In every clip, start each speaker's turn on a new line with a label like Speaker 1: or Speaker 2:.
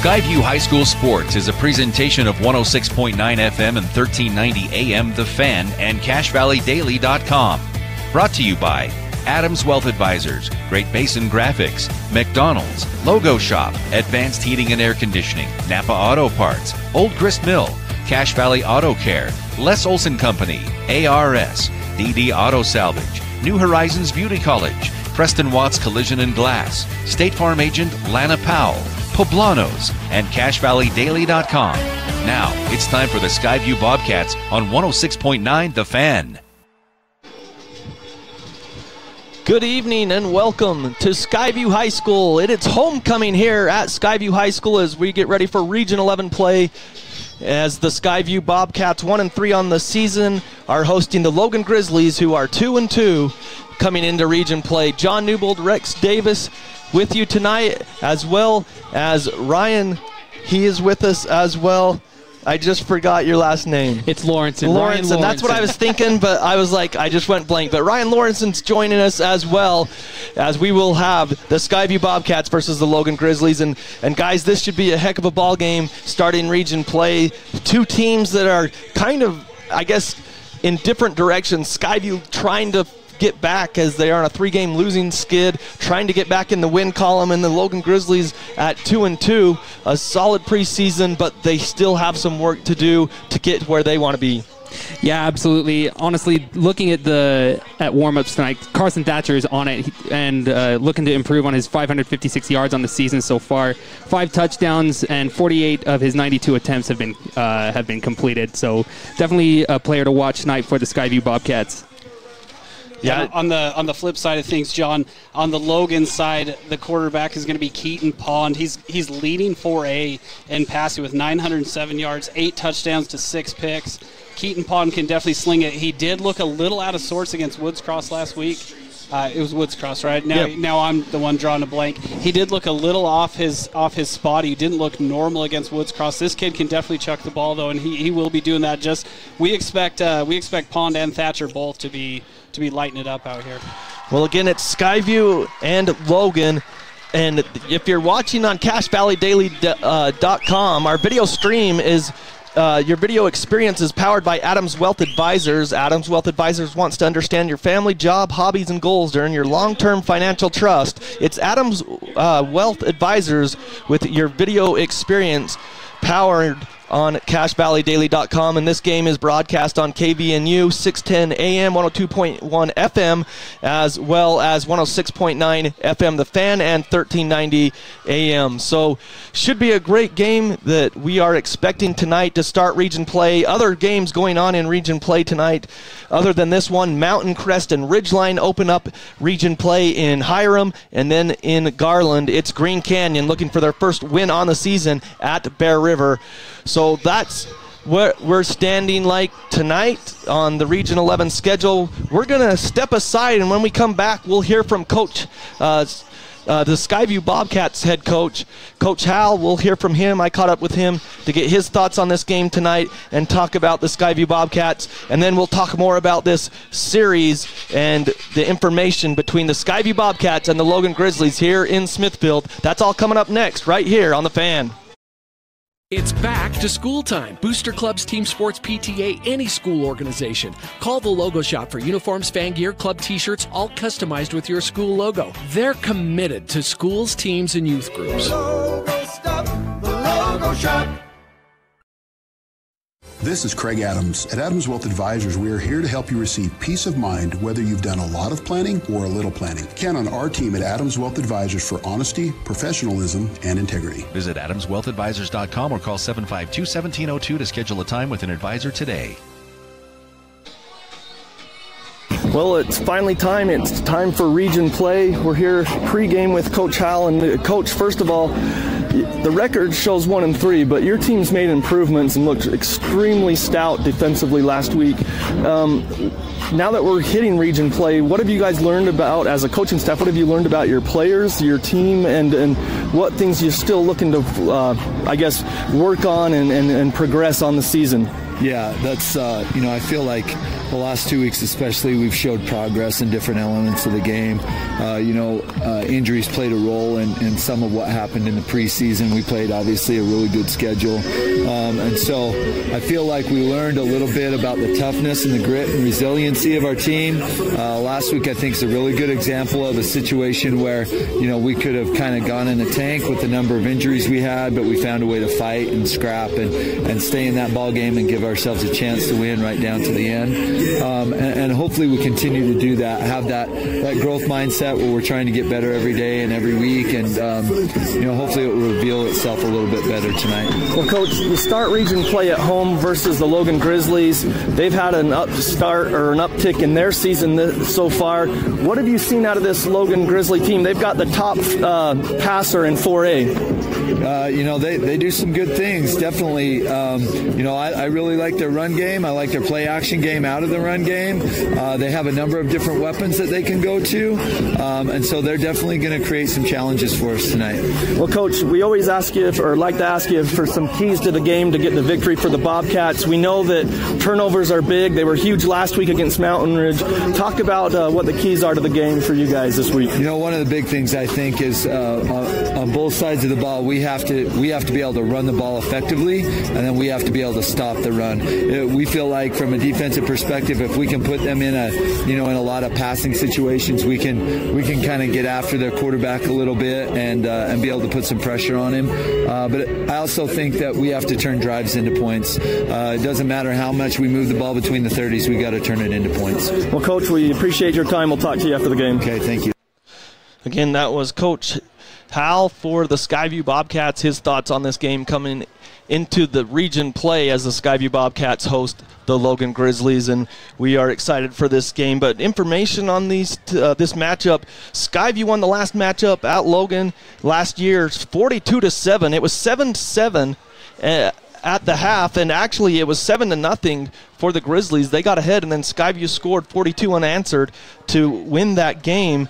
Speaker 1: Skyview High School Sports is a presentation of 106.9 FM and 1390 AM The Fan and CashValleyDaily.com. Brought to you by Adams Wealth Advisors, Great Basin Graphics, McDonald's, Logo Shop, Advanced Heating and Air Conditioning, Napa Auto Parts, Old Grist Mill, Cache Valley Auto Care, Les Olson Company, ARS, DD Auto Salvage, New Horizons Beauty College, Preston Watts Collision and Glass, State Farm Agent Lana Powell, Poblanos, and CashValleyDaily.com. Now, it's time for the Skyview Bobcats on 106.9 The Fan.
Speaker 2: Good evening and welcome to Skyview High School. It's homecoming here at Skyview High School as we get ready for Region 11 play, as the Skyview Bobcats 1-3 on the season are hosting the Logan Grizzlies, who are 2-2 coming into region play. John Newbold, Rex Davis with you tonight, as well as Ryan. He is with us as well. I just forgot your last name.
Speaker 3: It's Lawrenson.
Speaker 2: Lawrenson, that's what I was thinking, but I was like, I just went blank. But Ryan Lawrenson's joining us as well, as we will have the Skyview Bobcats versus the Logan Grizzlies. And guys, this should be a heck of a ball game starting region play. Two teams that are kind of, I guess, in different directions. Skyview trying to get back as they are on a 3-game losing skid, trying to get back in the win column, and the Logan Grizzlies at 2-2, a solid preseason, but they still have some work to do to get where they want to be.
Speaker 3: Yeah, absolutely. Honestly, looking at warm-ups tonight, Carson Thatcher is on it and looking to improve on his 556 yards on the season so far. 5 touchdowns and 48 of his 92 attempts have been completed. So definitely a player to watch tonight for the Skyview Bobcats.
Speaker 4: Yeah, on the flip side of things, John, on the Logan side, the quarterback is going to be Keaton Pond. He's leading 4A in passing with 907 yards, 8 touchdowns to 6 picks. Keaton Pond can definitely sling it. He did look a little out of sorts against Woods Cross last week. It was Woods Cross, right? Now I'm the one drawing a blank. He did look a little off his spot. He didn't look normal against Woods Cross. This kid can definitely chuck the ball though, and he will be doing that. We expect Pond and Thatcher both to be lighting it up out here.
Speaker 2: Well, again, it's Skyview and Logan. And if you're watching on CashValleyDaily.com, our video stream is your video experience is powered by Adams Wealth Advisors. Adams Wealth Advisors wants to understand your family, job, hobbies, and goals during your long-term financial trust. It's Adams Wealth Advisors with your video experience powered on CashValleyDaily.com, and this game is broadcast on KVNU 610 AM, 102.1 FM, as well as 106.9 FM The Fan and 1390 AM. So should be a great game that we are expecting tonight to start region play. Other games going on in region play tonight other than this one: Mountain Crest and Ridgeline open up region play in Hiram, and then in Garland it's Green Canyon looking for their first win on the season at Bear River. So that's what we're standing like tonight on the Region 11 schedule. We're going to step aside, and when we come back, we'll hear from Coach, the Skyview Bobcats head coach, Coach Hal. We'll hear from him. I caught up with him to get his thoughts on this game tonight and talk about the Skyview Bobcats. And then we'll talk more about this series and the information between the Skyview Bobcats and the Logan Grizzlies here in Smithfield. That's all coming up next right here on The Fan.
Speaker 5: It's back to school time. Booster clubs, team sports, PTA, any school organization. Call the Logo Shop for uniforms, fan gear, club t-shirts, all customized with your school logo. They're committed to schools, teams, and youth groups.
Speaker 6: The Logo Stop, the Logo Shop.
Speaker 7: This is Craig Adams. At Adams Wealth Advisors, we are here to help you receive peace of mind whether you've done a lot of planning or a little planning. Count on our team at Adams Wealth Advisors for honesty, professionalism, and integrity.
Speaker 1: Visit AdamsWealthAdvisors.com or call 752-1702 to schedule a time with an advisor today.
Speaker 2: Well, it's finally time. It's time for region play. We're here pre-game with Coach Hal. And Coach, first of all, the record shows 1-3, but your team's made improvements and looked extremely stout defensively last week. Now that we're hitting region play, what have you guys learned about, as a coaching staff, what have you learned about your players, your team, and what things you're still looking to, I guess, work on and progress on the season?
Speaker 8: Yeah, that's, I feel like the last 2 weeks especially, we've showed progress in different elements of the game. Injuries played a role in some of what happened in the preseason. We played, obviously, a really good schedule. And so I feel like we learned a little bit about the toughness and the grit and resiliency of our team. Last week, I think, is a really good example of a situation where, we could have kind of gone in the tank with the number of injuries we had, but we found a way to fight and scrap and stay in that ball game and give ourselves a chance to win right down to the end. And hopefully we continue to do that, have that growth mindset where we're trying to get better every day and every week, and hopefully it will reveal itself a little bit better tonight.
Speaker 2: Well, Coach, the Start region play at home versus the Logan Grizzlies. They've had an uptick in their season so far. What have you seen out of this Logan Grizzly team? They've got the top passer in 4A.
Speaker 8: They do some good things, definitely. I really like their run game. I like their play action game out of the run game. They have a number of different weapons that they can go to, and so they're definitely going to create some challenges for us tonight.
Speaker 2: Well, Coach, we always like to ask you for some keys to the game to get the victory for the Bobcats. We know that turnovers are big. They were huge last week against Mountain Ridge. Talk about what the keys are to the game for you guys this week.
Speaker 8: One of the big things I think is on both sides of the ball, we have to be able to run the ball effectively, and then we have to be able to stop the run. We feel like from a defensive perspective, if we can put them in a lot of passing situations, we can kind of get after their quarterback a little bit and be able to put some pressure on him. But I also think that we have to turn drives into points. It doesn't matter how much we move the ball between the 30s, we got to turn it into points.
Speaker 2: Well, Coach, we appreciate your time. We'll talk to you after the game.
Speaker 8: Okay, thank you.
Speaker 2: Again, that was Coach Hal for the Skyview Bobcats. His thoughts on this game coming into the region play as the Skyview Bobcats host the Logan Grizzlies, and we are excited for this game. But information on this matchup: Skyview won the last matchup at Logan last year, 42-7. It was 7-7 at the half, and actually it was 7-0 for the Grizzlies. They got ahead, and then Skyview scored 42 unanswered to win that game.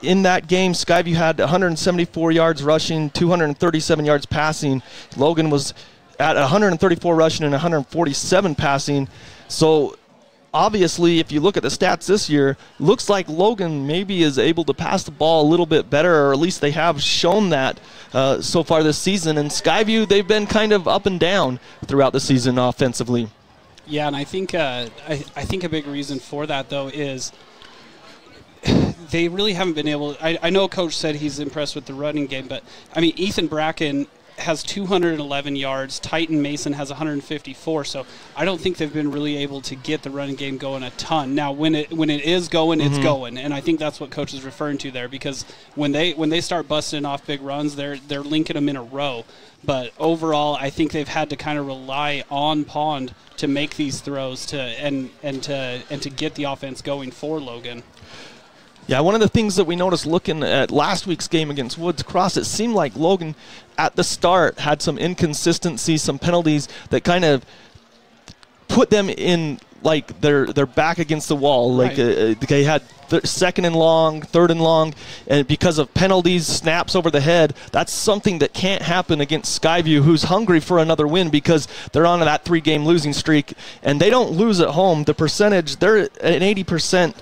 Speaker 2: In that game, Skyview had 174 yards rushing, 237 yards passing. Logan was at 134 rushing and 147 passing. So obviously, if you look at the stats this year, looks like Logan maybe is able to pass the ball a little bit better, or at least they have shown that so far this season. And Skyview, they've been kind of up and down throughout the season offensively.
Speaker 4: Yeah, and I think I think a big reason for that, though, is they really haven't been able – I know Coach said he's impressed with the running game, but, I mean, Ethan Bracken has 211 yards. Titan Mason has 154, so I don't think they've been really able to get the running game going a ton. Now, when it is going, it's going, and I think that's what Coach is referring to there, because when they start busting off big runs, they're linking them in a row. But overall, I think they've had to kind of rely on Pond to make these throws and to get the offense going for Logan.
Speaker 2: Yeah, one of the things that we noticed looking at last week's game against Woods Cross, it seemed like Logan at the start had some inconsistencies, some penalties that kind of put them in like they're back against the wall. Like they had second and long, third and long, and because of penalties, snaps over the head, that's something that can't happen against Skyview, who's hungry for another win because they're on that 3-game losing streak, and they don't lose at home. The percentage, they're at an 80%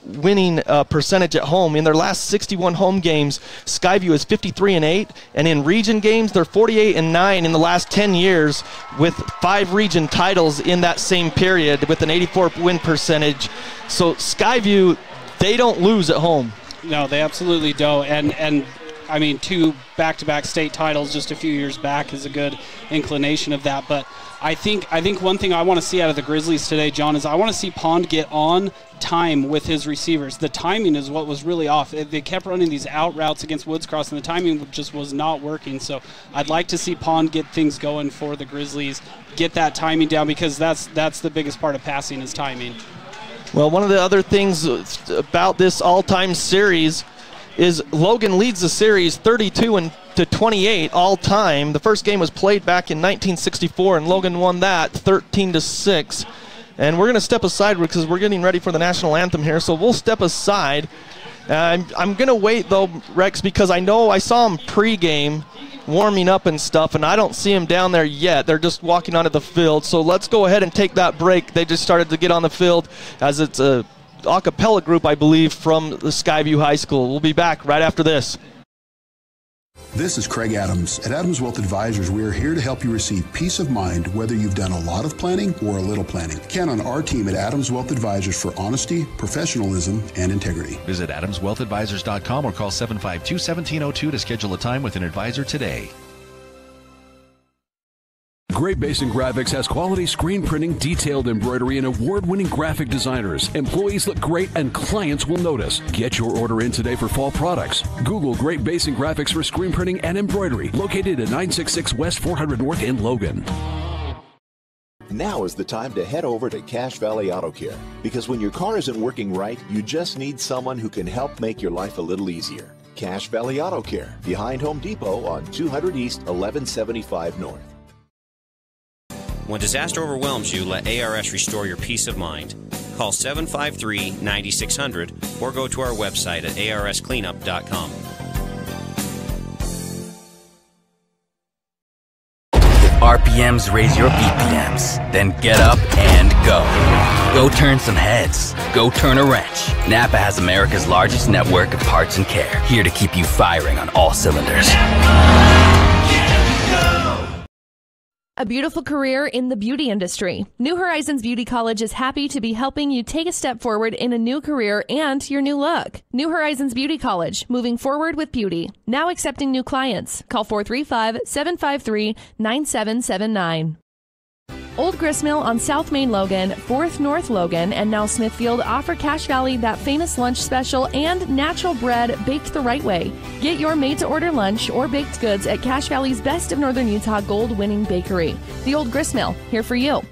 Speaker 2: winning percentage at home. In their last 61 home games, Skyview is 53-8, and in region games, they're 48-9 in the last 10 years, with 5 region titles in that same period, with an 84 win percentage. So Skyview, they don't lose at home.
Speaker 4: No, they absolutely don't. And I mean, 2 back-to-back state titles just a few years back is a good inclination of that. But I think one thing I want to see out of the Grizzlies today, John, is I want to see Pond get on time with his receivers. The timing is what was really off. They kept running these out routes against Woods Cross, and the timing just was not working. So I'd like to see Pond get things going for the Grizzlies, get that timing down, because that's the biggest part of passing is timing.
Speaker 2: Well, one of the other things about this all-time series is Logan leads the series 32-28 all time. The first game was played back in 1964, and Logan won that 13-6. And we're going to step aside because we're getting ready for the national anthem here, so we'll step aside. I'm going to wait, though, Rex, because I know I saw him pregame warming up and stuff, and I don't see them down there yet. They're just walking onto the field. So let's go ahead and take that break. They just started to get on the field as it's a a cappella group, I believe, from the Skyview High School. We'll be back right after this.
Speaker 7: This is Craig Adams. At Adams Wealth Advisors, we are here to help you receive peace of mind whether you've done a lot of planning or a little planning. Count on our team at Adams Wealth Advisors for honesty, professionalism, and integrity.
Speaker 1: Visit adamswealthadvisors.com or call 752-1702 to schedule a time with an advisor today.
Speaker 9: Great Basin Graphics has quality screen printing, detailed embroidery, and award-winning graphic designers. Employees look great and clients will notice. Get your order in today for fall products. Google Great Basin Graphics for screen printing and embroidery, located at 966 West 400 North in Logan.
Speaker 10: Now is the time to head over to Cache Valley Auto Care, because when your car isn't working right, you just need someone who can help make your life a little easier. Cache Valley Auto Care, behind Home Depot on 200 East, 1175 North.
Speaker 11: When disaster overwhelms you, let ARS restore your peace of mind. Call 753-9600 or go to our website at arscleanup.com.
Speaker 12: If RPMs raise your BPMs, then get up and go. Go turn some heads. Go turn a wrench. Napa has America's largest network of parts and care, here to keep you firing on all cylinders.
Speaker 13: A beautiful career in the beauty industry. New Horizons Beauty College is happy to be helping you take a step forward in a new career and your new look. New Horizons Beauty College, moving forward with beauty. Now accepting new clients. Call 435-753-9779. Old Gristmill on South Main Logan, 4th North Logan, and now Smithfield offer Cache Valley that famous lunch special and natural bread baked the right way. Get your made-to-order lunch or baked goods at Cache Valley's Best of Northern Utah gold-winning bakery. The Old Gristmill, here for you.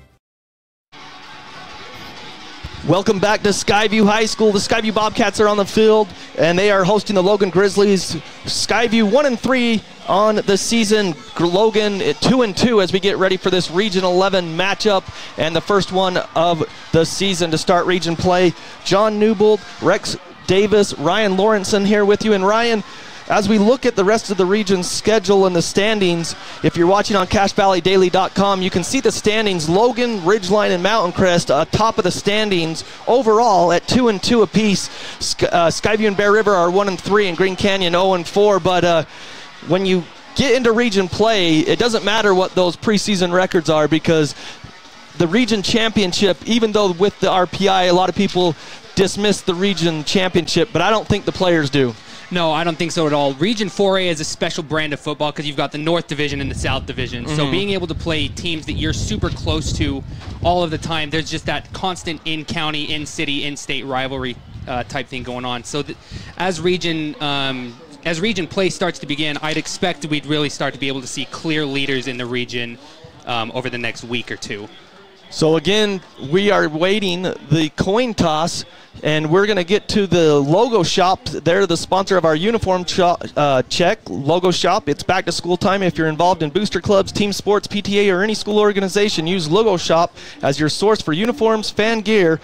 Speaker 2: Welcome back to Skyview High School. The Skyview Bobcats are on the field, and they are hosting the Logan Grizzlies. Skyview 1-3 on the season. Logan 2-2 as we get ready for this Region 11 matchup and the first one of the season to start region play. John Newbold, Rex Davis, Ryan Lawrenson here with you. And Ryan, as we look at the rest of the region's schedule and the standings, if you're watching on CacheValleyDaily.com, you can see the standings. Logan, Ridgeline, and Mountain Crest top of the standings overall at 2-2 apiece. Skyview and Bear River are 1-3, and Green Canyon 0-4. But when you get into region play, it doesn't matter what those preseason records are, because the region championship, even though with the RPI, a lot of people dismiss the region championship, but I don't think the players do.
Speaker 3: No, I don't think so at all. Region 4A is a special brand of football because you've got the North Division and the South Division. So being able to play teams that you're super close to all of the time, there's just that constant in-county, in-city, in-state rivalry type thing going on. So as region play starts to begin, I'd expect we'd really start to be able to see clear leaders in the region over the next week or two.
Speaker 2: So again, we are waiting the coin toss, and we're going to get to the logo shop. They're the sponsor of our uniform check, logo shop. It's back to school time. If you're involved in booster clubs, team sports, PTA, or any school organization, use logo shop as your source for uniforms, fan gear,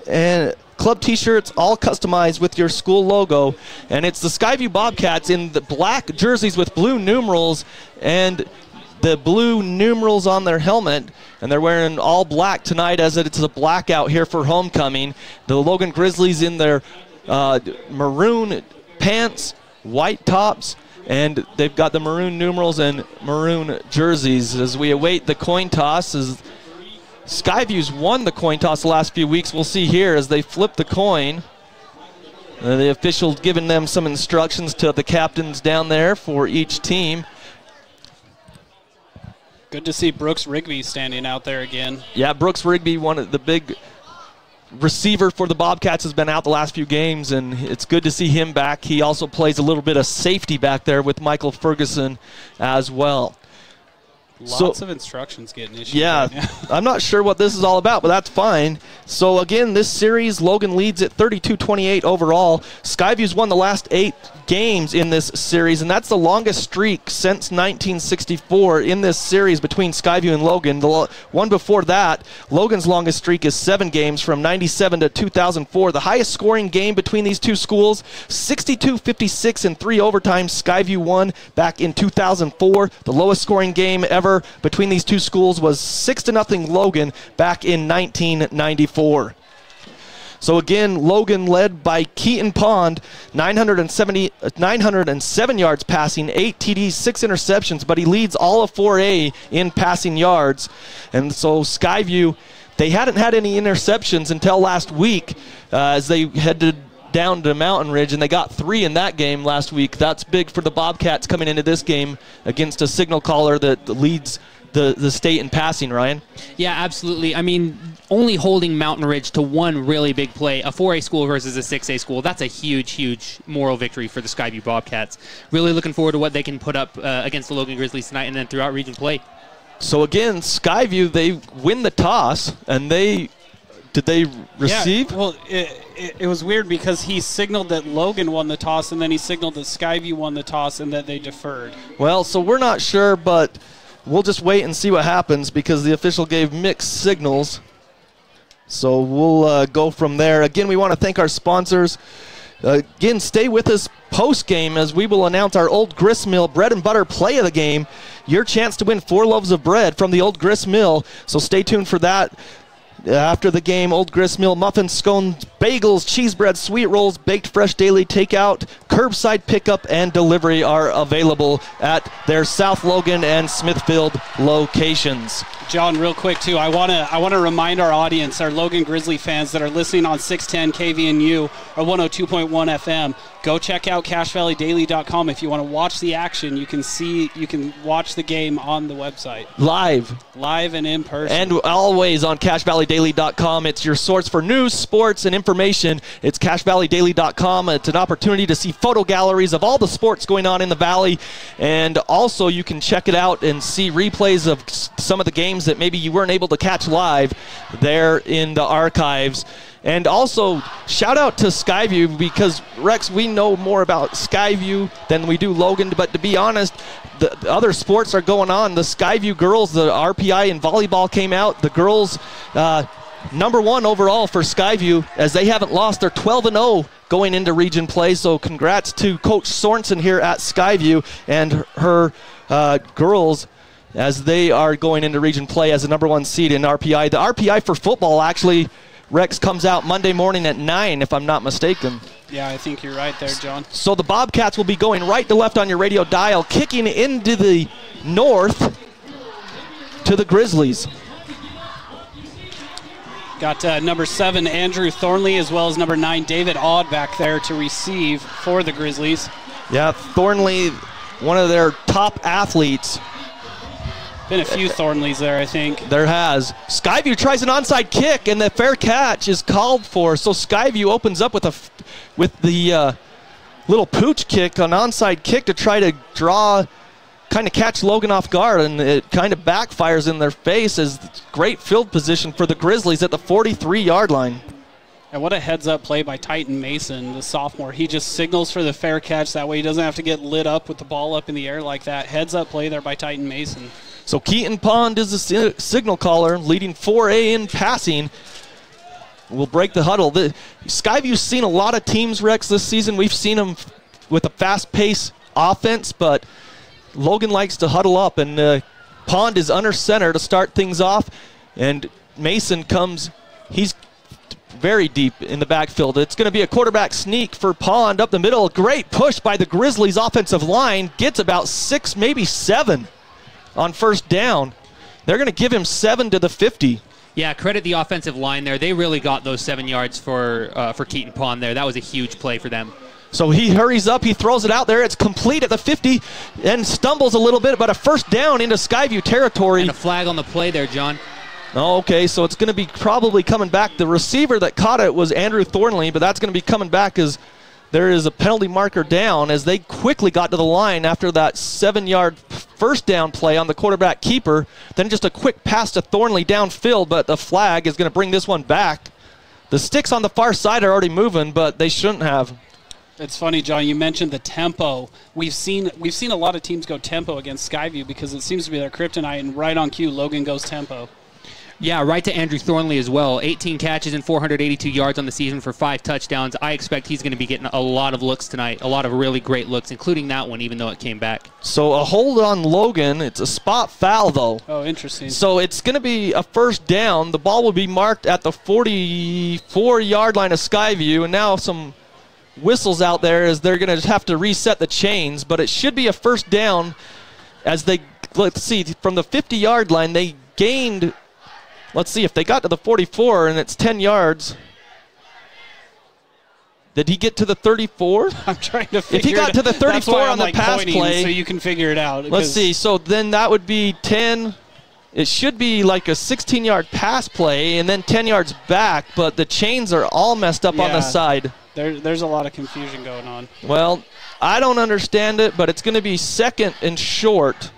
Speaker 2: and club t-shirts, all customized with your school logo. And it's the Skyview Bobcats in the black jerseys with blue numerals and the blue numerals on their helmet, and they're wearing all black tonight as it's a blackout here for homecoming. The Logan Grizzlies in their maroon pants, white tops, and they've got the maroon numerals and maroon jerseys. As we await the coin toss, as Skyview's won the coin toss the last few weeks, we'll see here as they flip the coin. The official giving them some instructions to the captains down there for each team.
Speaker 4: Good to see Brooks Rigby standing out there again.
Speaker 2: Yeah, Brooks Rigby, one of the big receiver for the Bobcats, has been out the last few games, and it's good to see him back. He also plays a little bit of safety back there with Michael Ferguson as well.
Speaker 4: Lots of instructions getting issued.
Speaker 2: Yeah,
Speaker 4: right now.
Speaker 2: I'm not sure what this is all about, but that's fine. So, again, this series, Logan leads at 32-28 overall. Skyview's won the last 8 games in this series, and that's the longest streak since 1964 in this series between Skyview and Logan. The one before that, Logan's longest streak is 7 games from 97 to 2004. The highest scoring game between these two schools, 62-56 in 3 overtimes. Skyview won back in 2004. The lowest scoring game ever between these two schools was 6-0 Logan back in 1994. So again, Logan led by Keaton Pond, 907 yards passing, 8 TDs, 6 interceptions, but he leads all of 4A in passing yards. And so Skyview, they hadn't had any interceptions until last week as they headed down to Mountain Ridge, and they got 3 in that game last week. That's big for the Bobcats coming into this game against a signal caller that leads the state in passing, Ryan.
Speaker 3: Yeah, absolutely. I mean, only holding Mountain Ridge to one really big play, a 4A school versus a 6A school, that's a huge, huge moral victory for the Skyview Bobcats. Really looking forward to what they can put up against the Logan Grizzlies tonight and then throughout region play.
Speaker 2: So again, Skyview, they win the toss, and did they receive?
Speaker 4: Yeah, well, it was weird because he signaled that Logan won the toss, and then he signaled that Skyview won the toss, and that they deferred.
Speaker 2: Well, so we're not sure, but we'll just wait and see what happens because the official gave mixed signals. So we'll go from there. Again, we want to thank our sponsors. Again, stay with us post-game as we will announce our Old Grist Mill Bread and Butter Play of the Game. Your chance to win 4 loaves of bread from the Old Grist Mill. So stay tuned for that. After the game, Old Grist Mill muffins, scones, bagels, cheese bread, sweet rolls, baked fresh daily takeout, curbside pickup, and delivery are available at their South Logan and Smithfield locations.
Speaker 4: John, real quick too, I want to remind our audience, our Logan Grizzly fans that are listening on 610 KVNU or 102.1 FM, go check out CashValleyDaily.com. If you want to watch the action, you can watch the game on the website. Live and in person.
Speaker 2: And always on CashValleyDaily.com. It's your source for news, sports, and information. It's CashValleyDaily.com. It's an opportunity to see photo galleries of all the sports going on in the Valley. And also you can check it out and see replays of some of the games that maybe you weren't able to catch live there in the archives. And also, shout out to Skyview because, Rex, we know more about Skyview than we do Logan. But to be honest, the other sports are going on. The Skyview girls, the RPI in volleyball came out. The girls, #1 overall for Skyview as they haven't lost. They're 12-0 going into region play. So congrats to Coach Sorensen here at Skyview and her girls as they are going into region play as the #1 seed in RPI. The RPI for football actually, Rex, comes out Monday morning at 9, if I'm not mistaken.
Speaker 4: Yeah, I think you're right there, John.
Speaker 2: So the Bobcats will be going right to left on your radio dial, kicking into the north to the Grizzlies.
Speaker 4: Got number 7, Andrew Thornley, as well as number 9, David Aud back there to receive for the Grizzlies.
Speaker 2: Yeah, Thornley, one of their top athletes.
Speaker 4: Been a few Thornleys there, I think.
Speaker 2: There has. Skyview tries an onside kick, and the fair catch is called for. So Skyview opens up with the little pooch kick, an onside kick to try to kind of catch Logan off guard, and it kind of backfires in their face as great field position for the Grizzlies at the 43-yard line.
Speaker 4: And what a heads-up play by Titan Mason, the sophomore. He just signals for the fair catch. That way he doesn't have to get lit up with the ball up in the air like that. Heads-up play there by Titan Mason.
Speaker 2: So Keaton Pond is the signal caller, leading 4A in passing. Will break the huddle. Skyview's seen a lot of teams, Rex, this season. We've seen them with a fast-paced offense, but Logan likes to huddle up, and Pond is under center to start things off, and Mason comes, he's very deep in the backfield. It's going to be a quarterback sneak for Pond up the middle. Great push by the Grizzlies offensive line. Gets about 6, maybe 7 on first down. They're going to give him 7 to the 50.
Speaker 3: Yeah, credit the offensive line there. They really got those 7 yards for Keaton Pond there. That was a huge play for them.
Speaker 2: So he hurries up, he throws it out there. It's complete at the 50 and stumbles a little bit, but a first down into Skyview territory.
Speaker 3: And a flag on the play there, John.
Speaker 2: Okay, so it's going to be probably coming back. The receiver that caught it was Andrew Thornley, but that's going to be coming back as there is a penalty marker down as they quickly got to the line after that 7-yard first down play on the quarterback keeper. Then just a quick pass to Thornley downfield, but the flag is going to bring this one back. The sticks on the far side are already moving, but they shouldn't have.
Speaker 4: It's funny, John, you mentioned the tempo. We've seen a lot of teams go tempo against Skyview because it seems to be their kryptonite, and right on cue, Logan goes tempo.
Speaker 3: Yeah, right to Andrew Thornley as well. 18 catches and 482 yards on the season for 5 touchdowns. I expect he's going to be getting a lot of looks tonight, a lot of really great looks, including that one, even though it came back.
Speaker 2: So a hold on Logan. It's a spot foul, though.
Speaker 4: Oh, interesting.
Speaker 2: So it's going to be a first down. The ball will be marked at the 44-yard line of Skyview, and now some whistles out there as they're going to have to reset the chains, but it should be a first down as they, let's see, from the 50-yard line, they gained... Let's see, if they got to the 44 and it's 10 yards. Did he get to the 34?
Speaker 4: I'm trying to figure it out.
Speaker 2: If he got to the 34 on the pass play.
Speaker 4: So you can figure it out.
Speaker 2: Let's see, so then that would be 10. It should be like a 16-yard pass play and then 10 yards back, but the chains are all messed up on the side.
Speaker 4: There's a lot of confusion going on.
Speaker 2: Well, I don't understand it, but it's going to be second and short.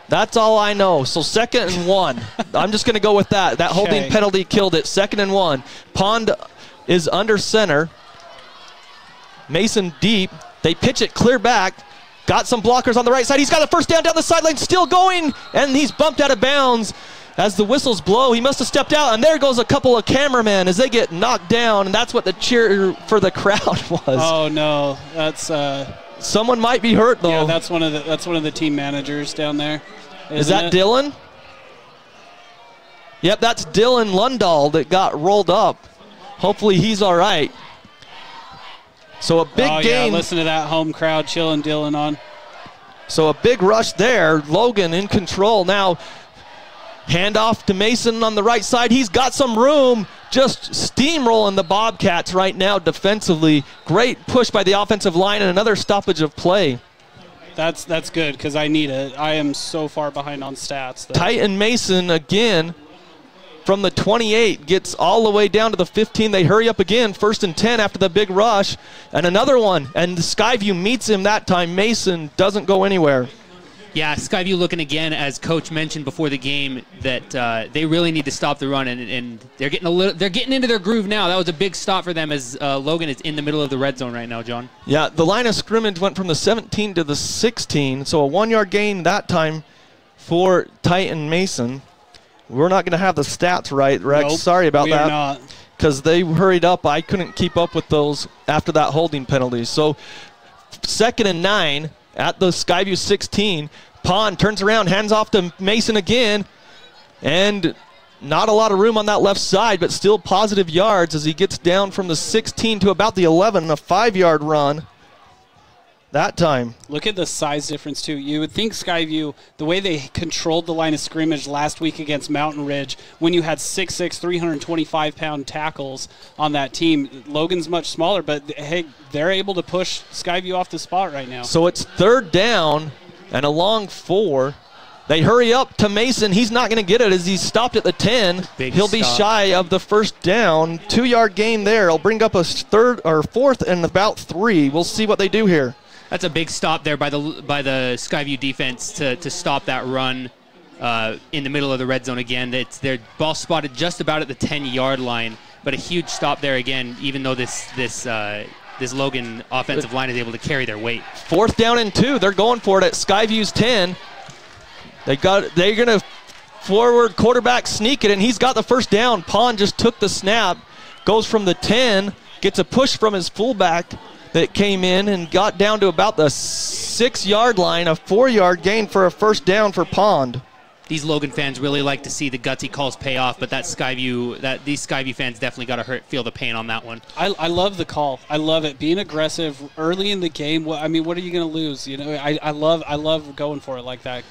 Speaker 2: That's all I know. So 2nd and 1. I'm just going to go with that. That holding penalty killed it. 2nd and 1. Pond is under center. Mason deep. They pitch it clear back. Got some blockers on the right side. He's got a first down the sideline. Still going. And he's bumped out of bounds as the whistles blow. He must have stepped out. And there goes a couple of cameramen as they get knocked down. And that's what the cheer for the crowd was.
Speaker 4: Oh, no. That's...
Speaker 2: Someone might be hurt, though.
Speaker 4: Yeah, that's one of the team managers down there.
Speaker 2: Is that Dylan? Yep, that's Dylan Lundahl that got rolled up. Hopefully he's all right. So a big game.
Speaker 4: Yeah, listen to that home crowd chilling Dylan on.
Speaker 2: So a big rush there. Logan in control now. Handoff to Mason on the right side. He's got some room. Just steamrolling the Bobcats right now defensively. Great push by the offensive line and another stoppage of play.
Speaker 4: That's good because I need it. I am so far behind on stats.
Speaker 2: Titan Mason again from the 28 gets all the way down to the 15. They hurry up again, 1st and 10 after the big rush. And another one, and Skyview meets him that time. Mason doesn't go anywhere.
Speaker 3: Yeah, Skyview looking again, as Coach mentioned before the game, that they really need to stop the run, and they're getting into their groove now. That was a big stop for them as Logan is in the middle of the red zone right now, John.
Speaker 2: Yeah, the line of scrimmage went from the 17 to the 16, so a 1-yard gain that time for Titan Mason. We're not going to have the stats right, Rex.
Speaker 4: Nope,
Speaker 2: sorry about
Speaker 4: we
Speaker 2: that.
Speaker 4: Are not.
Speaker 2: Because they hurried up. I couldn't keep up with those after that holding penalty. So 2nd and 9. At the Skyview 16, Pond turns around, hands off to Mason again, and not a lot of room on that left side, but still positive yards as he gets down from the 16 to about the 11, a 5-yard run that time.
Speaker 4: Look at the size difference, too. You would think Skyview, the way they controlled the line of scrimmage last week against Mountain Ridge, when you had 6'6", 325-pound tackles on that team, Logan's much smaller, but, hey, they're able to push Skyview off the spot right now.
Speaker 2: So it's 3rd down and a long 4. They hurry up to Mason. He's not going to get it as he's stopped at the 10. He'll be shy of the first down. 2-yard gain there. He'll bring up a 3rd or 4th and about 3. We'll see what they do here.
Speaker 3: That's a big stop there by the Skyview defense to stop that run in the middle of the red zone again. Their ball spotted just about at the 10-yard line, but a huge stop there again, even though this Logan offensive line is able to carry their weight.
Speaker 2: 4th down and 2. They're going for it at Skyview's 10. They're going to forward quarterback sneak it, and he's got the first down. Pond just took the snap, goes from the 10, gets a push from his fullback that came in and got down to about the 6-yard line, a 4-yard gain for a first down for Pond.
Speaker 3: These Logan fans really like to see the gutsy calls pay off, but these Skyview fans definitely got to feel the pain on that one.
Speaker 4: I love the call. I love it. Being aggressive early in the game. What are you going to lose? You know, I love going for it like that.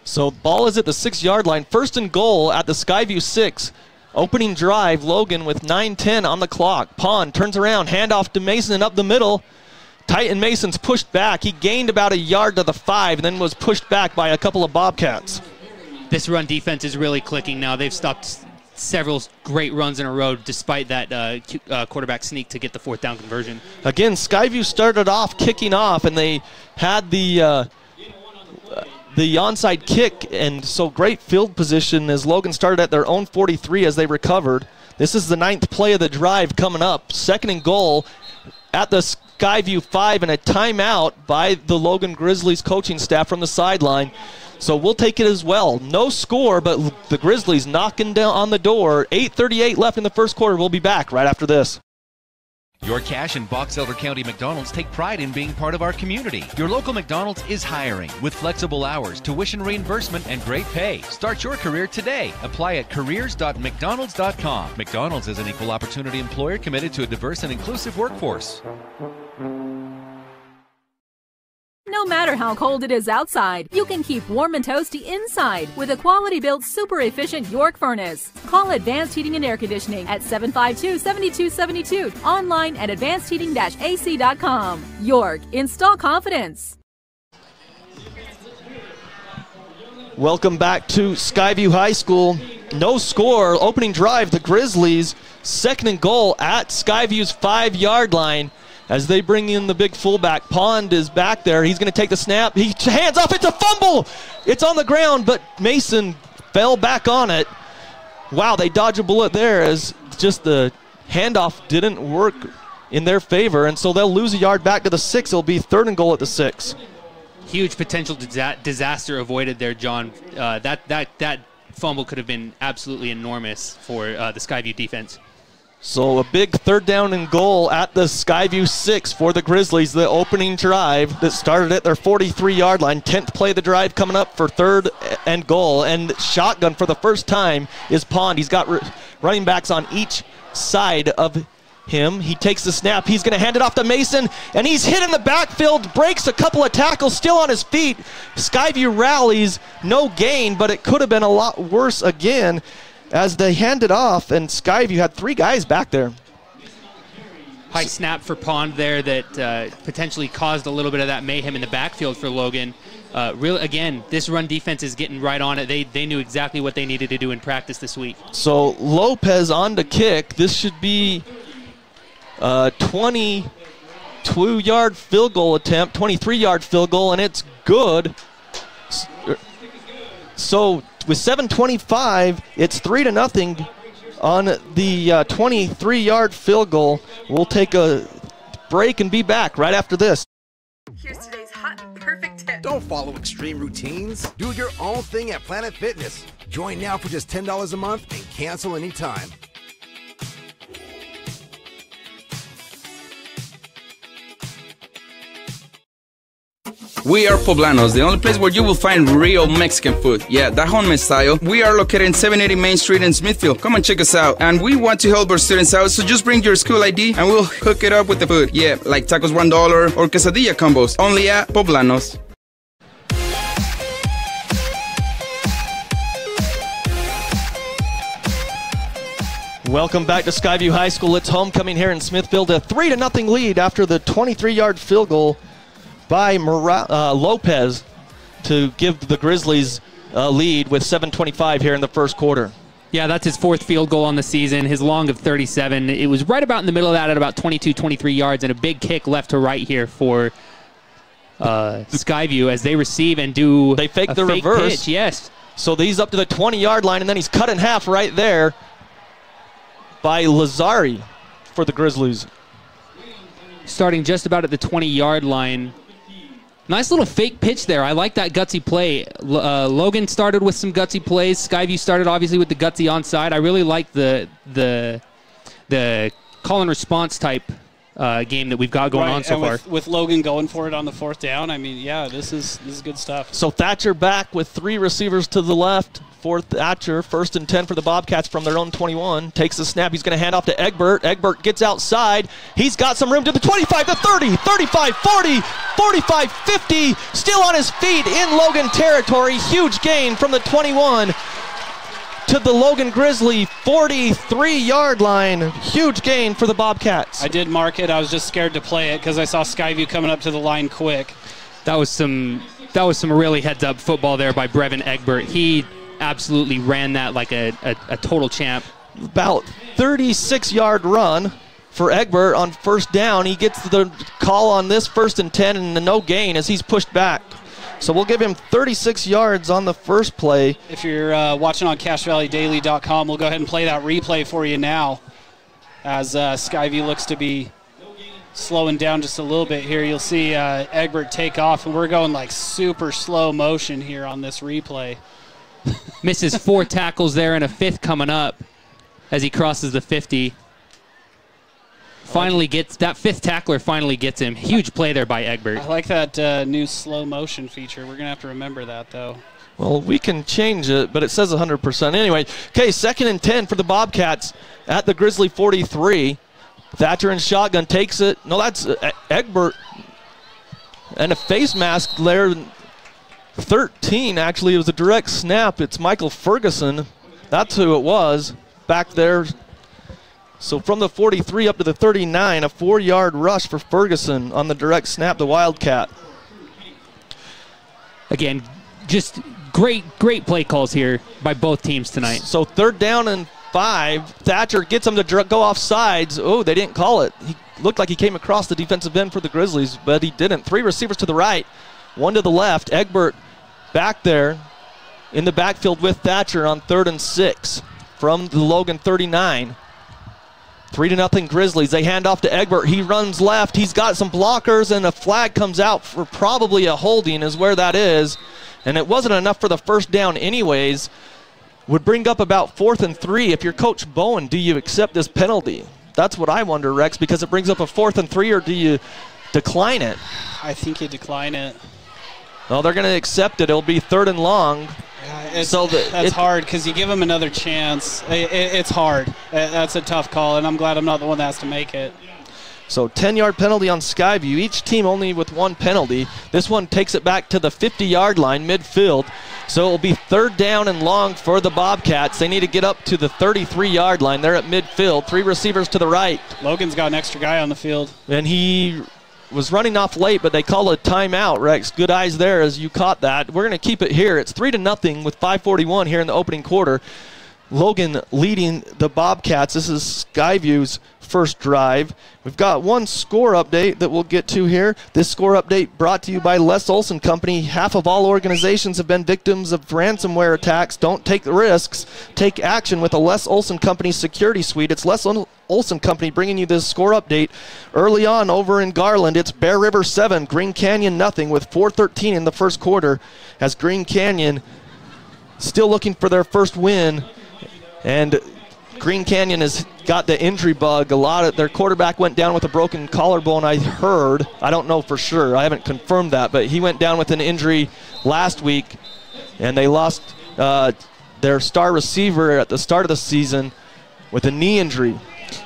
Speaker 2: So ball is at the 6-yard line. 1st and goal at the Skyview 6. Opening drive, Logan with 9:10 on the clock. Pond turns around, handoff to Mason up the middle. Titan Mason's pushed back. He gained about a yard to the 5 and then was pushed back by a couple of Bobcats.
Speaker 3: This run defense is really clicking now. They've stopped several great runs in a row despite that quarterback sneak to get the 4th down conversion.
Speaker 2: Again, Skyview started off kicking off, and they had the the onside kick, and so great field position as Logan started at their own 43 as they recovered. This is the 9th play of the drive coming up. 2nd and goal at the Skyview 5, and a timeout by the Logan Grizzlies coaching staff from the sideline. So we'll take it as well. No score, but the Grizzlies knocking down on the door. 8:38 left in the first quarter. We'll be back right after this.
Speaker 1: Your Cache and Box Elder County McDonald's take pride in being part of our community. Your local McDonald's is hiring with flexible hours, tuition reimbursement, and great pay. Start your career today. Apply at careers.mcdonalds.com. McDonald's is an equal opportunity employer committed to a diverse and inclusive workforce.
Speaker 14: No matter how cold it is outside, you can keep warm and toasty inside with a quality-built, super-efficient York furnace. Call Advanced Heating and Air Conditioning at 752-7272. Online at advancedheating-ac.com. York, install confidence.
Speaker 2: Welcome back to Skyview High School. No score, opening drive, the Grizzlies, 2nd and goal at Skyview's 5-yard line. As they bring in the big fullback, Pond is back there. He's going to take the snap. He hands off. It's a fumble. It's on the ground, but Mason fell back on it. Wow, they dodge a bullet there as just the handoff didn't work in their favor, and so they'll lose a yard back to the 6. It'll be 3rd and goal at the 6.
Speaker 3: Huge potential disaster avoided there, John. That fumble could have been absolutely enormous for the Skyview defense.
Speaker 2: So a big 3rd down and goal at the Skyview 6 for the Grizzlies. The opening drive that started at their 43-yard line. 10th play of the drive coming up for 3rd and goal. And shotgun for the first time is Pond. He's got running backs on each side of him. He takes the snap. He's going to hand it off to Mason, and he's hit in the backfield, breaks a couple of tackles, still on his feet. Skyview rallies, no gain, but it could have been a lot worse again as they hand it off, and Skyview had 3 guys back there.
Speaker 3: High snap for Pond there that potentially caused a little bit of that mayhem in the backfield for Logan. Again, this run defense is getting right on it. They knew exactly what they needed to do in practice this week.
Speaker 2: So Lopez on to kick. This should be a 22-yard field goal attempt, 23-yard field goal, and it's good. So with 7:25, it's 3-0 on the 23-yard field goal. We'll take a break and be back right after this.
Speaker 15: Here's today's hot and perfect tip.
Speaker 16: Don't follow extreme routines. Do your own thing at Planet Fitness. Join now for just $10 a month and cancel anytime.
Speaker 17: We are Poblanos, the only place where you will find real Mexican food. Yeah, that homemade style. We are located in 780 Main Street in Smithfield. Come and check us out. And we want to help our students out, so just bring your school ID and we'll hook it up with the food. Yeah, like tacos $1 or quesadilla combos. Only at Poblanos.
Speaker 2: Welcome back to Skyview High School. It's homecoming here in Smithfield. A 3-0 lead after the 23-yard field goal by Lopez to give the Grizzlies a lead with 7:25 here in the first quarter.
Speaker 3: Yeah, that's his 4th field goal on the season, his long of 37. It was right about in the middle of that at about 22, 23 yards, and a big kick left to right here for Skyview as they receive and do
Speaker 2: They fake the
Speaker 3: fake
Speaker 2: reverse.
Speaker 3: pitch, yes.
Speaker 2: So he's up to the 20-yard line, and then he's cut in half right there by Lazari for the Grizzlies.
Speaker 3: Starting just about at the 20-yard line. Nice little fake pitch there. I like that gutsy play. Logan started with some gutsy plays. Skyview started obviously with the gutsy onside. I really like the call and response type game that we've got going on so far.
Speaker 4: With Logan going for it on the 4th down, I mean, yeah, this is good stuff.
Speaker 2: So Thatcher back with 3 receivers to the left for Thatcher. 1st and 10 for the Bobcats from their own 21. Takes the snap. He's going to hand off to Egbert. Egbert gets outside. He's got some room to the 25, the 30, 35, 40, 45, 50. Still on his feet in Logan territory. Huge gain from the 21 to the Logan Grizzly 43-yard line. Huge gain for the Bobcats.
Speaker 4: I did mark it. I was just scared to play it because I saw Skyview coming up to the line quick.
Speaker 3: That was some really heads-up football there by Brevin Egbert. He absolutely ran that like a total champ.
Speaker 2: About 36-yard run for Egbert on 1st down. He gets the call on this 1st and 10 and the no gain as he's pushed back So we'll give him 36 yards on the first play.
Speaker 4: If you're watching on CashValleyDaily.com, we'll go ahead and play that replay for you now as Skyview looks to be slowing down just a little bit here. You'll see Egbert take off, and we're going like super slow motion here on this replay.
Speaker 3: Misses 4 tackles there and a 5th coming up as he crosses the 50. Finally gets that 5th tackler. Finally gets him. Huge play there by Egbert.
Speaker 4: I like that new slow motion feature. We're gonna have to remember that though.
Speaker 2: Well, we can change it, but it says 100% anyway. Okay, 2nd and 10 for the Bobcats at the Grizzly 43. Thatcher in shotgun takes it. No, that's Egbert. And a face mask there. 13, actually. It was a direct snap. It's Michael Ferguson. That's who it was back there. So from the 43 up to the 39, a 4-yard rush for Ferguson on the direct snap, the Wildcat.
Speaker 3: Again, just great play calls here by both teams tonight.
Speaker 2: So 3rd down and 5. Thatcher gets him to go off sides. Oh, they didn't call it. He looked like he came across the defensive end for the Grizzlies, but he didn't. 3 receivers to the right, 1 to the left. Egbert back there in the backfield with Thatcher on 3rd and 6 from the Logan 39. 3-0 Grizzlies. They hand off to Egbert. He runs left. He's got some blockers, and a flag comes out for probably a holding is where that is. And it wasn't enough for the first down anyways. Would bring up about 4th and 3. If you're Coach Bowen, do you accept this penalty? That's what I wonder, Rex, because it brings up a 4th and 3, or do you decline it?
Speaker 4: I think you decline it.
Speaker 2: Well, they're going to accept it. It'll be 3rd and long.
Speaker 4: That's hard because you give them another chance. It's hard. That's a tough call, and I'm glad I'm not the one that has to make it.
Speaker 2: So 10-yard penalty on Skyview. Each team only with 1 penalty. This one takes it back to the 50-yard line, midfield. So it will be 3rd down and long for the Bobcats. They need to get up to the 33-yard line. They're at midfield. 3 receivers to the right.
Speaker 4: Logan's got an extra guy on the field.
Speaker 2: And he was running off late, but they call a timeout, Rex. Good eyes there as you caught that. We're going to keep it here. It's 3-0 with 5:41 here in the opening quarter. Logan leading the Bobcats. This is Skyview's first drive. We've got one score update that we'll get to here. This score update brought to you by Les Olson Company. Half of all organizations have been victims of ransomware attacks. Don't take the risks. Take action with a Les Olson Company security suite. It's Les Olson Company bringing you this score update. Early on over in Garland, it's Bear River 7, Green Canyon nothing with 4:13 in the first quarter as Green Canyon still looking for their first win. And Green Canyon has got the injury bug. A lot of their quarterback went down with a broken collarbone, I heard. I don't know for sure. I haven't confirmed that, but he went down with an injury last week, and they lost their star receiver at the start of the season with a knee injury.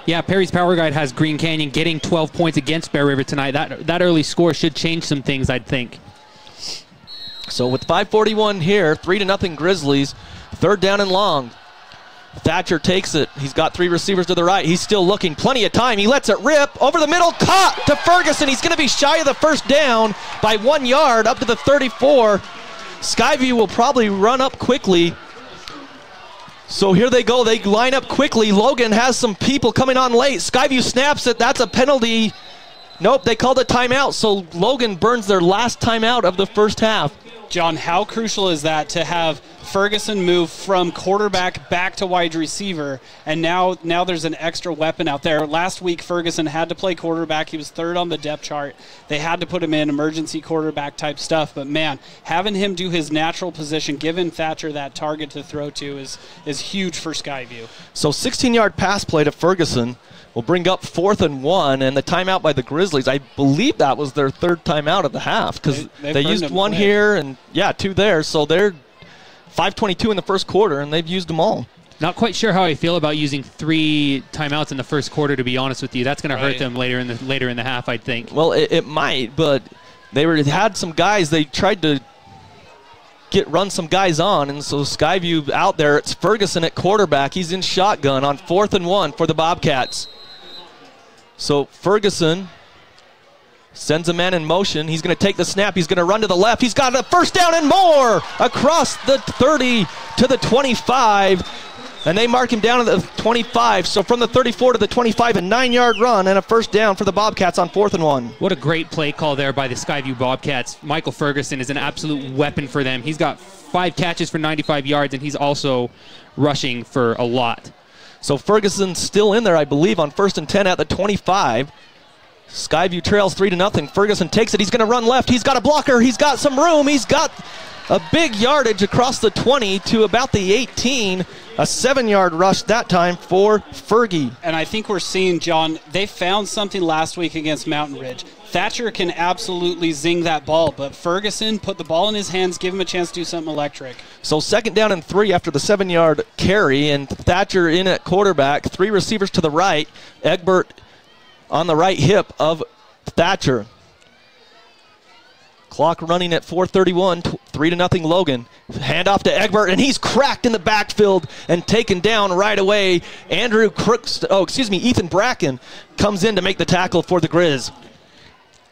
Speaker 3: Yeah, Perry's Power Guide has Green Canyon getting 12 points against Bear River tonight. That early score should change some things, I'd think.
Speaker 2: So with 5:41 here, 3-0 Grizzlies, 3rd down and long. Thatcher takes it. He's got 3 receivers to the right. He's still looking. Plenty of time. He lets it rip. Over the middle. Caught to Ferguson. He's going to be shy of the first down by 1 yard up to the 34. Skyview will probably run up quickly. So here they go. They line up quickly. Logan has some people coming on late. Skyview snaps it. That's a penalty. Nope, they called a timeout. So Logan burns their last timeout of the first half.
Speaker 4: John, how crucial is that to have Ferguson move from quarterback back to wide receiver, and now there's an extra weapon out there. Last week, Ferguson had to play quarterback. He was 3rd on the depth chart. They had to put him in emergency quarterback type stuff, but man, having him do his natural position, giving Thatcher that target to throw to is huge for Skyview.
Speaker 2: So 16-yard pass play to Ferguson will bring up 4th and 1, and the timeout by the Grizzlies. I believe that was their 3rd timeout of the half because they used one here and, 2 there. So they're 5:22 in the first quarter, and they've used them all.
Speaker 3: Not quite sure how I feel about using 3 timeouts in the first quarter, to be honest with you. That's going to hurt them later in the half, I think.
Speaker 2: Well, it might, but they had some guys. They tried to run some guys on, and so Skyview out there. It's Ferguson at quarterback. He's in shotgun on 4th and 1 for the Bobcats. So Ferguson sends a man in motion. He's going to take the snap. He's going to run to the left. He's got a first down and more across the 30 to the 25. And they mark him down at the 25. So from the 34 to the 25, a 9-yard run and a first down for the Bobcats on 4th and 1.
Speaker 3: What a great play call there by the Skyview Bobcats. Michael Ferguson is an absolute weapon for them. He's got 5 catches for 95 yards, and he's also rushing for a lot.
Speaker 2: So Ferguson's still in there, I believe, on 1st and 10 at the 25. Skyview trails 3-0. Ferguson takes it. He's going to run left. He's got a blocker. He's got some room. He's got a big yardage across the 20 to about the 18. A 7-yard rush that time for Fergie.
Speaker 4: And I think we're seeing, John, they found something last week against Mountain Ridge. Thatcher can absolutely zing that ball, but Ferguson put the ball in his hands, give him a chance to do something electric.
Speaker 2: So 2nd down and 3 after the 7-yard carry, and Thatcher in at quarterback. 3 receivers to the right. Egbert on the right hip of Thatcher. Clock running at 4:31, 3-0 Logan. Handoff to Egbert, and he's cracked in the backfield and taken down right away. Ethan Bracken comes in to make the tackle for the Grizz.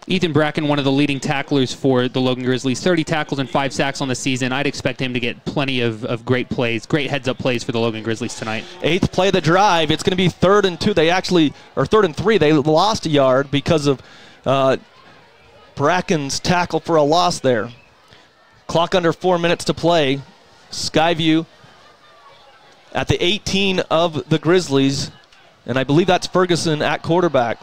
Speaker 3: Ethan Bracken, one of the leading tacklers for the Logan Grizzlies, 30 tackles and 5 sacks on the season. I'd expect him to get plenty of great plays, great heads-up plays for the Logan Grizzlies tonight.
Speaker 2: 8th play of the drive. It's going to be 3rd and 2. 3rd and 3. They lost a yard because of Bracken's tackle for a loss there. Clock under 4 minutes to play. Skyview at the 18 of the Grizzlies, and I believe that's Ferguson at quarterback.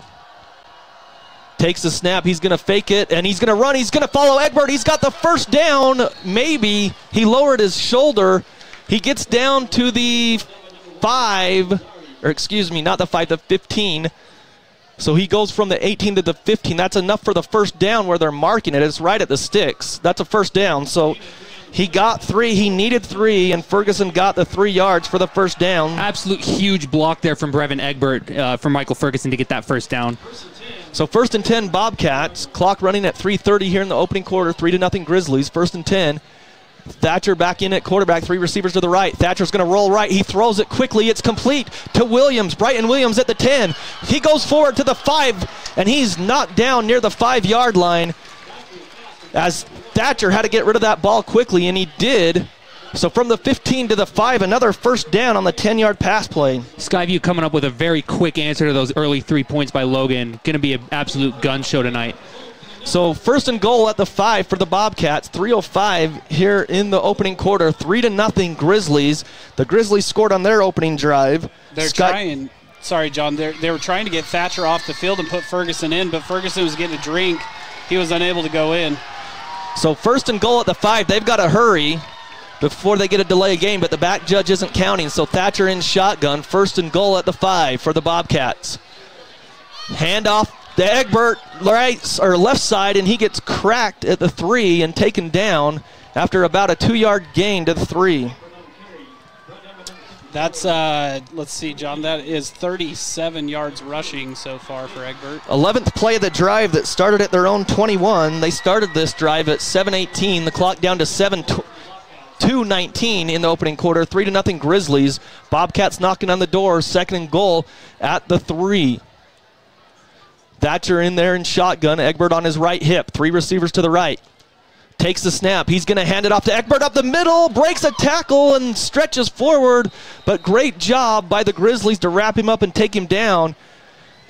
Speaker 2: Takes the snap. He's going to fake it, and he's going to run. He's going to follow Egbert. He's got the first down. Maybe. He lowered his shoulder. He gets down to the 5, or excuse me, not the 5, the 15. So he goes from the 18 to the 15. That's enough for the first down where they're marking it. It's right at the sticks. That's a first down. So he got 3. He needed 3, and Ferguson got the 3 yards for the first down.
Speaker 3: Absolute huge block there from Brevin Egbert from Michael Ferguson to get that first down.
Speaker 2: So 1st and 10 Bobcats. Clock running at 3:30 here in the opening quarter. 3-0 Grizzlies. 1st and 10. Thatcher back in at quarterback. 3 receivers to the right. Thatcher's going to roll right. He throws it quickly. It's complete to Williams. Brighton Williams at the 10. He goes forward to the 5, and he's knocked down near the 5-yard line as Thatcher had to get rid of that ball quickly, and he did. So from the 15 to the 5, another first down on the 10-yard pass play.
Speaker 3: Skyview coming up with a very quick answer to those early 3 points by Logan. Going to be an absolute gun show tonight.
Speaker 2: So 1st and goal at the 5 for the Bobcats. 3:05 here in the opening quarter. 3-0 Grizzlies. The Grizzlies scored on their opening drive.
Speaker 4: They're trying. Sorry, John. They were trying to get Thatcher off the field and put Ferguson in, but Ferguson was getting a drink. He was unable to go in.
Speaker 2: So 1st and goal at the 5. They've got to hurry before they get a delay game, but the back judge isn't counting. So Thatcher in shotgun. 1st and goal at the 5 for the Bobcats. Handoff to Egbert, left side, and he gets cracked at the 3 and taken down after about a 2-yard gain to the 3.
Speaker 4: That's, let's see, John, that is 37 yards rushing so far for Egbert.
Speaker 2: 11th play of the drive that started at their own 21. They started this drive at 7:18. The clock down to 2:19 in the opening quarter. 3-0 Grizzlies. Bobcats knocking on the door. 2nd and goal at the 3. Thatcher in there in shotgun. Egbert on his right hip. 3 receivers to the right. Takes the snap. He's going to hand it off to Egbert up the middle. Breaks a tackle and stretches forward. But great job by the Grizzlies to wrap him up and take him down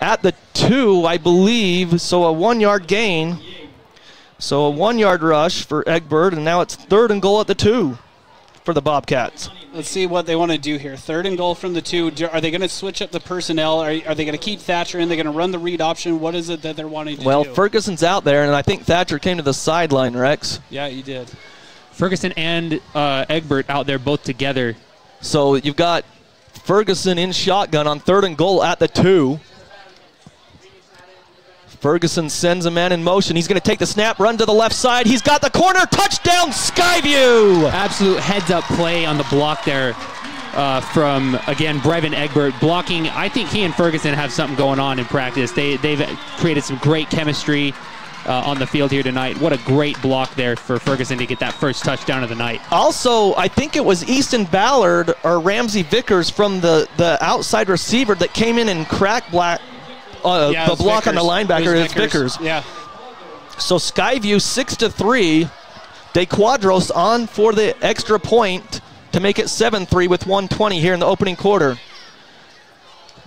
Speaker 2: at the 2, I believe. So a 1-yard gain. So a 1-yard rush for Egbert. And now it's 3rd and goal at the 2 for the Bobcats.
Speaker 4: Let's see what they want to do here. 3rd and goal from the 2. Are they going to switch up the personnel? Are they going to keep Thatcher in? They're going to run the read option? What is it that they're wanting to do?
Speaker 2: Well, Ferguson's out there, and I think Thatcher came to the sideline, Rex.
Speaker 4: Yeah, he did.
Speaker 3: Ferguson and Egbert out there both together.
Speaker 2: So you've got Ferguson in shotgun on 3rd and goal at the 2. Ferguson sends a man in motion. He's going to take the snap, run to the left side. He's got the corner. Touchdown, Skyview!
Speaker 3: Absolute heads-up play on the block there from, again, Brevin Egbert. Blocking, I think he and Ferguson have something going on in practice. They've created some great chemistry on the field here tonight. What a great block there for Ferguson to get that first touchdown of the night.
Speaker 2: Also, I think it was Easton Ballard or Ramsey Vickers from the outside receiver that came in and cracked the block
Speaker 4: Vickers.
Speaker 2: On the linebacker is Vickers.
Speaker 4: Yeah.
Speaker 2: So Skyview 6-3. De Quadros on for the extra point to make it 7-3 with 1:20 here in the opening quarter.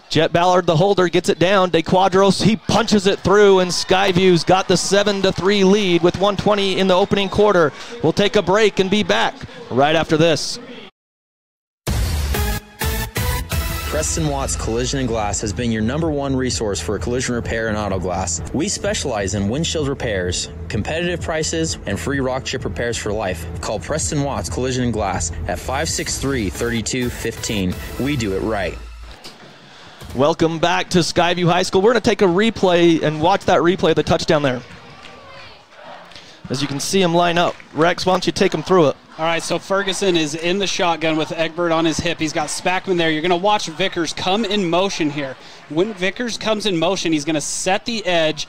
Speaker 2: Jet Ballard, the holder, gets it down. De Quadros, he punches it through, and Skyview's got the 7-3 lead with 1:20 in the opening quarter. We'll take a break and be back right after this.
Speaker 18: Preston Watts Collision and Glass has been your #1 resource for collision repair and auto glass. We specialize in windshield repairs, competitive prices, and free rock chip repairs for life. Call Preston Watts Collision and Glass at 563-3215. We do it right.
Speaker 2: Welcome back to Skyview High School. We're going to take a replay and watch that replay of the touchdown there. As you can see him line up. Rex, why don't you take him through it?
Speaker 4: All right, so Ferguson is in the shotgun with Egbert on his hip. He's got Spackman there. You're going to watch Vickers come in motion here. When Vickers comes in motion, he's going to set the edge.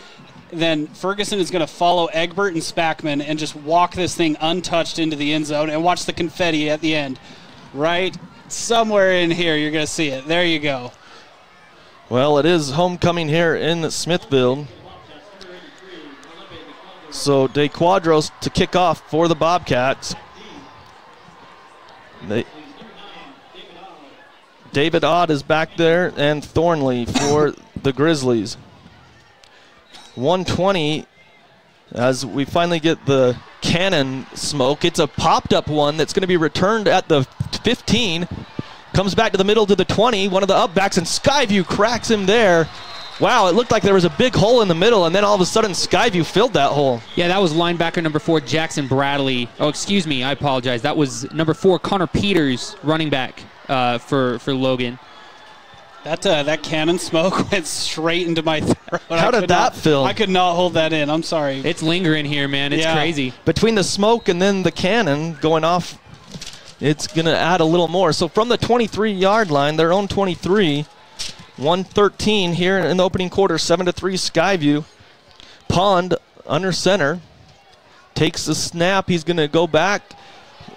Speaker 4: Then Ferguson is going to follow Egbert and Spackman and just walk this thing untouched into the end zone, and watch the confetti at the end. Right somewhere in here, you're going to see it. There you go.
Speaker 2: Well, it is homecoming here in Smithfield. So De Quadros to kick off for the Bobcats. David Ott is back there, and Thornley for the Grizzlies. 1:20 as we finally get the cannon smoke. It's a popped up one that's going to be returned at the 15. Comes back to the middle to the 20. One of the upbacks, and Skyview cracks him there. Wow, it looked like there was a big hole in the middle, and then all of a sudden Skyview filled that hole.
Speaker 3: Yeah, that was linebacker number 4, Jackson Bradley. Oh, excuse me, I apologize. That was number 4, Connor Peters, running back for Logan.
Speaker 4: That cannon smoke went straight into my throat.
Speaker 2: How did that feel?
Speaker 4: I could not hold that in. I'm sorry.
Speaker 3: It's lingering here, man. It's crazy.
Speaker 2: Between the smoke and then the cannon going off, it's going to add a little more. So from the 23-yard line, their own 23, 1:13 here in the opening quarter, 7-3 Skyview. Pond under center. Takes the snap. He's going to go back.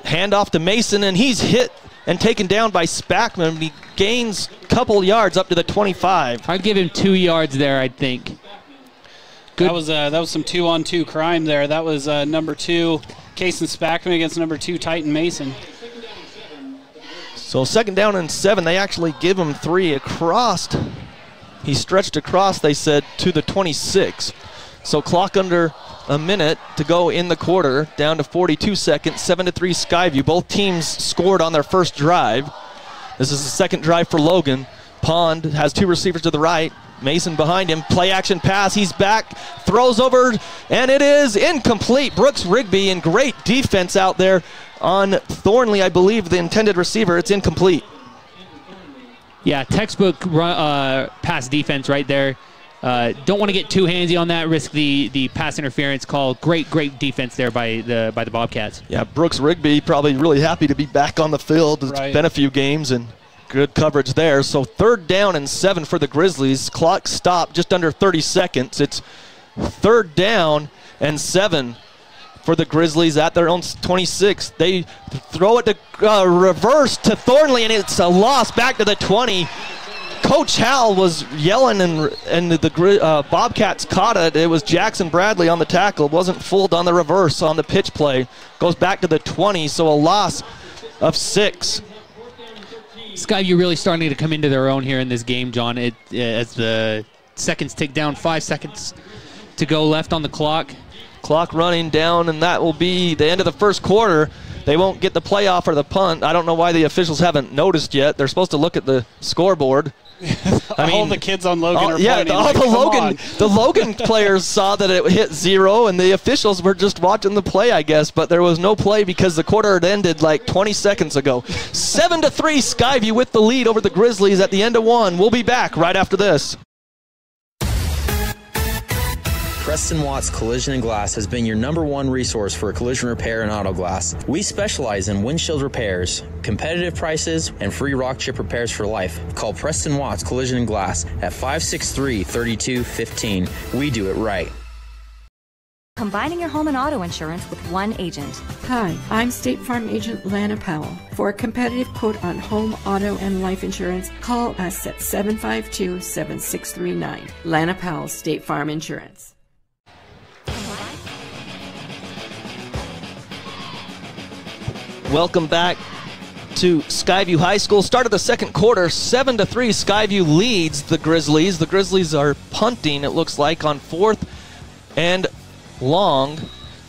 Speaker 2: Hand off to Mason, and he's hit and taken down by Spackman. He gains a couple yards up to the 25.
Speaker 3: I'd give him 2 yards there, I think.
Speaker 4: Good. That was some 2-on-2 crime there. That was number 2, Cason Spackman against number 2, Titan Mason.
Speaker 2: So 2nd down and 7. They actually give him 3 across. He stretched across, they said, to the 26. So clock under a minute to go in the quarter, down to 42 seconds, 7-3 Skyview. Both teams scored on their first drive. This is the second drive for Logan. Pond has 2 receivers to the right. Mason behind him, play action pass, he's back, throws over, and it is incomplete. Brooks Rigby in great defense out there on Thornley, I believe, the intended receiver. It's incomplete.
Speaker 3: Yeah, textbook pass defense right there. Don't want to get too handsy on that, risk the pass interference call. Great defense there by the Bobcats.
Speaker 2: Yeah, Brooks Rigby probably really happy to be back on the field. It's been a few games, and good coverage there. So 3rd down and 7 for the Grizzlies. Clock stopped just under 30 seconds. It's 3rd down and 7 for the Grizzlies at their own 26. They throw it to reverse to Thornley, and it's a loss back to the 20. Coach Hal was yelling, and the Bobcats caught it. It was Jackson Bradley on the tackle. Wasn't fooled on the reverse on the pitch play. Goes back to the 20, so a loss of 6.
Speaker 3: Skyview really starting to come into their own here in this game, John. As the seconds tick down, 5 seconds to go left on the clock.
Speaker 2: Clock running down, and that will be the end of the first quarter. They won't get the playoff or the punt. I don't know why the officials haven't noticed yet. They're supposed to look at the scoreboard.
Speaker 4: All the kids on Logan are
Speaker 2: yeah,
Speaker 4: pointing.
Speaker 2: The Logan players saw that it hit 0, and the officials were just watching the play, I guess. But there was no play because the quarter had ended like 20 seconds ago. 7-3 Skyview with the lead over the Grizzlies at the end of 1. We'll be back right after this.
Speaker 18: Preston Watts Collision and Glass has been your #1 resource for collision repair and auto glass. We specialize in windshield repairs, competitive prices, and free rock chip repairs for life. Call Preston Watts Collision and Glass at 563-3215. We do it right.
Speaker 19: Combining your home and auto insurance with one agent.
Speaker 20: Hi, I'm State Farm Agent Lana Powell. For a competitive quote on home, auto, and life insurance, call us at 752-7639. Lana Powell, State Farm Insurance.
Speaker 2: Welcome back to Skyview High School. Start of the second quarter, 7-3. Skyview leads the Grizzlies. The Grizzlies are punting, it looks like, on 4th and long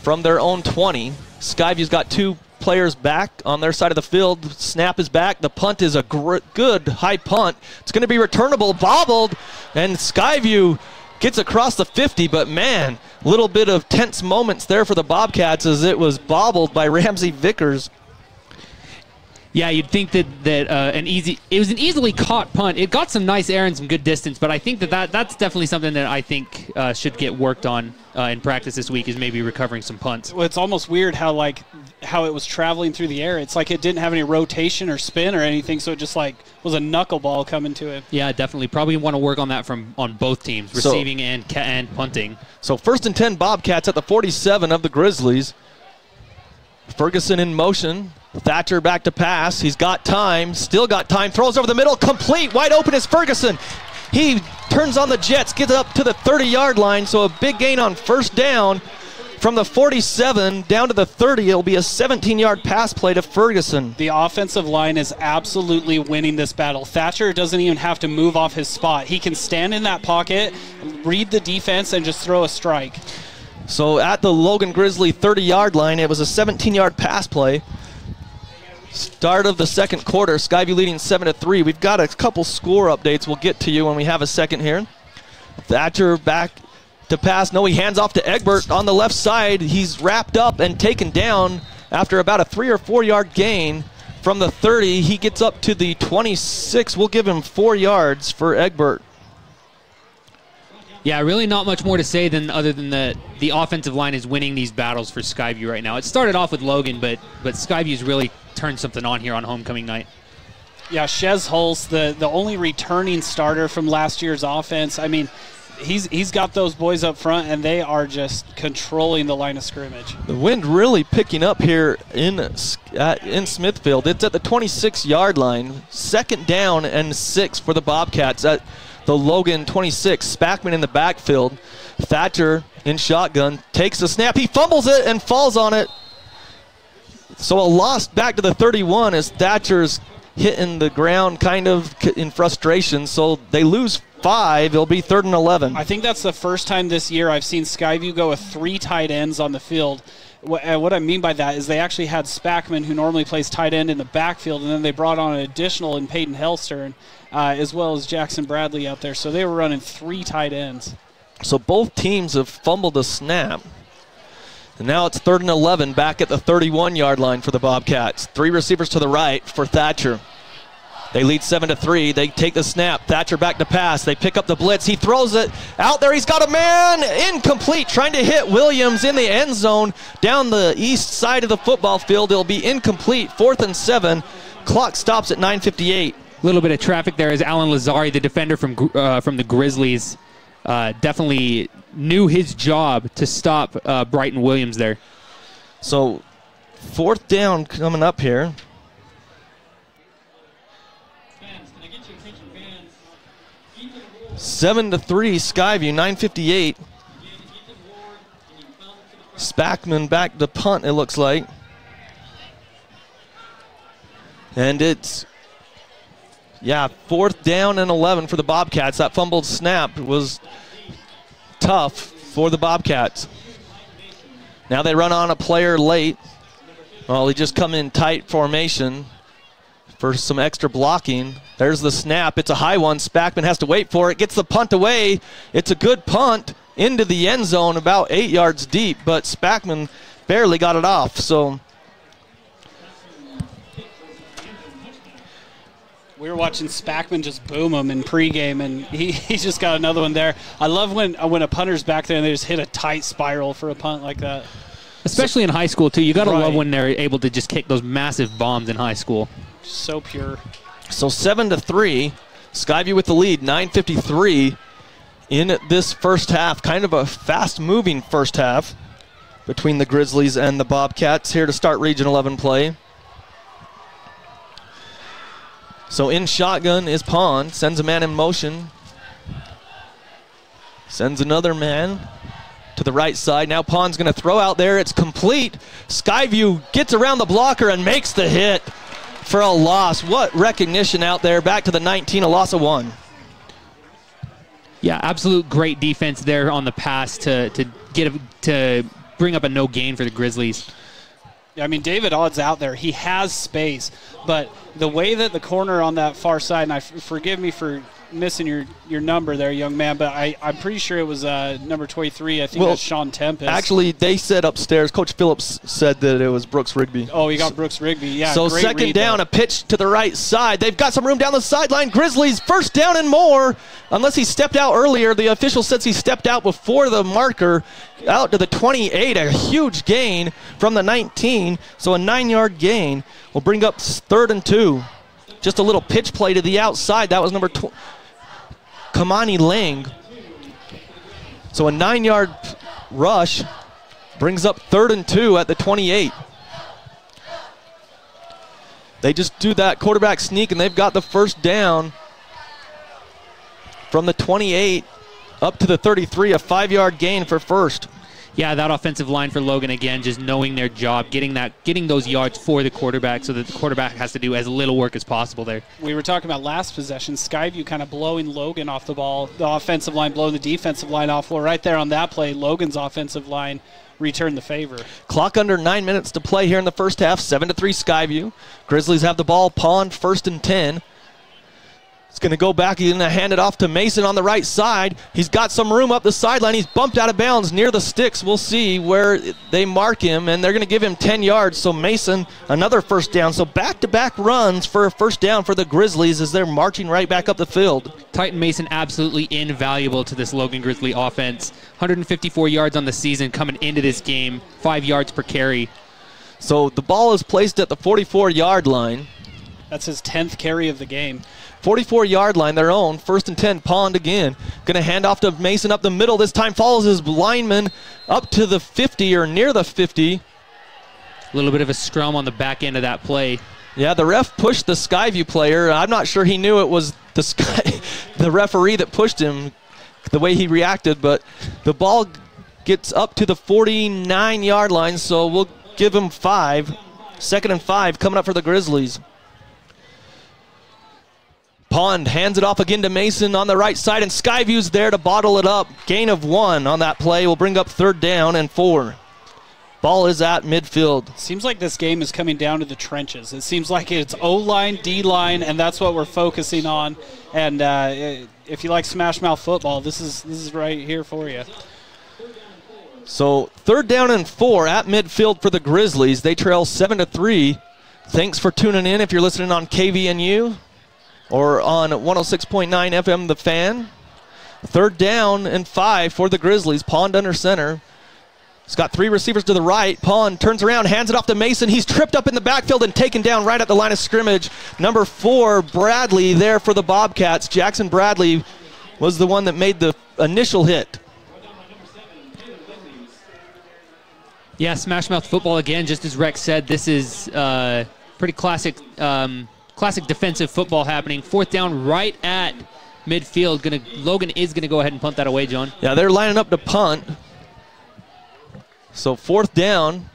Speaker 2: from their own 20. Skyview's got 2 players back on their side of the field. Snap is back. The punt is a good high punt. It's going to be returnable, bobbled, and Skyview gets across the 50, but man, a little bit of tense moments there for the Bobcats as it was bobbled by Ramsey Vickers.
Speaker 3: Yeah, you'd think that it was an easily caught punt. It got some nice air and some good distance, but I think that's definitely something that I think should get worked on in practice this week, is maybe recovering some punts.
Speaker 4: Well, it's almost weird how it was traveling through the air. It's like it didn't have any rotation or spin or anything, so it just was a knuckleball coming to it.
Speaker 3: Yeah, definitely. Probably want to work on that on both teams, receiving and punting.
Speaker 2: So 1st and 10 Bobcats at the 47 of the Grizzlies. Ferguson in motion. Thatcher back to pass. He's got time. Still got time. Throws over the middle. Complete. Wide open is Ferguson. He turns on the jets. Gets up to the 30-yard line. So a big gain on first down. From the 47 down to the 30, it'll be a 17-yard pass play to Ferguson.
Speaker 4: The offensive line is absolutely winning this battle. Thatcher doesn't even have to move off his spot. He can stand in that pocket, read the defense, and just throw a strike.
Speaker 2: So at the Logan Grizzly 30-yard line, it was a 17-yard pass play. Start of the second quarter, Skyview leading 7-3. We've got a couple score updates we'll get to you when we have a second here. Thatcher back to pass. No, he hands off to Egbert on the left side. He's wrapped up and taken down after about a 3 or 4 yard gain from the 30. He gets up to the 26. We'll give him 4 yards for Egbert.
Speaker 3: Yeah, really not much more to say other than the offensive line is winning these battles for Skyview right now. It started off with Logan, but Skyview's really turned something on here on homecoming night.
Speaker 4: Yeah, Shez Hulse, the only returning starter from last year's offense. I mean, he's got those boys up front, and they are just controlling the line of scrimmage.
Speaker 2: The wind really picking up here in Smithfield. It's at the 26-yard line. 2nd down and 6 for the Bobcats at the Logan 26. Spackman in the backfield. Thatcher in shotgun. Takes the snap. He fumbles it and falls on it. So a loss back to the 31 as Thatcher's hitting the ground kind of in frustration. So they lose 5. It'll be 3rd and 11.
Speaker 4: I think that's the first time this year I've seen Skyview go with 3 tight ends on the field. What I mean by that is they actually had Spackman, who normally plays tight end, in the backfield, and then they brought on an additional in Peyton Hellstern, as well as Jackson Bradley out there. So they were running 3 tight ends.
Speaker 2: So both teams have fumbled a snap. And now it's 3rd and 11 back at the 31-yard line for the Bobcats. 3 receivers to the right for Thatcher. They lead 7-3. They take the snap. Thatcher back to pass. They pick up the blitz. He throws it out there. He's got a man incomplete, trying to hit Williams in the end zone down the east side of the football field. It'll be incomplete. 4th and 7. Clock stops at 9:58.
Speaker 3: A little bit of traffic there as Alan Lazari, the defender from the Grizzlies, definitely knew his job to stop Brighton Williams there.
Speaker 2: So 4th down coming up here. 7-3 Skyview, 9:58. Spackman back to punt, it looks like. And it's, 4th down and 11 for the Bobcats. That fumbled snap was tough for the Bobcats. Now they run on a player late. Well, he just come in tight formation for some extra blocking. There's the snap. It's a high one. Spackman has to wait for it. Gets the punt away. It's a good punt into the end zone about 8 yards deep, but Spackman barely got it off. So
Speaker 4: we were watching Spackman just boom him in pregame, and he's just got another one there. I love when a punter's back there and they just hit a tight spiral for a punt like that.
Speaker 3: Especially in high school, too. You got to love when they're able to just kick those massive bombs in high school.
Speaker 4: So pure.
Speaker 2: So 7-3, Skyview with the lead, 9:53 in this first half. Kind of a fast-moving first half between the Grizzlies and the Bobcats here to start Region 11 play. So in shotgun is Pond, sends a man in motion. Sends another man to the right side. Now Pond's going to throw out there. It's complete. Skyview gets around the blocker and makes the hit. for a loss. What recognition out there. Back to the 19, a loss of 1.
Speaker 3: Yeah, absolute great defense there on the pass to bring up a no gain for the Grizzlies.
Speaker 4: I mean, David Odd's out there. He has space, but the way that the corner on that far side, and forgive me for missing your number there, young man, but I'm pretty sure it was number 23. I think that's Sean Tempest.
Speaker 2: Actually, they said upstairs, Coach Phillips said that it was Brooks Rigby.
Speaker 4: Oh, you got Brooks Rigby. Yeah,
Speaker 2: so
Speaker 4: great
Speaker 2: second
Speaker 4: read
Speaker 2: down,
Speaker 4: there.
Speaker 2: a pitch to the right side. They've got some room down the sideline. Grizzlies first down and more. Unless he stepped out earlier. The official says he stepped out before the marker. Out to the 28, a huge gain from the 19. So a 9-yard gain will bring up 3rd and 2. Just a little pitch play to the outside. That was number Kamani Lang. So a 9-yard rush brings up 3rd and 2 at the 28. They just do that quarterback sneak, and they've got the first down from the 28 up to the 33, a 5-yard gain for first.
Speaker 3: Yeah, that offensive line for Logan, again, just knowing their job, getting those yards for the quarterback so that the quarterback has to do as little work as possible there.
Speaker 4: We were talking about last possession, Skyview kind of blowing Logan off the ball, the offensive line blowing the defensive line off. Well, right there on that play, Logan's offensive line returned the favor.
Speaker 2: Clock under 9 minutes to play here in the first half, 7-3 Skyview. Grizzlies have the ball, Pond 1st and 10. It's going to go back. He's going to hand it off to Mason on the right side. He's got some room up the sideline. He's bumped out of bounds near the sticks. We'll see where they mark him, and they're going to give him 10 yards. So Mason, another first down. So back-to-back runs for a first down for the Grizzlies as they're marching right back up the field.
Speaker 3: Titan Mason absolutely invaluable to this Logan Grizzly offense. 154 yards on the season coming into this game, 5 yards per carry.
Speaker 2: So the ball is placed at the 44-yard line.
Speaker 4: That's his 10th carry of the game.
Speaker 2: 44-yard line, their own. 1st and 10, Pond again. Going to hand off to Mason up the middle. This time follows his lineman up to the 50 or near the 50.
Speaker 3: A little bit of a scrum on the back end of that play.
Speaker 2: Yeah, the ref pushed the Skyview player. I'm not sure he knew it was the referee that pushed him the way he reacted, but the ball gets up to the 49-yard line, so we'll give him 5. 2nd and 5 coming up for the Grizzlies. Pond hands it off again to Mason on the right side, and Skyview's there to bottle it up. Gain of 1 on that play will bring up 3rd down and 4. Ball is at midfield.
Speaker 4: Seems like this game is coming down to the trenches. It seems like it's O-line, D-line, and that's what we're focusing on. And if you like Smash Mouth football, this is right here for you.
Speaker 2: So 3rd down and 4 at midfield for the Grizzlies. They trail 7-3. Thanks for tuning in if you're listening on KVNU or on 106.9 FM The Fan. 3rd down and 5 for the Grizzlies. Pond under center. He's got 3 receivers to the right. Pond turns around, hands it off to Mason. He's tripped up in the backfield and taken down right at the line of scrimmage. Number 4, Bradley, there for the Bobcats. Jackson Bradley was the one that made the initial hit.
Speaker 3: Yeah, Smash Mouth football again, just as Rex said, this is pretty classic defensive football happening. 4th down right at midfield. Logan is going to go ahead and punt that away, John.
Speaker 2: Yeah, they're lining up to punt. So 4th down.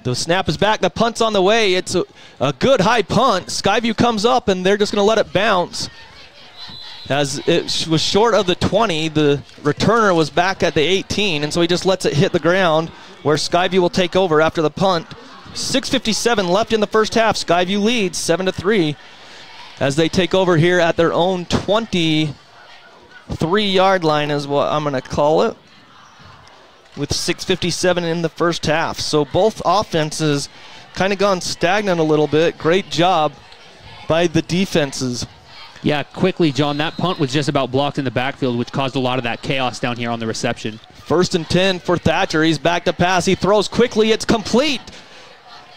Speaker 2: The snap is back. The punt's on the way. It's a good high punt. Skyview comes up, and they're just going to let it bounce. As it was short of the 20, the returner was back at the 18, and so he just lets it hit the ground where Skyview will take over after the punt. 6:57 left in the first half. Skyview leads 7-3 as they take over here at their own 23-yard line is what I'm going to call it, with 6:57 in the first half. So both offenses kind of gone stagnant a little bit. Great job by the defenses.
Speaker 3: Yeah, quickly, John, that punt was just about blocked in the backfield, which caused a lot of that chaos down here on the reception.
Speaker 2: 1st and 10 for Thatcher. He's back to pass. He throws quickly. It's complete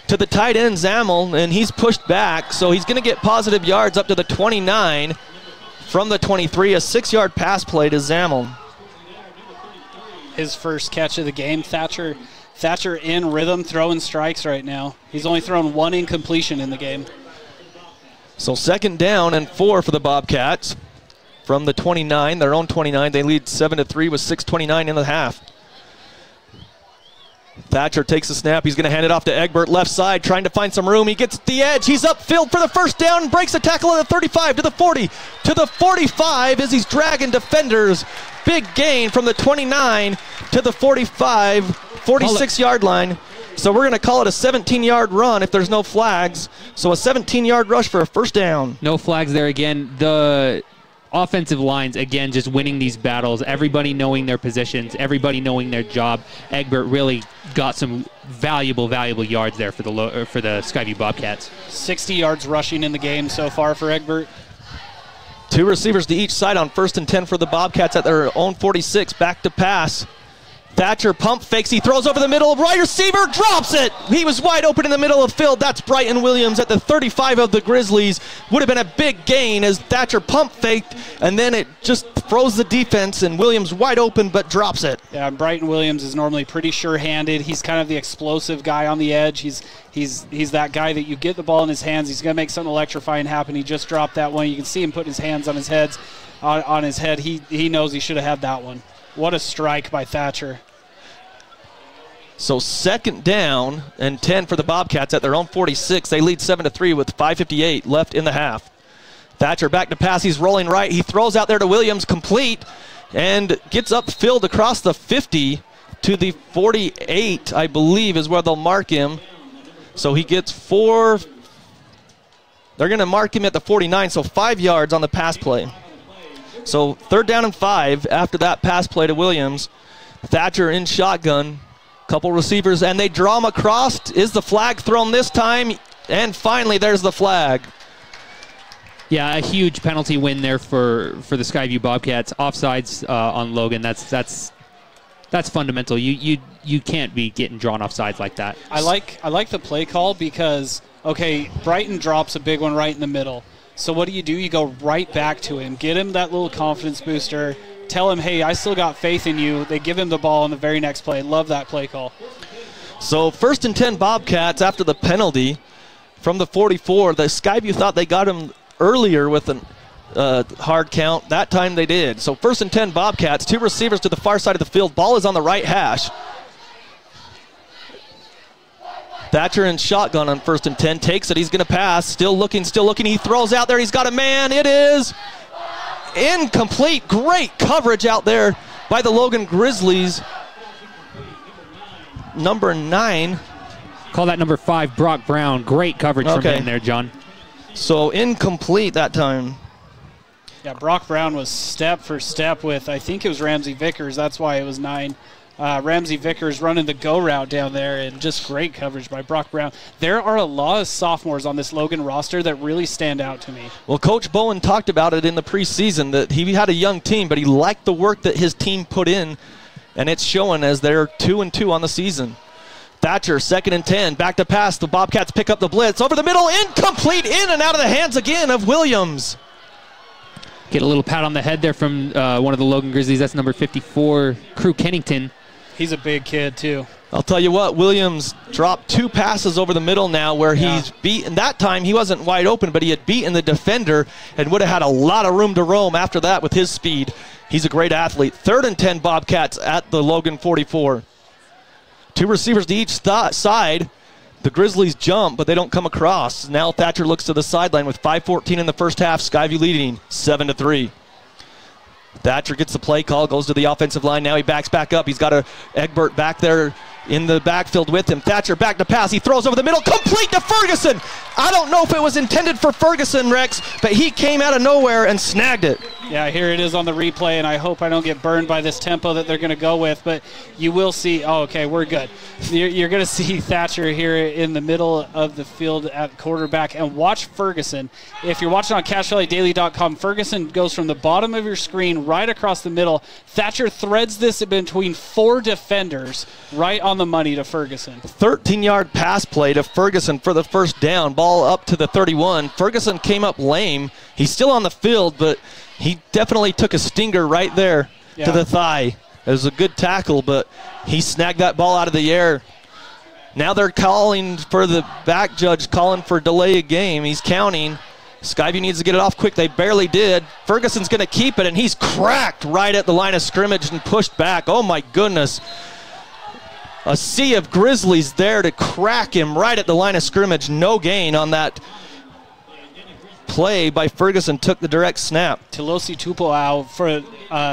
Speaker 2: to the tight end, Zamel, and he's pushed back. So he's going to get positive yards up to the 29 from the 23. A 6-yard pass play to Zamel.
Speaker 4: His first catch of the game. Thatcher in rhythm, throwing strikes right now. He's only thrown 1 incompletion in the game.
Speaker 2: So 2nd down and 4 for the Bobcats from the 29, their own 29. They lead 7-3 with 6:29 in the half. Thatcher takes the snap. He's going to hand it off to Egbert, left side, trying to find some room. He gets at the edge. He's upfield for the first down and breaks the tackle at the 35 to the 40 to the 45 as he's dragging defenders. Big gain from the 29 to the 45, 46-yard line. So we're going to call it a 17-yard run if there's no flags. So a 17-yard rush for a first down.
Speaker 3: No flags there again. The offensive lines, again, just winning these battles. Everybody knowing their positions. Everybody knowing their job. Egbert really got some valuable yards there for the Skyview Bobcats.
Speaker 4: 60 yards rushing in the game so far for Egbert.
Speaker 2: 2 receivers to each side on 1st and 10 for the Bobcats at their own 46. Back to pass. Thatcher pump fakes. He throws over the middle. Right receiver drops it. He was wide open in the middle of the field. That's Brighton Williams at the 35 of the Grizzlies. Would have been a big gain as Thatcher pump faked, and then it just throws the defense, and Williams wide open but drops it.
Speaker 4: Yeah, Brighton Williams is normally pretty sure-handed. He's kind of the explosive guy on the edge. He's that guy that you get the ball in his hands, he's going to make something electrifying happen. He just dropped that one. You can see him put his hands on his head. He knows he should have had that one. What a strike by Thatcher.
Speaker 2: So 2nd down and 10 for the Bobcats at their own 46. They lead 7-3 with 5:58 left in the half. Thatcher back to pass. He's rolling right. He throws out there to Williams, complete, and gets upfield across the 50 to the 48, I believe, is where they'll mark him. So he gets 4. They're going to mark him at the 49, so 5 yards on the pass play. So 3rd down and 5 after that pass play to Williams. Thatcher in shotgun. Couple receivers, and they draw him across. Is the flag thrown this time? And finally, there's the flag.
Speaker 3: Yeah, a huge penalty win there for the Skyview Bobcats. Offsides on Logan. That's fundamental. You can't be getting drawn offsides like that.
Speaker 4: I like the play call because, okay, Brighton drops a big one right in the middle. So what do? You go right back to him, get him that little confidence booster, tell him, hey, I still got faith in you. They give him the ball on the very next play. Love that play call.
Speaker 2: So 1st and 10 Bobcats after the penalty from the 44. The Skyview thought they got him earlier with a hard count. That time they did. So 1st and 10 Bobcats, 2 receivers to the far side of the field. Ball is on the right hash. Thatcher in shotgun on 1st and 10. Takes it. He's going to pass. Still looking. He throws out there. He's got a man. It is incomplete. Great coverage out there by the Logan Grizzlies. Number 9.
Speaker 3: Call that number 5, Brock Brown. Great coverage from him there, John.
Speaker 2: So incomplete that time.
Speaker 4: Yeah, Brock Brown was step for step with, I think it was Ramsey Vickers. That's why it was 9. Ramsey Vickers running the go route down there, and just great coverage by Brock Brown. There are a lot of sophomores on this Logan roster that really stand out to me.
Speaker 2: Well, Coach Bowen talked about it in the preseason that he had a young team, but he liked the work that his team put in, and it's showing as they're 2-2 on the season. Thatcher, 2nd and 10, back to pass. The Bobcats pick up the blitz. Over the middle, incomplete, in and out of the hands again of Williams.
Speaker 3: Get a little pat on the head there from one of the Logan Grizzlies. That's number 54, Crew Kennington.
Speaker 4: He's a big kid, too.
Speaker 2: I'll tell you what, Williams dropped 2 passes over the middle now where he's beaten. That time he wasn't wide open, but he had beaten the defender and would have had a lot of room to roam after that with his speed. He's a great athlete. 3rd and 10 Bobcats at the Logan 44. 2 receivers to each side. The Grizzlies jump, but they don't come across. Now Thatcher looks to the sideline with 5:14 in the first half. Skyview leading 7-3. Thatcher gets the play call, goes to the offensive line. Now he backs back up. He's got Egbert back there in the backfield with him. Thatcher back to pass. He throws over the middle, complete to Ferguson. I don't know if it was intended for Ferguson, Rex, but he came out of nowhere and snagged it.
Speaker 4: Yeah, here it is on the replay, and I hope I don't get burned by this tempo that they're going to go with, but you will see. Oh, okay, we're good. You're going to see Thatcher here in the middle of the field at quarterback, and watch Ferguson. If you're watching on CashValleyDaily.com, Ferguson goes from the bottom of your screen right across the middle. Thatcher threads this between 4 defenders right on the money to Ferguson.
Speaker 2: 13-yard pass play to Ferguson for the first down. Ball up to the 31. Ferguson came up lame. He's still on the field, but he definitely took a stinger right there to the thigh. It was a good tackle, but he snagged that ball out of the air. Now they're calling for the back judge, calling for delay of game. He's counting. Skyview needs to get it off quick. They barely did. Ferguson's going to keep it, and he's cracked right at the line of scrimmage and pushed back. Oh, my goodness. A sea of Grizzlies there to crack him right at the line of scrimmage. No gain on that play by Ferguson. Took the direct snap.
Speaker 4: Tilosi Tupoau for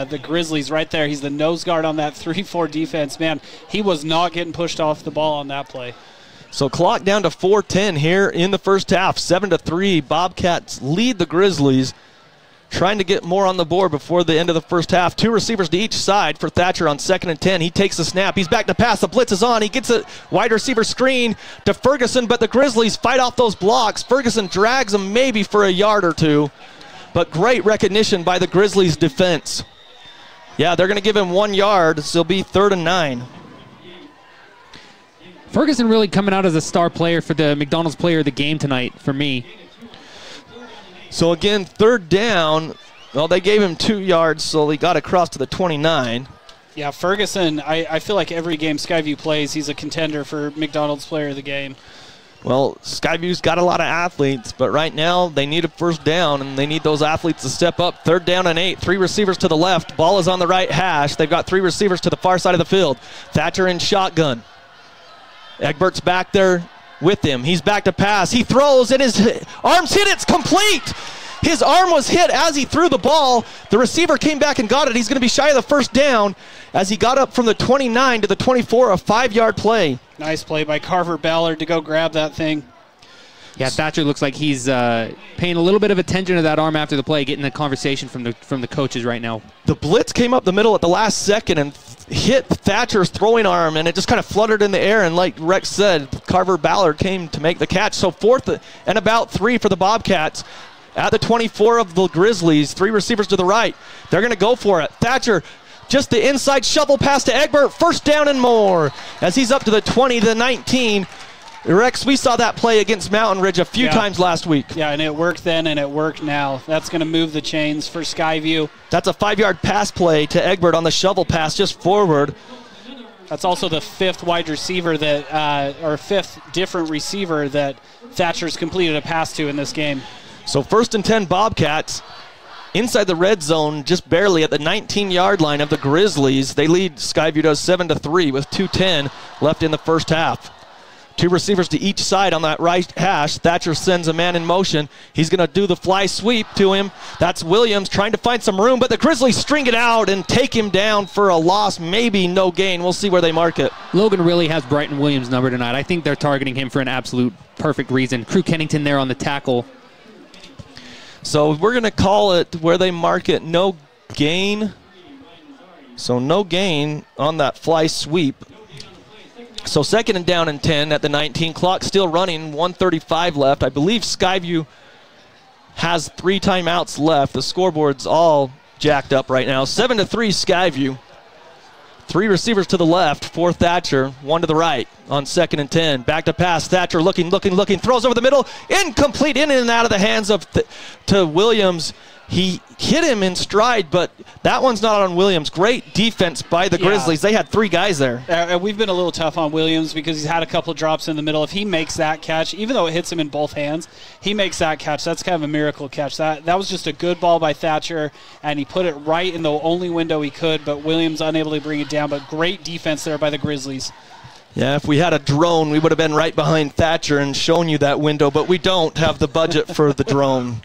Speaker 4: the Grizzlies right there. He's the nose guard on that 3-4 defense. Man, he was not getting pushed off the ball on that play.
Speaker 2: So clock down to 4:10 here in the first half. 7-3. Bobcats lead the Grizzlies. Trying to get more on the board before the end of the first half. 2 receivers to each side for Thatcher on 2nd and 10. He takes the snap. He's back to pass. The blitz is on. He gets a wide receiver screen to Ferguson, but the Grizzlies fight off those blocks. Ferguson drags him maybe for a yard or two, but great recognition by the Grizzlies defense. Yeah, they're going to give him 1 yard, so it'll be 3rd and 9.
Speaker 3: Ferguson really coming out as a star player for the McDonald's player of the game tonight for me.
Speaker 2: So again, 3rd down. Well, they gave him 2 yards, so he got across to the 29.
Speaker 4: Yeah, Ferguson, I feel like every game Skyview plays, he's a contender for McDonald's player of the game.
Speaker 2: Well, Skyview's got a lot of athletes, but right now they need a 1st down, and they need those athletes to step up. 3rd down and 8. 3 receivers to the left. Ball is on the right hash. They've got 3 receivers to the far side of the field. Thatcher in shotgun. Egbert's back there with him. He's back to pass. He throws, and his arm's hit. It's complete. His arm was hit as he threw the ball. The receiver came back and got it. He's going to be shy of the 1st down as he got up from the 29 to the 24, a 5-yard play.
Speaker 4: Nice play by Carver Ballard to go grab that thing.
Speaker 3: Yeah, Thatcher looks like he's paying a little bit of attention to that arm after the play, getting the conversation from the coaches right now.
Speaker 2: The blitz came up the middle at the last second and hit Thatcher's throwing arm, and it just kind of fluttered in the air, and like Rex said, Carver Ballard came to make the catch. So 4th and about 3 for the Bobcats at the 24 of the Grizzlies. 3 receivers to the right. They're going to go for it. Thatcher, just the inside shovel pass to Egbert. 1st down and more as he's up to the 20 to the 19. Rex, we saw that play against Mountain Ridge a few times last week.
Speaker 4: Yeah, and it worked then and it worked now. That's going to move the chains for Skyview.
Speaker 2: That's a 5-yard pass play to Egbert on the shovel pass just forward.
Speaker 4: That's also the 5th wide receiver that, or 5th different receiver that Thatcher's completed a pass to in this game.
Speaker 2: So 1st and 10 Bobcats inside the red zone, just barely at the 19-yard line of the Grizzlies. They lead Skyview does 7-3 with 2:10 left in the first half. 2 receivers to each side on that right hash. Thatcher sends a man in motion. He's going to do the fly sweep to him. That's Williams trying to find some room, but the Grizzlies string it out and take him down for a loss, maybe no gain. We'll see where they mark it.
Speaker 3: Logan really has Brighton Williams' number tonight. I think they're targeting him for an absolute perfect reason. Crew Kennington there on the tackle.
Speaker 2: So we're going to call it where they mark it no gain. So no gain on that fly sweep. So 2nd and down and 10 at the 19. Clock still running, 1:35 left. I believe Skyview has 3 timeouts left. The scoreboard's all jacked up right now. 7-3 Skyview. 3 receivers to the left for Thatcher, 1 to the right on 2nd and 10. Back to pass. Thatcher looking, throws over the middle. Incomplete, in and out of the hands of to Williams. He hit him in stride, but that one's not on Williams. Great defense by the Grizzlies. They had 3 guys there.
Speaker 4: We've been a little tough on Williams because he's had a couple drops in the middle. If he makes that catch, even though it hits him in both hands, he makes that catch. That's kind of a miracle catch. That was just a good ball by Thatcher, and he put it right in the only window he could, but Williams unable to bring it down. But great defense there by the Grizzlies.
Speaker 2: Yeah, if we had a drone, we would have been right behind Thatcher and shown you that window, but we don't have the budget for the drone.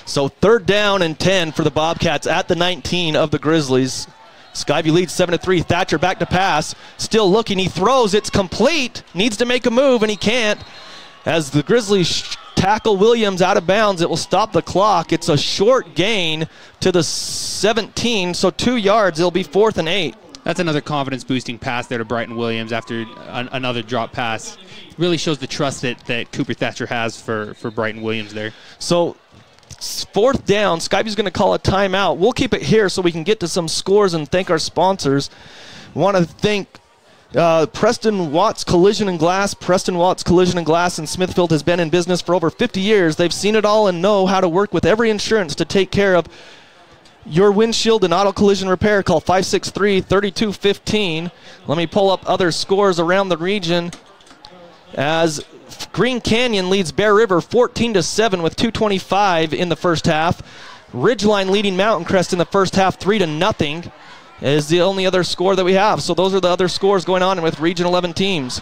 Speaker 2: So 3rd down and 10 for the Bobcats at the 19 of the Grizzlies. Skyview leads 7-3. Thatcher back to pass. Still looking. He throws. It's complete. Needs to make a move, and he can't. As the Grizzlies tackle Williams out of bounds, it will stop the clock. It's a short gain to the 17, so 2 yards. It'll be 4th and 8.
Speaker 3: That's another confidence-boosting pass there to Brighton Williams after another drop pass. Really shows the trust that Cooper Thatcher has for Brighton Williams there. So
Speaker 2: 4th down. Skyview's going to call a timeout. We'll keep it here so we can get to some scores and thank our sponsors. Want to thank Preston Watts Collision and Glass. Preston Watts Collision and Glass in Smithfield has been in business for over 50 years. They've seen it all and know how to work with every insurance to take care of your windshield and auto collision repair. Call 563-3215. Let me pull up other scores around the region as Green Canyon leads Bear River 14-7 with 2:25 in the first half. Ridgeline leading Mountain Crest in the first half 3-0. is the only other score that we have. So those are the other scores going on with Region 11 teams.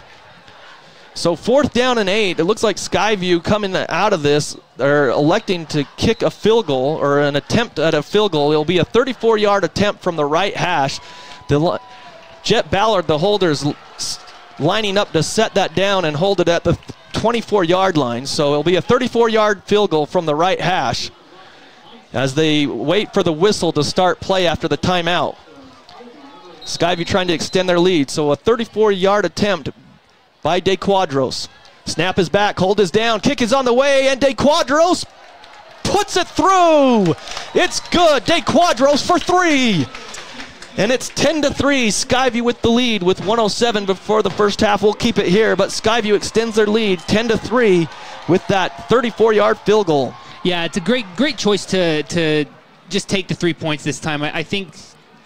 Speaker 2: So 4th down and 8. It looks like Skyview coming out of this, they're electing to kick a field goal or an attempt at a field goal. It'll be a 34-yard attempt from the right hash. Jet Ballard, the holder's lining up to set that down and hold it at the 24-yard line. So it'll be a 34-yard field goal from the right hash as they wait for the whistle to start play after the timeout. Skyview trying to extend their lead. So a 34-yard attempt by De Quadros. Snap is back, hold is down, kick is on the way, and De Quadros puts it through. It's good. De Quadros for 3. And it's 10-3. Skyview with the lead with 1:07 before the first half. We'll keep it here, but Skyview extends their lead 10-3 with that 34-yard field goal.
Speaker 3: Yeah, it's a great choice to just take the 3 points this time. I think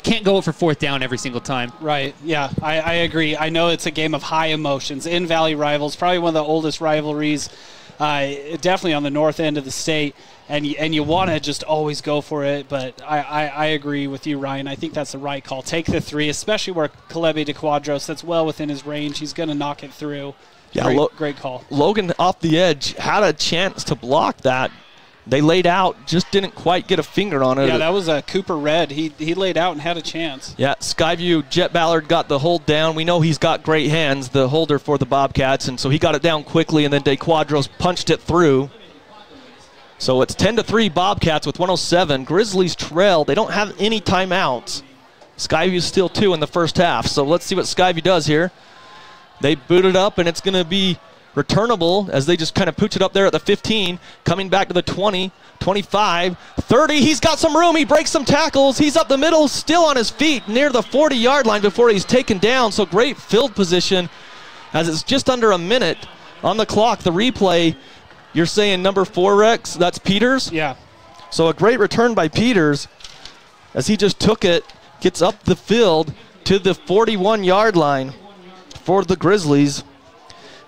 Speaker 3: can't go for 4th down every single time.
Speaker 4: Right, yeah, I agree. I know it's a game of high emotions. In-Valley rivals, probably one of the oldest rivalries, definitely on the north end of the state, and you want to just always go for it, but I agree with you, Ryan. I think that's the right call. Take the 3, especially where Caleb de Quadros, that's well within his range. He's going to knock it through.
Speaker 2: Yeah,
Speaker 4: great call.
Speaker 2: Logan off the edge had a chance to block that. They laid out, just didn't quite get a finger on it.
Speaker 4: Yeah, that was a Cooper Red. He laid out and had a chance.
Speaker 2: Yeah, Skyview, Jet Ballard got the hold down. We know he's got great hands, the holder for the Bobcats, and so he got it down quickly, and then De Quadros punched it through. So it's 10-3 Bobcats with 1:07. Grizzlies trail. They don't have any timeouts. Skyview's still 2 in the first half. So let's see what Skyview does here. They boot it up, and it's going to be returnable as they just kind of pooch it up there at the 15, coming back to the 20, 25, 30. He's got some room. He breaks some tackles. He's up the middle, still on his feet near the 40-yard line before he's taken down. So great field position as it's just under a minute on the clock. The replay, you're saying number 4, Rex? That's Peters?
Speaker 4: Yeah.
Speaker 2: So a great return by Peters as he just took it, gets up the field to the 41-yard line for the Grizzlies.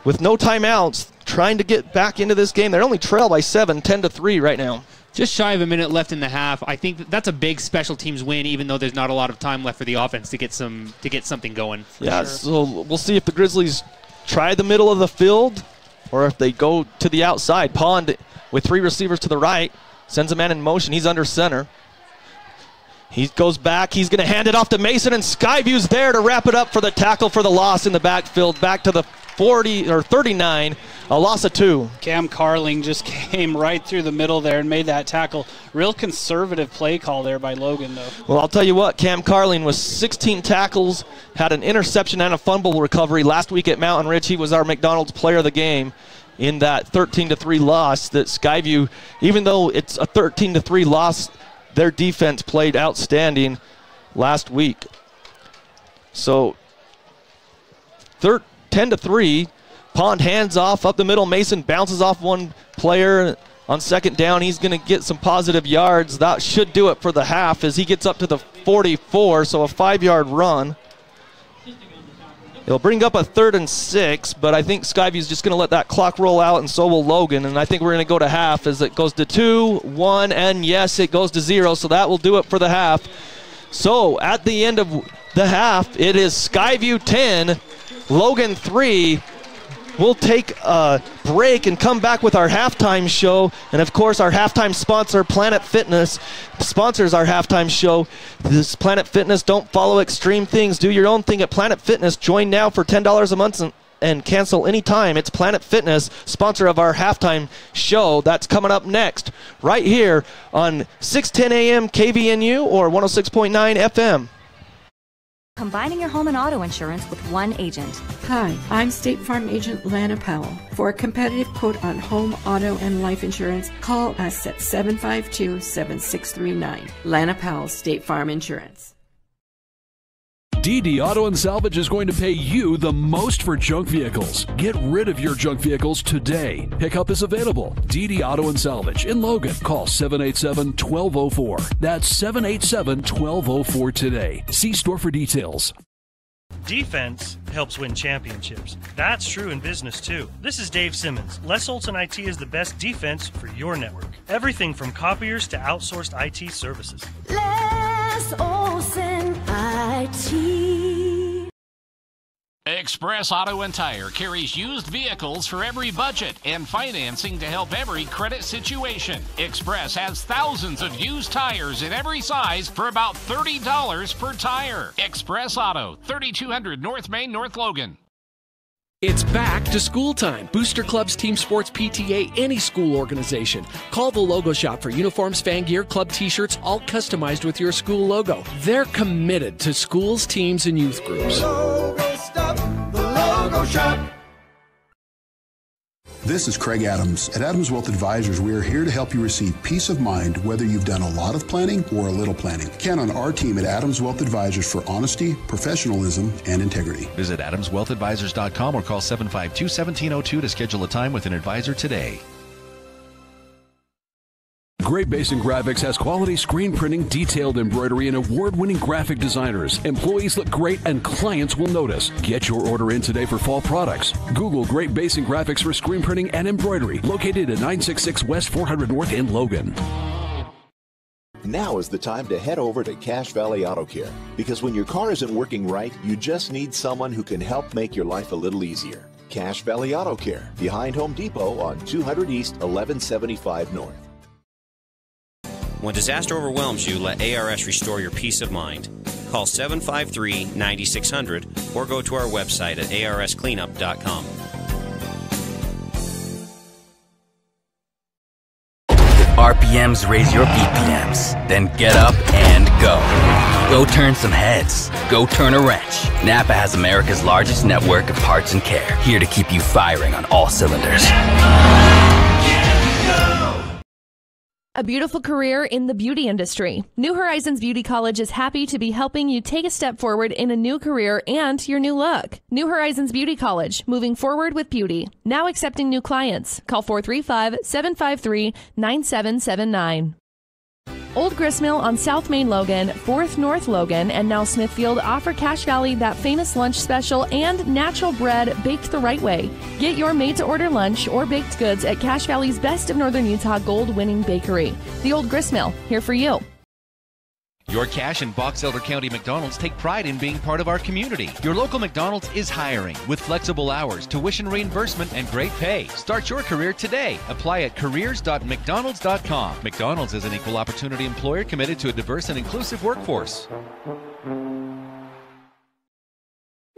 Speaker 2: With no timeouts, trying to get back into this game. They're only trail by 7, 10-3 right now.
Speaker 3: Just shy of a minute left in the half. I think that's a big special teams win, even though there's not a lot of time left for the offense to get something going.
Speaker 2: Yeah, so we'll see if the Grizzlies try the middle of the field or if they go to the outside. Pond with 3 receivers to the right, sends a man in motion. He's under center. He goes back. He's going to hand it off to Mason, and Skyview's there to wrap it up for the tackle for the loss in the backfield. Back to the 40 or 39, a loss of 2.
Speaker 4: Cam Carling just came right through the middle there and made that tackle. Real conservative play call there by Logan, though.
Speaker 2: Well, I'll tell you what, Cam Carling was 16 tackles, had an interception and a fumble recovery. Last week at Mountain Ridge, he was our McDonald's player of the game in that 13-3 loss that Skyview, even though it's a 13-3 loss, their defense played outstanding last week. So 10-3, Pond hands off up the middle. Mason bounces off one player on second down. He's going to get some positive yards. That should do it for the half as he gets up to the 44, so a 5-yard run. It'll bring up a 3rd and 6, but I think Skyview's just going to let that clock roll out, and so will Logan. And I think we're going to go to half as it goes to 2, 1, and yes, it goes to 0, so that will do it for the half. So at the end of the half, it is Skyview 10, Logan 3. We'll take a break and come back with our halftime show. And, of course, our halftime sponsor, Planet Fitness, sponsors our halftime show. This Planet Fitness, don't follow extreme things. Do your own thing at Planet Fitness. Join now for $10 a month and cancel anytime. It's Planet Fitness, sponsor of our halftime show. That's coming up next right here on 610 AM KVNU or 106.9 FM.
Speaker 19: Combining your home and auto insurance with one agent.
Speaker 20: Hi, I'm State Farm Agent Lana Powell. For a competitive quote on home, auto, and life insurance, call us at 752-7639. Lana Powell, State Farm Insurance.
Speaker 9: DD Auto and Salvage is going to pay you the most for junk vehicles. Get rid of your junk vehicles today. Pickup is available. DD Auto and Salvage in Logan. Call 787-1204. That's 787-1204 today. See store for details.
Speaker 21: Defense helps win championships. That's true in business too. This is Dave Simmons. Les Olson IT is the best defense for your network. Everything from copiers to outsourced IT services.
Speaker 6: Les Olson
Speaker 5: IT.
Speaker 22: Express Auto and Tire carries used vehicles for every budget and financing to help every credit situation. Express has thousands of used tires in every size for about $30 per tire. Express Auto, 3200 North Main, North Logan.
Speaker 23: It's back to school time. Booster clubs, team sports, PTA, any school organization. Call the Logo Shop for uniforms, fan gear, club t-shirts, all customized with your school logo. They're committed to schools, teams, and youth groups.
Speaker 6: Logo Stop, the Logo Shop.
Speaker 7: This is Craig Adams. At Adams Wealth Advisors, we are here to help you receive peace of mind whether you've done a lot of planning or a little planning. Count on our team at Adams Wealth Advisors for honesty, professionalism, and integrity.
Speaker 1: Visit AdamsWealthAdvisors.com or call 752-1702 to schedule a time with an advisor today.
Speaker 9: Great Basin Graphics has quality screen printing, detailed embroidery, and award-winning graphic designers. Employees look great and clients will notice. Get your order in today for fall products. Google Great Basin Graphics for screen printing and embroidery. Located at 966 West 400 North in Logan.
Speaker 10: Now is the time to head over to Cache Valley Auto Care, because when your car isn't working right, you just need someone who can help make your life a little easier. Cache Valley Auto Care, behind Home Depot on 200 East, 1175 North.
Speaker 11: When disaster overwhelms you, let ARS restore your peace of mind. Call 753-9600 or go to our website at arscleanup.com.
Speaker 12: If RPMs raise your BPMs, then get up and go. Go turn some heads. Go turn a wrench. Napa has America's largest network of parts and care, here to keep you firing on all cylinders.
Speaker 13: A beautiful career in the beauty industry. New Horizons Beauty College is happy to be helping you take a step forward in a new career and your new look. New Horizons Beauty College, moving forward with beauty. Now accepting new clients. Call 435-753-9779. Old Gristmill on South Main Logan, 4th North Logan, and now Smithfield offer Cache Valley that famous lunch special and natural bread baked the right way. Get your made-to-order lunch or baked goods at Cache Valley's Best of Northern Utah gold-winning bakery. The Old Gristmill, here for you.
Speaker 1: Your Cache and Box Elder County McDonald's take pride in being part of our community. Your local McDonald's is hiring with flexible hours, tuition reimbursement, and great pay. Start your career today. Apply at careers.mcdonalds.com. McDonald's is an equal opportunity employer committed to a diverse and inclusive workforce.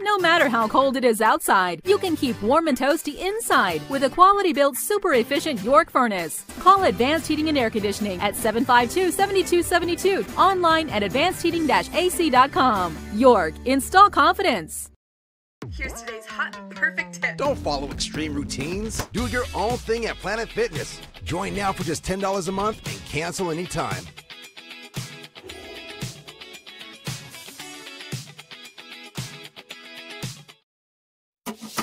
Speaker 14: No matter how cold it is outside, you can keep warm and toasty inside with a quality-built, super-efficient York furnace. Call Advanced Heating and Air Conditioning at 752-7272. Online at advancedheating-ac.com. York, install confidence.
Speaker 15: Here's today's hot and perfect tip.
Speaker 16: Don't follow extreme routines. Do your own thing at Planet Fitness. Join now for just $10 a month and cancel anytime.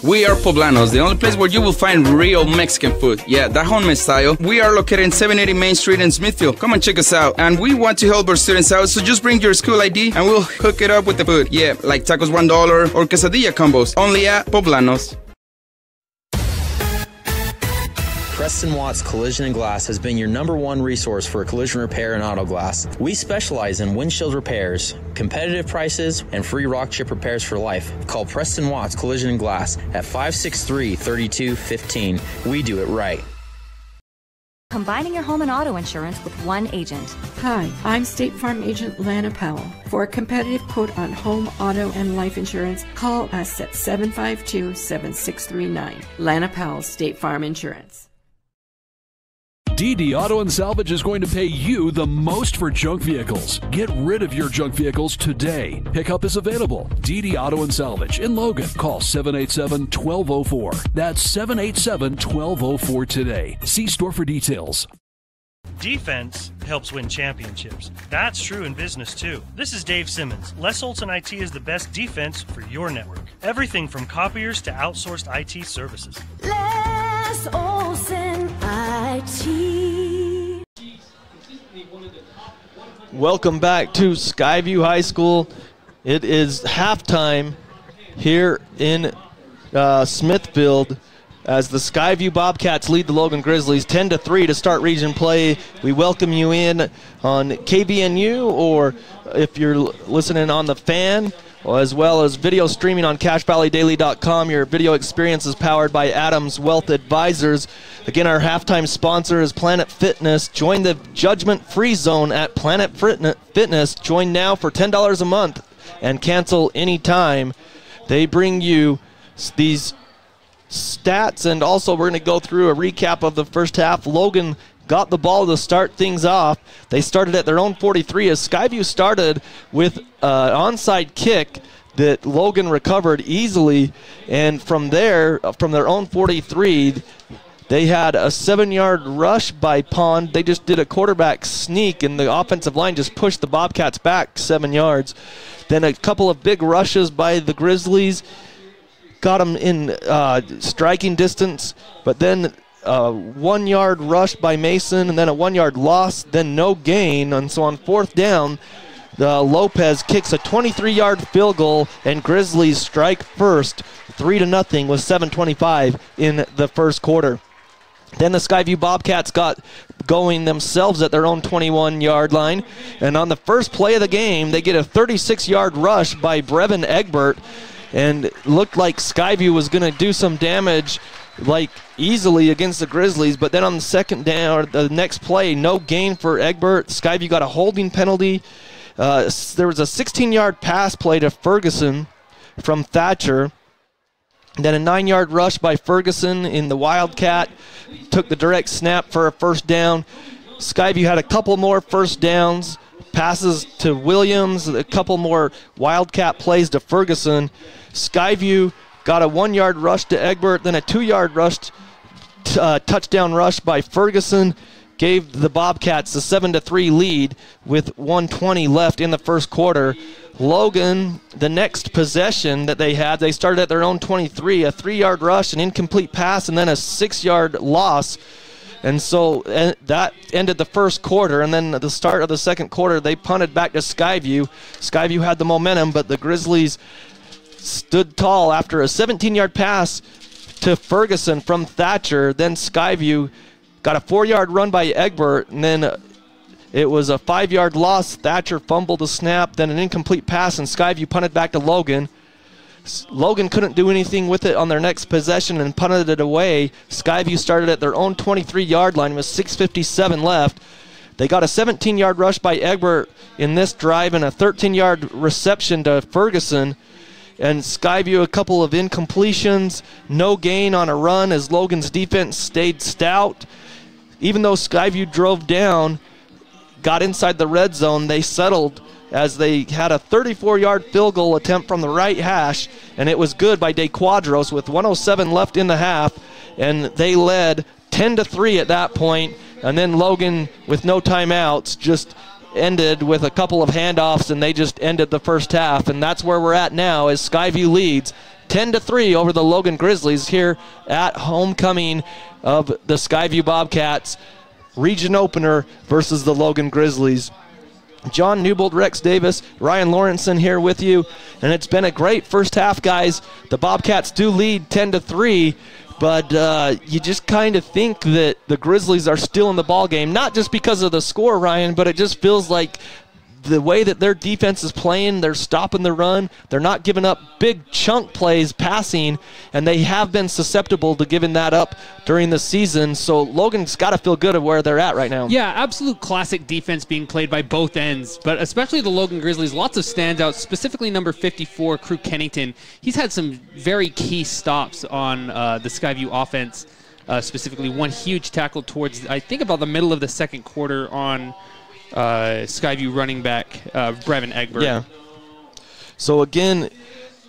Speaker 17: We are Poblanos, the only place where you will find real Mexican food. Yeah, that homemade style. We are located in 780 Main Street in Smithfield. Come and check us out. And we want to help our students out, so just bring your school ID and we'll hook it up with the food. Yeah, like tacos $1 or quesadilla combos. Only at Poblanos.
Speaker 18: Preston Watts Collision and Glass has been your #1 resource for collision repair and auto glass. We specialize in windshield repairs, competitive prices, and free rock chip repairs for life. Call Preston Watts Collision and Glass at 563-3215. We do it right.
Speaker 19: Combining your home and auto insurance with one agent.
Speaker 20: Hi, I'm State Farm Agent Lana Powell. For a competitive quote on home, auto, and life insurance, call us at 752-7639. Lana Powell, State Farm Insurance.
Speaker 9: DD Auto and Salvage is going to pay you the most for junk vehicles. Get rid of your junk vehicles today. Pickup is available. DD Auto and Salvage in Logan. Call 787-1204. That's 787-1204 today. See store for details.
Speaker 21: Defense helps win championships. That's true in business too. This is Dave Simmons. Les Olson IT is the best defense for your network. Everything from copiers to outsourced IT services.
Speaker 5: Les Olson IT.
Speaker 2: Welcome back to Skyview High School. It is halftime here in Smithfield. as the Skyview Bobcats lead the Logan Grizzlies 10-3 to start region play. We welcome you in on KBNU, or if you're listening on the Fan, as well as video streaming on CashValleyDaily.com. Your video experience is powered by Adams Wealth Advisors. Again, our halftime sponsor is Planet Fitness. Join the judgment-free zone at Planet Fitness. Join now for $10 a month and cancel anytime. They bring you these stats, and also we're going to go through a recap of the first half. Logan got the ball to start things off. They started at their own 43 as Skyview started with an onside kick that Logan recovered easily, and from there, from their own 43, they had a 7-yard rush by Pond. They just did a quarterback sneak, and the offensive line just pushed the Bobcats back 7 yards. Then a couple of big rushes by the Grizzlies got them in striking distance, but then a 1-yard rush by Mason, and then a 1-yard loss, then no gain. And so on fourth down, Lopez kicks a 23-yard field goal, and Grizzlies strike first 3-0 with 7:25 in the first quarter. Then the Skyview Bobcats got going themselves at their own 21-yard line, and on the first play of the game, they get a 36-yard rush by Brevin Egbert, and it looked like Skyview was going to do some damage easily against the Grizzlies, but then on the second down, or the next play, no gain for Egbert. Skyview got a holding penalty. There was a 16-yard pass play to Ferguson from Thatcher. Then a 9-yard rush by Ferguson in the Wildcat. Took the direct snap for a first down. Skyview had a couple more first downs. Passes to Williams, a couple more Wildcat plays to Ferguson. Skyview got a 1-yard rush to Egbert, then a 2-yard rush, touchdown rush by Ferguson. Gave the Bobcats the 7-3 lead with 1:20 left in the first quarter. Logan, the next possession that they had, they started at their own 23, a 3-yard rush, an incomplete pass, and then a 6-yard loss. And so that ended the first quarter, and then at the start of the second quarter, they punted back to Skyview. Skyview had the momentum, but the Grizzlies stood tall after a 17-yard pass to Ferguson from Thatcher. Then Skyview got a 4-yard run by Egbert, and then it was a 5-yard loss. Thatcher fumbled the snap, then an incomplete pass, and Skyview punted back to Logan. Logan couldn't do anything with it on their next possession and punted it away. Skyview started at their own 23-yard line with 6:57 left. They got a 17-yard rush by Egbert in this drive and a 13-yard reception to Ferguson. And Skyview, a couple of incompletions, no gain on a run as Logan's defense stayed stout. Even though Skyview drove down, got inside the red zone, they settled as they had a 34-yard field goal attempt from the right hash, and it was good by De Quadros with 1:07 left in the half, and they led 10-3 at that point. And then Logan, with no timeouts, just ended with a couple of handoffs, and they just ended the first half. And that's where we're at now as Skyview leads 10-3 over the Logan Grizzlies here at homecoming of the Skyview Bobcats. Region opener versus the Logan Grizzlies. John Newbold, Rex Davis, Ryan Lawrenson here with you, and it's been a great first half, guys. The Bobcats do lead 10-3, but you just kind of think that the Grizzlies are still in the ball game, not just because of the score, Ryan, but it just feels like the way that their defense is playing, they're stopping the run. They're not giving up big chunk plays passing, and they have been susceptible to giving that up during the season. So Logan's got to feel good at where they're at right now.
Speaker 3: Yeah, absolute classic defense being played by both ends, but especially the Logan Grizzlies, lots of standouts, specifically number 54, Crew Kennington. He's had some very key stops on the Skyview offense, specifically one huge tackle towards, I think, about the middle of the second quarter on Skyview running back Brevin Egbert.
Speaker 2: Yeah. So again,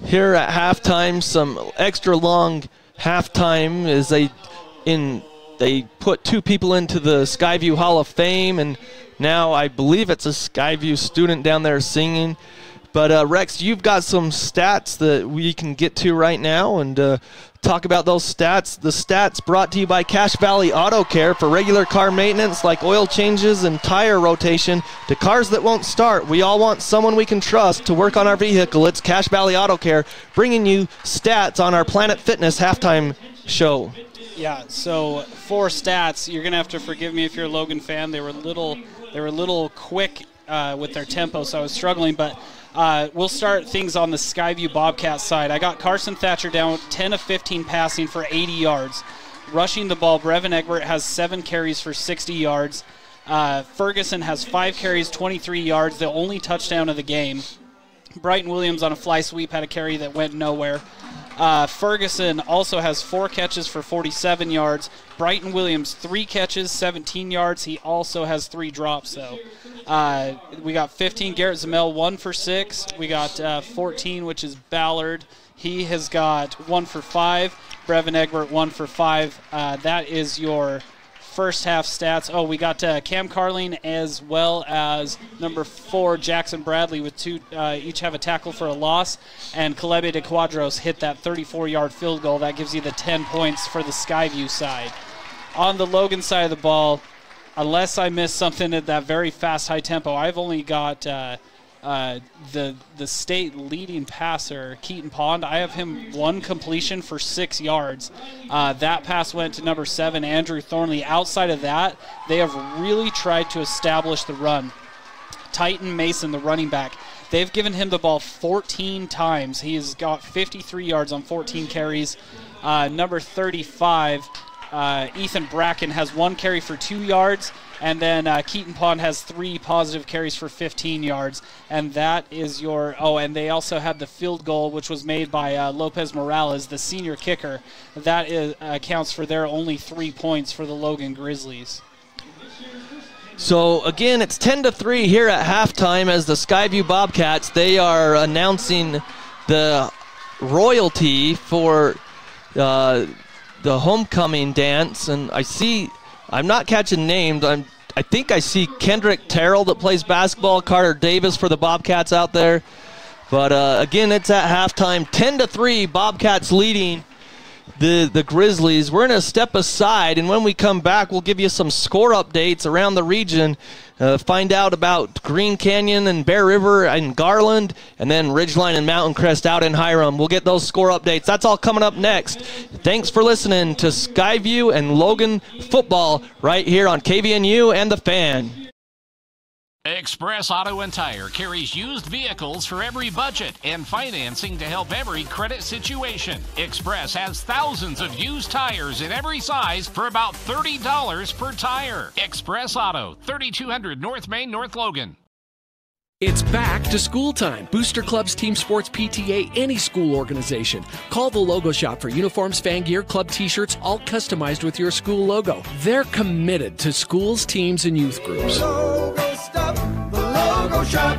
Speaker 2: here at halftime, some extra long halftime as they put 2 people into the Skyview Hall of Fame, and now I believe it's a Skyview student down there singing. But Rex, you've got some stats that we can get to right now and talk about those stats. The stats brought to you by Cache Valley Auto Care for regular car maintenance like oil changes and tire rotation to cars that won't start. We all want someone we can trust to work on our vehicle. It's Cache Valley Auto Care bringing you stats on our Planet Fitness halftime show.
Speaker 4: Yeah, so 4 stats. You're going to have to forgive me if you're a Logan fan. They were a little quick with their tempo, so I was struggling. But we'll start things on the Skyview Bobcats side. I got Carson Thatcher down 10 of 15 passing for 80 yards. Rushing the ball, Brevin Egbert has 7 carries for 60 yards. Ferguson has 5 carries, 23 yards, the only touchdown of the game. Brighton Williams on a fly sweep had a carry that went nowhere. Ferguson also has 4 catches for 47 yards. Brighton Williams, 3 catches, 17 yards. He also has 3 drops, though. We got 15, Garrett Zamel, 1 for 6. We got 14, which is Ballard. He has got 1 for 5. Brevin Egbert, 1 for 5. That is your first half stats. Oh, we got Cam Carling as well as number 4, Jackson Bradley, with 2, each have a tackle for a loss. And Calebe de Quadros hit that 34-yard field goal. That gives you the 10 points for the Skyview side. On the Logan side of the ball, unless I missed something at that very fast, high tempo, I've only got the state leading passer, Keaton Pond. I have him 1 completion for 6 yards. That pass went to number 7, Andrew Thornley. Outside of that, they have really tried to establish the run. Titan Mason, the running back, they've given him the ball 14 times. He has got 53 yards on 14 carries. Number 35, Ethan Bracken, has 1 carry for 2 yards. And then Keaton Pond has 3 positive carries for 15 yards. And that is your, and they also had the field goal, which was made by Lopez Morales, the senior kicker. That accounts for their only 3 points for the Logan Grizzlies.
Speaker 2: So, again, it's 10-3 here at halftime as the Skyview Bobcats, they are announcing the royalty for the homecoming dance. And I'm not catching names. I think I see Kendrick Terrell that plays basketball, Carter Davis for the Bobcats out there. But, again, it's at halftime, 10-3, Bobcats leading the Grizzlies. We're going to step aside, and when we come back, we'll give you some score updates around the region, find out about Green Canyon and Bear River and Garland, and then Ridgeline and Mountain Crest out in Hiram. We'll get those score updates. That's all coming up next. Thanks for listening to Skyview and Logan football right here on KVNU and The Fan.
Speaker 8: Express Auto and Tire carries used vehicles for every budget and financing to help every credit situation. Express has thousands of used tires in every size for about $30 per tire. Express Auto, 3200 North Main, North Logan.
Speaker 23: It's back to school time. Booster Clubs, Team Sports, PTA, any school organization. Call the Logo Shop for uniforms, fan gear, club t-shirts, all customized with your school logo. They're committed to schools, teams, and youth groups.
Speaker 6: Logo Stop, the Logo Shop.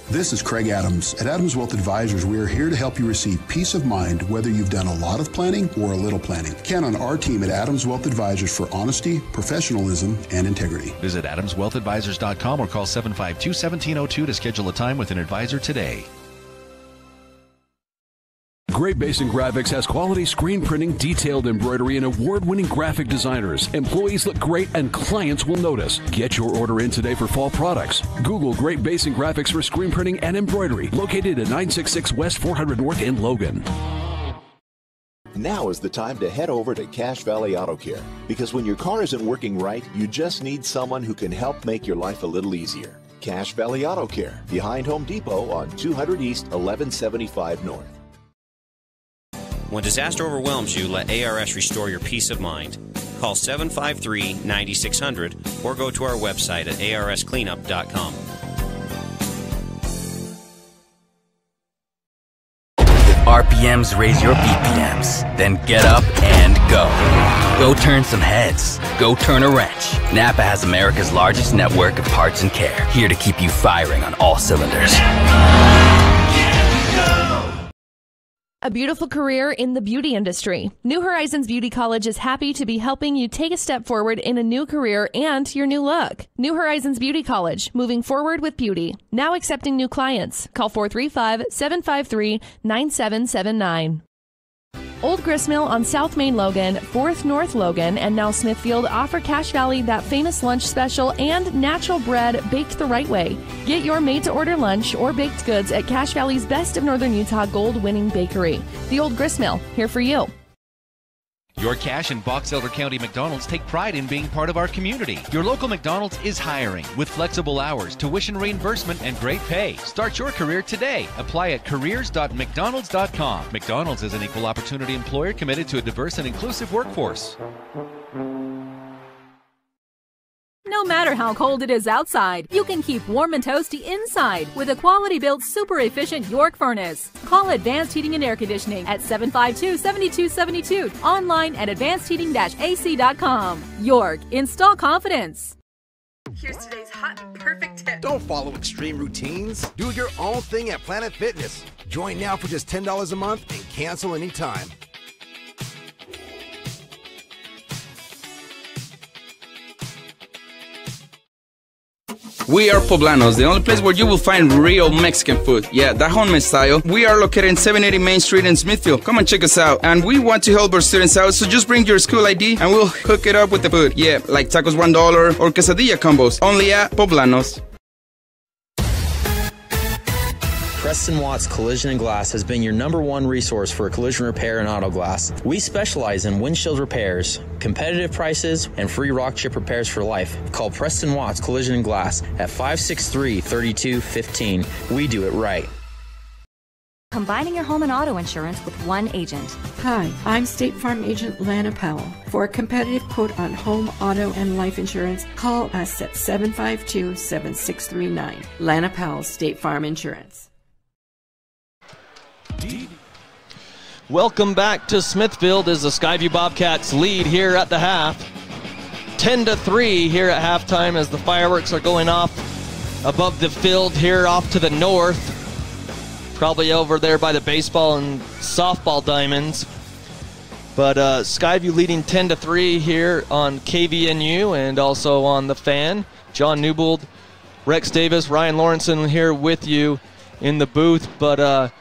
Speaker 7: This is Craig Adams. At Adams Wealth Advisors, we are here to help you receive peace of mind whether you've done a lot of planning or a little planning. Count on our team at Adams Wealth Advisors for honesty, professionalism, and integrity.
Speaker 1: Visit adamswealthadvisors.com or call 752-1702 to schedule a time with an advisor today.
Speaker 9: Great Basin Graphics has quality screen printing, detailed embroidery, and award-winning graphic designers. Employees look great and clients will notice. Get your order in today for fall products. Google Great Basin Graphics for screen printing and embroidery. Located at 966 West 400 North in Logan.
Speaker 10: Now is the time to head over to Cache Valley Auto Care. Because when your car isn't working right, you just need someone who can help make your life a little easier. Cache Valley Auto Care, behind Home Depot on 200 East, 1175 North.
Speaker 11: When disaster overwhelms you, let ARS restore your peace of mind. Call 753-9600 or go to our website at arscleanup.com.
Speaker 12: If RPMs raise your BPMs, then get up and go. Go turn some heads. Go turn a wrench. Napa has America's largest network of parts and care, here to keep you firing on all cylinders.
Speaker 13: A beautiful career in the beauty industry. New Horizons Beauty College is happy to be helping you take a step forward in a new career and your new look. New Horizons Beauty College, moving forward with beauty. Now accepting new clients. Call 435-753-9779. Old Gristmill on South Main Logan, 4th North Logan, and now Smithfield offer Cache Valley that famous lunch special and natural bread baked the right way. Get your made-to-order lunch or baked goods at Cache Valley's Best of Northern Utah gold-winning bakery. The Old Gristmill, here for you.
Speaker 1: Your Cache and Box Elder County McDonald's take pride in being part of our community. Your local McDonald's is hiring with flexible hours, tuition reimbursement, and great pay. Start your career today. Apply at careers.mcdonalds.com. McDonald's is an equal opportunity employer committed to a diverse and inclusive workforce.
Speaker 14: No matter how cold it is outside, you can keep warm and toasty inside with a quality-built, super-efficient York furnace. Call Advanced Heating and Air Conditioning at 752-7272. Online at advancedheating-ac.com. York, install confidence.
Speaker 15: Here's today's hot and perfect tip.
Speaker 16: Don't follow extreme routines. Do your own thing at Planet Fitness. Join now for just $10 a month and cancel anytime.
Speaker 17: We are Poblanos, the only place where you will find real Mexican food. Yeah, that homemade style. We are located in 780 Main Street in Smithfield. Come and check us out. And we want to help our students out, so just bring your school ID and we'll hook it up with the food. Yeah, like tacos $1 or quesadilla combos. Only at Poblanos.
Speaker 18: Preston Watts Collision and Glass has been your #1 resource for collision repair and auto glass. We specialize in windshield repairs, competitive prices, and free rock chip repairs for life. Call Preston Watts Collision and Glass at 563-3215. We do it right.
Speaker 19: Combining your home and auto insurance with one agent.
Speaker 20: Hi, I'm State Farm Agent Lana Powell. For a competitive quote on home, auto, and life insurance, call us at 752-7639. Lana Powell, State Farm Insurance.
Speaker 2: Welcome back to Smithfield as the Skyview Bobcats lead here at the half. 10-3 here at halftime as the fireworks are going off above the field here off to the north. Probably over there by the baseball and softball diamonds. But Skyview leading 10-3 here on KVNU and also on the Fan. John Newbold, Rex Davis, Ryan Lawrenson here with you in the booth. But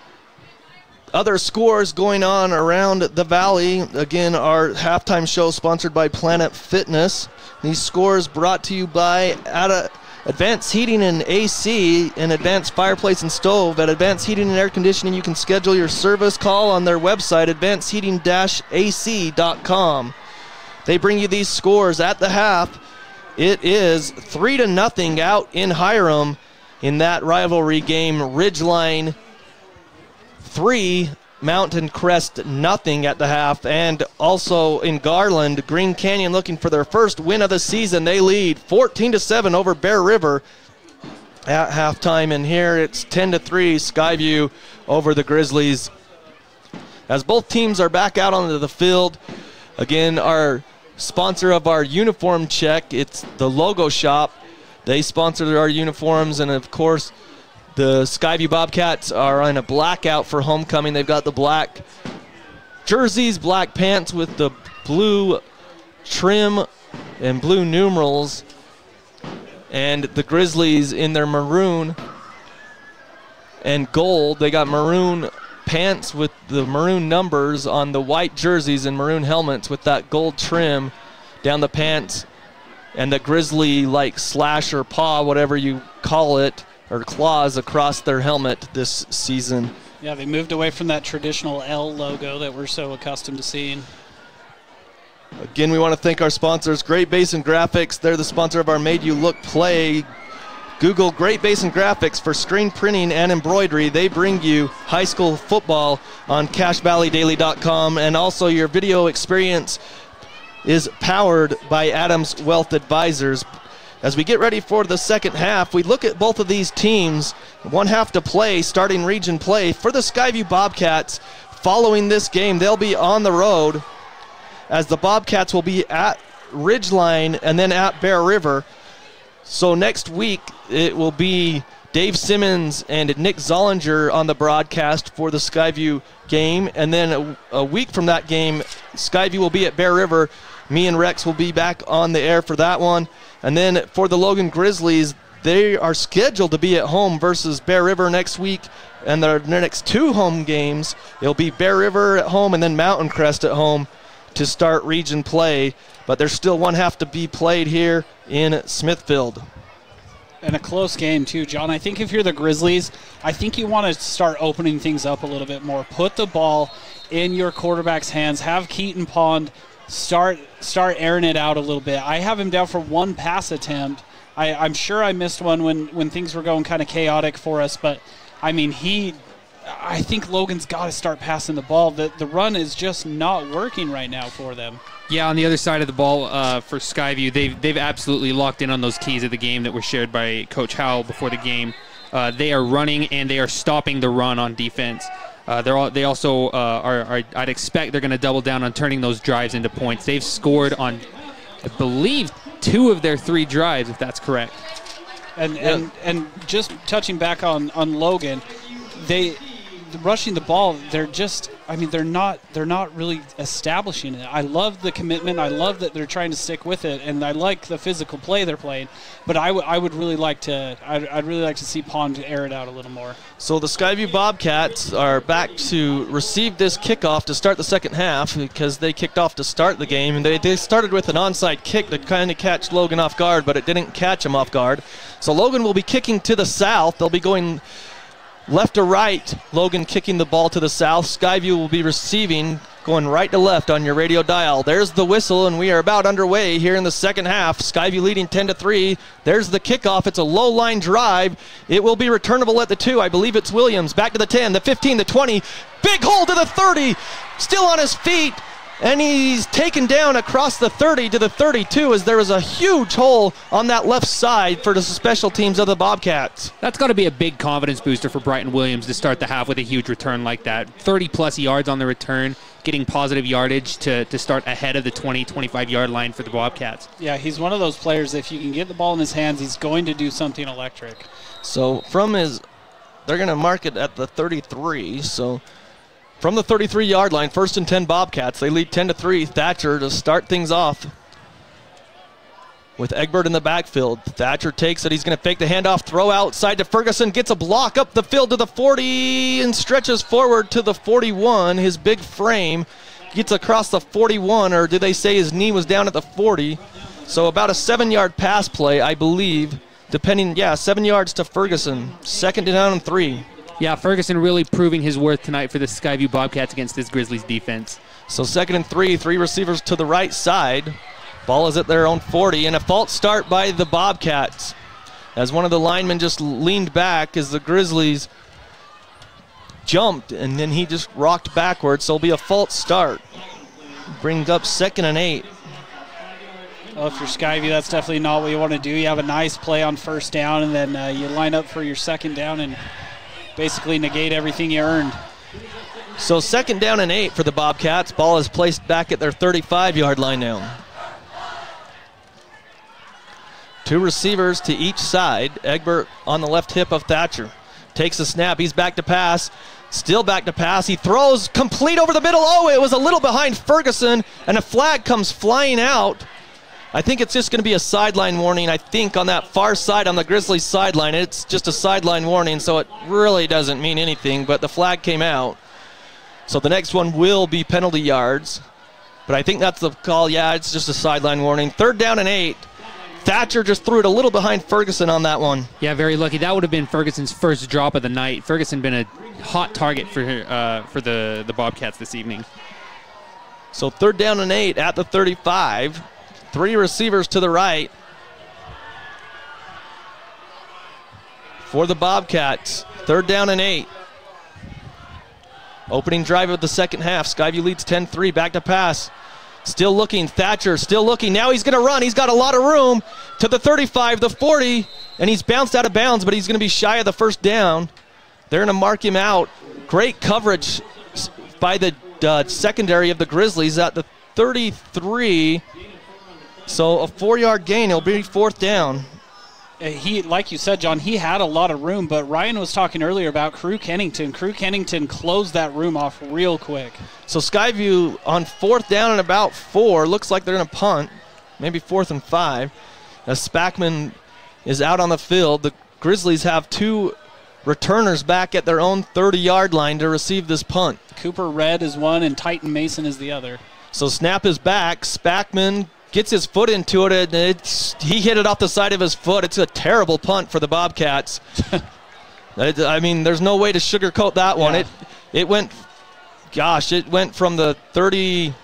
Speaker 2: other scores going on around the valley. Again, our halftime show sponsored by Planet Fitness. These scores brought to you by Advanced Heating and AC and Advanced Fireplace and Stove. At Advanced Heating and Air Conditioning, you can schedule your service call on their website, advancedheating-ac.com. They bring you these scores at the half. It is 3-0 out in Hiram in that rivalry game. Ridgeline 3, Mountain Crest nothing at the half. And also in Garland, Green Canyon looking for their first win of the season. They lead 14-7 over Bear River at halftime. And here it's 10-3 Skyview over the Grizzlies. As both teams are back out onto the field, again, our sponsor of our uniform check, it's the Logo Shop. They sponsor our uniforms, and of course, the Skyview Bobcats are on a blackout for homecoming. They've got the black jerseys, black pants with the blue trim and blue numerals, and the Grizzlies in their maroon and gold. They got maroon pants with the maroon numbers on the white jerseys and maroon helmets with that gold trim down the pants, and the Grizzly like slash or paw, whatever you call it, or claws across their helmet this season.
Speaker 4: Yeah, they moved away from that traditional L logo that we're so accustomed to seeing.
Speaker 2: Again, we want to thank our sponsors, Great Basin Graphics. They're the sponsor of our Made You Look Play. Google Great Basin Graphics for screen printing and embroidery. They bring you high school football on CacheValleyDaily.com, and also your video experience is powered by Adams Wealth Advisors. As we get ready for the second half, we look at both of these teams. One half to play, starting region play. For the Skyview Bobcats, following this game, they'll be on the road as the Bobcats will be at Ridgeline and then at Bear River. So next week, it will be Dave Simmons and Nick Zollinger on the broadcast for the Skyview game. And then a week from that game, Skyview will be at Bear River. Me and Rex will be back on the air for that one. And then for the Logan Grizzlies, they are scheduled to be at home versus Bear River next week and their next 2 home games, it'll be Bear River at home and then Mountain Crest at home to start region play. But there's still one half to be played here in Smithfield.
Speaker 4: And a close game, too, John. I think if you're the Grizzlies, I think you want to start opening things up a little bit more. Put the ball in your quarterback's hands. Have Keaton Pond start airing it out a little bit. I have him down for 1 pass attempt. I'm sure I missed one when things were going kind of chaotic for us, but, I mean, I think Logan's got to start passing the ball. The run is just not working right now for them.
Speaker 3: Yeah, on the other side of the ball for Skyview, they've absolutely locked in on those keys of the game that were shared by Coach Howell before the game. They are running and they are stopping the run on defense. They also are. I'd expect they're going to double down on turning those drives into points. They've scored on, I believe, 2 of their 3 drives, if that's correct.
Speaker 4: And just touching back on Logan, rushing the ball, they're not really establishing it. I love the commitment. I love that they're trying to stick with it, and I like the physical play they're playing. But I'd really like to see Pond air it out a little more.
Speaker 2: So the Skyview Bobcats are back to receive this kickoff to start the second half because they kicked off to start the game, and they started with an onside kick to kind of catch Logan off guard, but it didn't catch him off guard. So Logan will be kicking to the south. They'll be going left to right. Logan kicking the ball to the south. Skyview will be receiving, going right to left on your radio dial. There's the whistle, and we are about underway here in the second half. Skyview leading 10-3. There's the kickoff. It's a low line drive. It will be returnable at the 2. I believe it's Williams. Back to the 10, the 15, the 20. Big hole to the 30. Still on his feet. And he's taken down across the 30 to the 32 as there was a huge hole on that left side for the special teams of the Bobcats.
Speaker 3: That's got to be a big confidence booster for Brighton Williams to start the half with a huge return like that. 30-plus yards on the return, getting positive yardage to start ahead of the 20, 25-yard line for the Bobcats.
Speaker 4: Yeah, he's one of those players, if you can get the ball in his hands, he's going to do something electric.
Speaker 2: So they're going to mark it at the 33, so from the 33-yard line, 1st and 10 Bobcats. They lead 10-3. Thatcher to start things off with Egbert in the backfield. Thatcher takes it. He's going to fake the handoff, throw outside to Ferguson, gets a block up the field to the 40 and stretches forward to the 41. His big frame gets across the 41, or did they say his knee was down at the 40? So about a 7-yard pass play, I believe, 7 yards to Ferguson. 2nd down and 3.
Speaker 3: Yeah, Ferguson really proving his worth tonight for the Skyview Bobcats against this Grizzlies defense.
Speaker 2: So 2nd and 3, 3 receivers to the right side. Ball is at their own 40, and a false start by the Bobcats as one of the linemen just leaned back as the Grizzlies jumped, and then he just rocked backwards, so it'll be a false start. Brings up 2nd and 8.
Speaker 4: Well, if you're Skyview, that's definitely not what you want to do. You have a nice play on 1st down, and then you line up for your 2nd down and basically negate everything you earned.
Speaker 2: So 2nd down and 8 for the Bobcats. Ball is placed back at their 35-yard line now. 2 receivers to each side. Egbert on the left hip of Thatcher. Takes a snap. He's back to pass. Still back to pass. He throws complete over the middle. Oh, it was a little behind Ferguson, and a flag comes flying out. I think it's just going to be a sideline warning, I think, on that far side on the Grizzlies sideline. It's just a sideline warning, so it really doesn't mean anything, but the flag came out. So the next one will be penalty yards. But I think that's the call. Yeah, it's just a sideline warning. 3rd down and 8. Thatcher just threw it a little behind Ferguson on that one.
Speaker 3: Yeah, very lucky. That would have been Ferguson's first drop of the night. Ferguson been a hot target for the Bobcats this evening.
Speaker 2: So 3rd down and 8 at the 35. 3 receivers to the right for the Bobcats. 3rd down and 8. Opening drive of the second half. Skyview leads 10-3. Back to pass. Still looking. Thatcher still looking. Now he's going to run. He's got a lot of room to the 35, the 40, and he's bounced out of bounds, but he's going to be shy of the 1st down. They're going to mark him out. Great coverage by the secondary of the Grizzlies at the 33. So a 4-yard gain. It'll be 4th down.
Speaker 4: He, like you said, John, he had a lot of room, but Ryan was talking earlier about Crew Kennington. Crew Kennington closed that room off real quick.
Speaker 2: So Skyview on 4th down and about 4. Looks like they're going to punt. Maybe 4th and 5. As Spackman is out on the field, the Grizzlies have 2 returners back at their own 30-yard line to receive this punt.
Speaker 4: Cooper Red is one and Titan Mason is the other.
Speaker 2: So snap is back. Spackman gets his foot into it, and he hit it off the side of his foot. It's a terrible punt for the Bobcats. I mean, there's no way to sugarcoat that one.
Speaker 4: Yeah.
Speaker 2: It went from the 30.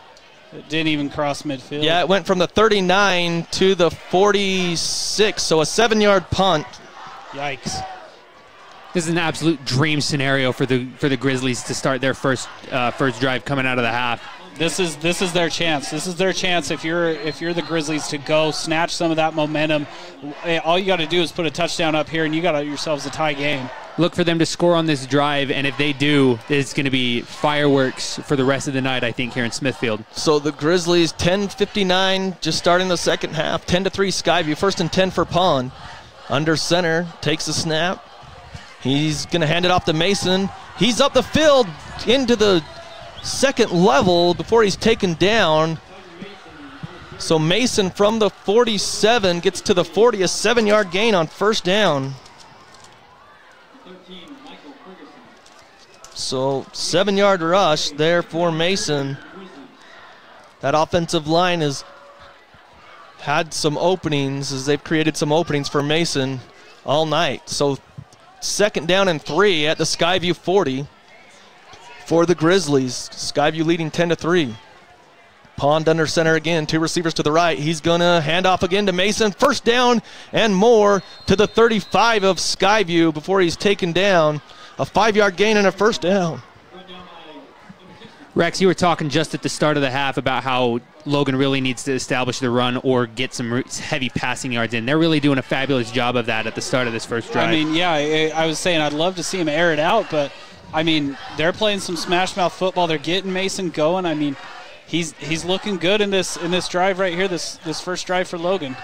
Speaker 4: It didn't even cross midfield.
Speaker 2: Yeah, it went from the 39 to the 46, so a 7-yard punt.
Speaker 4: Yikes.
Speaker 3: This is an absolute dream scenario for the Grizzlies to start their first drive coming out of the half.
Speaker 4: This is their chance. This is their chance if you're the Grizzlies to go snatch some of that momentum. All you got to do is put a touchdown up here, and you got yourselves a tie game.
Speaker 3: Look for them to score on this drive, and if they do, it's going to be fireworks for the rest of the night, I think, here in Smithfield.
Speaker 2: So the Grizzlies, 10:59, just starting the second half, 10-3 Skyview, 1st and 10 for Pond. Under center, takes the snap. He's going to hand it off to Mason. He's up the field into the second level before he's taken down. So Mason from the 47 gets to the 40, a 7-yard gain on first down. So 7-yard rush there for Mason. That offensive line has had some openings as they've created some openings for Mason all night. So 2nd down and 3 at the Skyview 40 for the Grizzlies. Skyview leading 10-3. Pond under center again, 2 receivers to the right. He's going to hand off again to Mason. First down and more to the 35 of Skyview before he's taken down. A 5-yard gain and a first down.
Speaker 3: Rex, you were talking just at the start of the half about how Logan really needs to establish the run or get some heavy passing yards in. They're really doing a fabulous job of that at the start of this first drive.
Speaker 4: I mean, yeah, I was saying I'd love to see him air it out, but, I mean, they're playing some smash mouth football. They're getting Mason going. I mean, he's looking good in this drive right here, this first drive for Logan.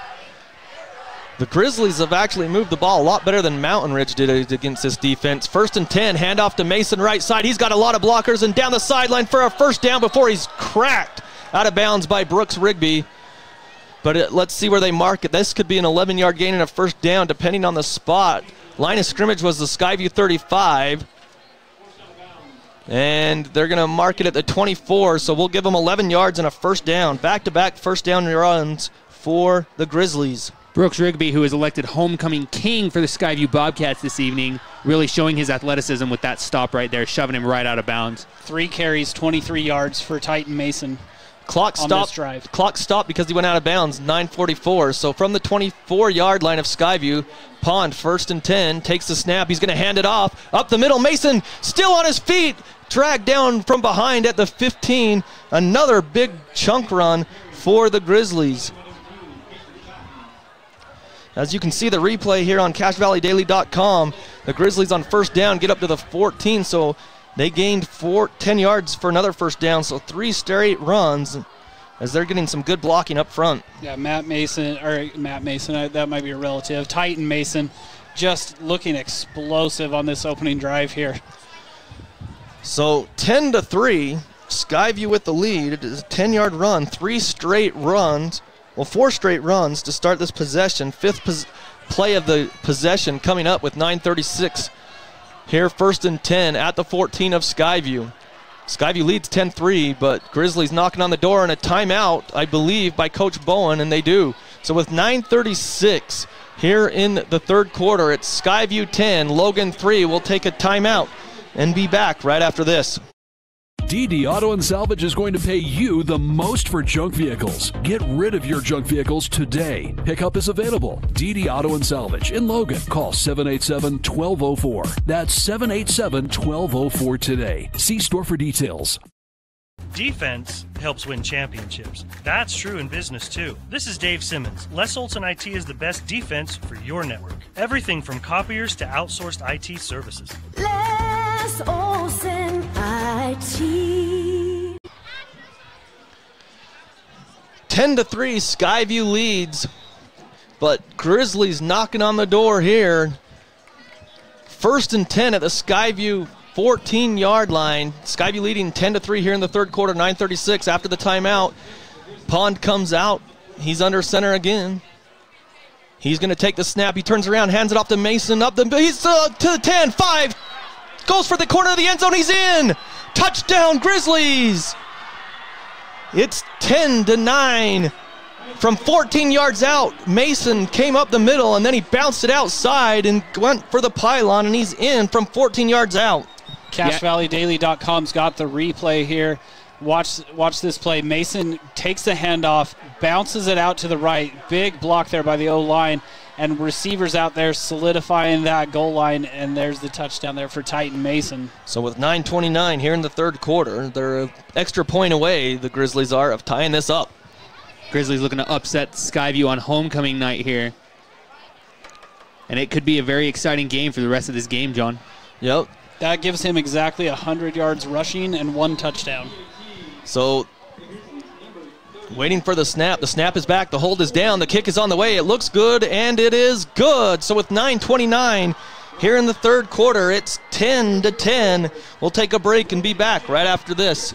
Speaker 2: The Grizzlies have actually moved the ball a lot better than Mountain Ridge did against this defense. 1st and 10, handoff to Mason right side. He's got a lot of blockers and down the sideline for a first down before he's cracked out of bounds by Brooks Rigby. But let's see where they mark it. This could be an 11-yard gain and a first down depending on the spot. Line of scrimmage was the Skyview 35. And they're going to mark it at the 24, so we'll give them 11 yards and a first down. Back-to-back first down runs for the Grizzlies.
Speaker 3: Brooks Rigby, who is elected homecoming king for the Skyview Bobcats this evening, really showing his athleticism with that stop right there, shoving him right out of bounds.
Speaker 4: 3 carries, 23 yards for Titan Mason.
Speaker 2: Clock stopped because he went out of bounds, 9:44. So from the 24-yard line of Skyview, Pond, 1st and 10, takes the snap. He's going to hand it off. Up the middle, Mason still on his feet. Dragged down from behind at the 15. Another big chunk run for the Grizzlies. As you can see the replay here on CashValleyDaily.com, the Grizzlies on first down get up to the 14, so they gained 10 yards for another first down, so 3 straight runs as they're getting some good blocking up front.
Speaker 4: Yeah, Matt Mason, that might be a relative. Titan Mason just looking explosive on this opening drive here.
Speaker 2: So 10-3, Skyview with the lead. It is a 10-yard run, 4 straight runs to start this possession. 5th play of the possession coming up with 9:36 here, 1st and 10 at the 14 of Skyview. Skyview leads 10-3, but Grizzlies knocking on the door and a timeout, I believe, by Coach Bowen, and they do. So with 9:36 here in the third quarter, it's Skyview 10, Logan 3. We'll take a timeout and be back right after this.
Speaker 9: DD Auto and Salvage is going to pay you the most for junk vehicles. Get rid of your junk vehicles today. Pickup is available. DD Auto and Salvage in Logan. Call 787-1204. That's 787-1204 today. See store for details.
Speaker 5: Defense helps win championships. That's true in business too. This is Dave Simmons. Les Olson IT is the best defense for your network. Everything from copiers to outsourced IT services.
Speaker 6: Les Olson IT.
Speaker 2: 10-3, Skyview leads, but Grizzlies knocking on the door here. 1st and 10 at the Skyview 14-yard line. Skyview leading 10-3 here in the third quarter, 9:36 after the timeout. Pond comes out. He's under center again. He's going to take the snap. He turns around, hands it off to Mason. He's to the 10, 5. Goes for the corner of the end zone. He's in. Touchdown, Grizzlies. It's 10-9. From 14 yards out, Mason came up the middle, and then he bounced it outside and went for the pylon, and he's in from 14 yards out.
Speaker 4: CashValleyDaily.com's got the replay here. Watch this play. Mason takes the handoff, bounces it out to the right. Big block there by the O-line, and receivers out there solidifying that goal line, and there's the touchdown there for Titan Mason.
Speaker 2: So with 9:29 here in the third quarter, they're an extra point away, the Grizzlies are, of tying this up.
Speaker 3: Grizzlies looking to upset Skyview on homecoming night here. And it could be a very exciting game for the rest of this game, John.
Speaker 2: Yep.
Speaker 4: That gives him exactly 100 yards rushing and 1 touchdown.
Speaker 2: So, waiting for the snap. The snap is back. The hold is down. The kick is on the way. It looks good, and it is good. So with 9:29 here in the third quarter, it's 10-10. We'll take a break and be back right after this.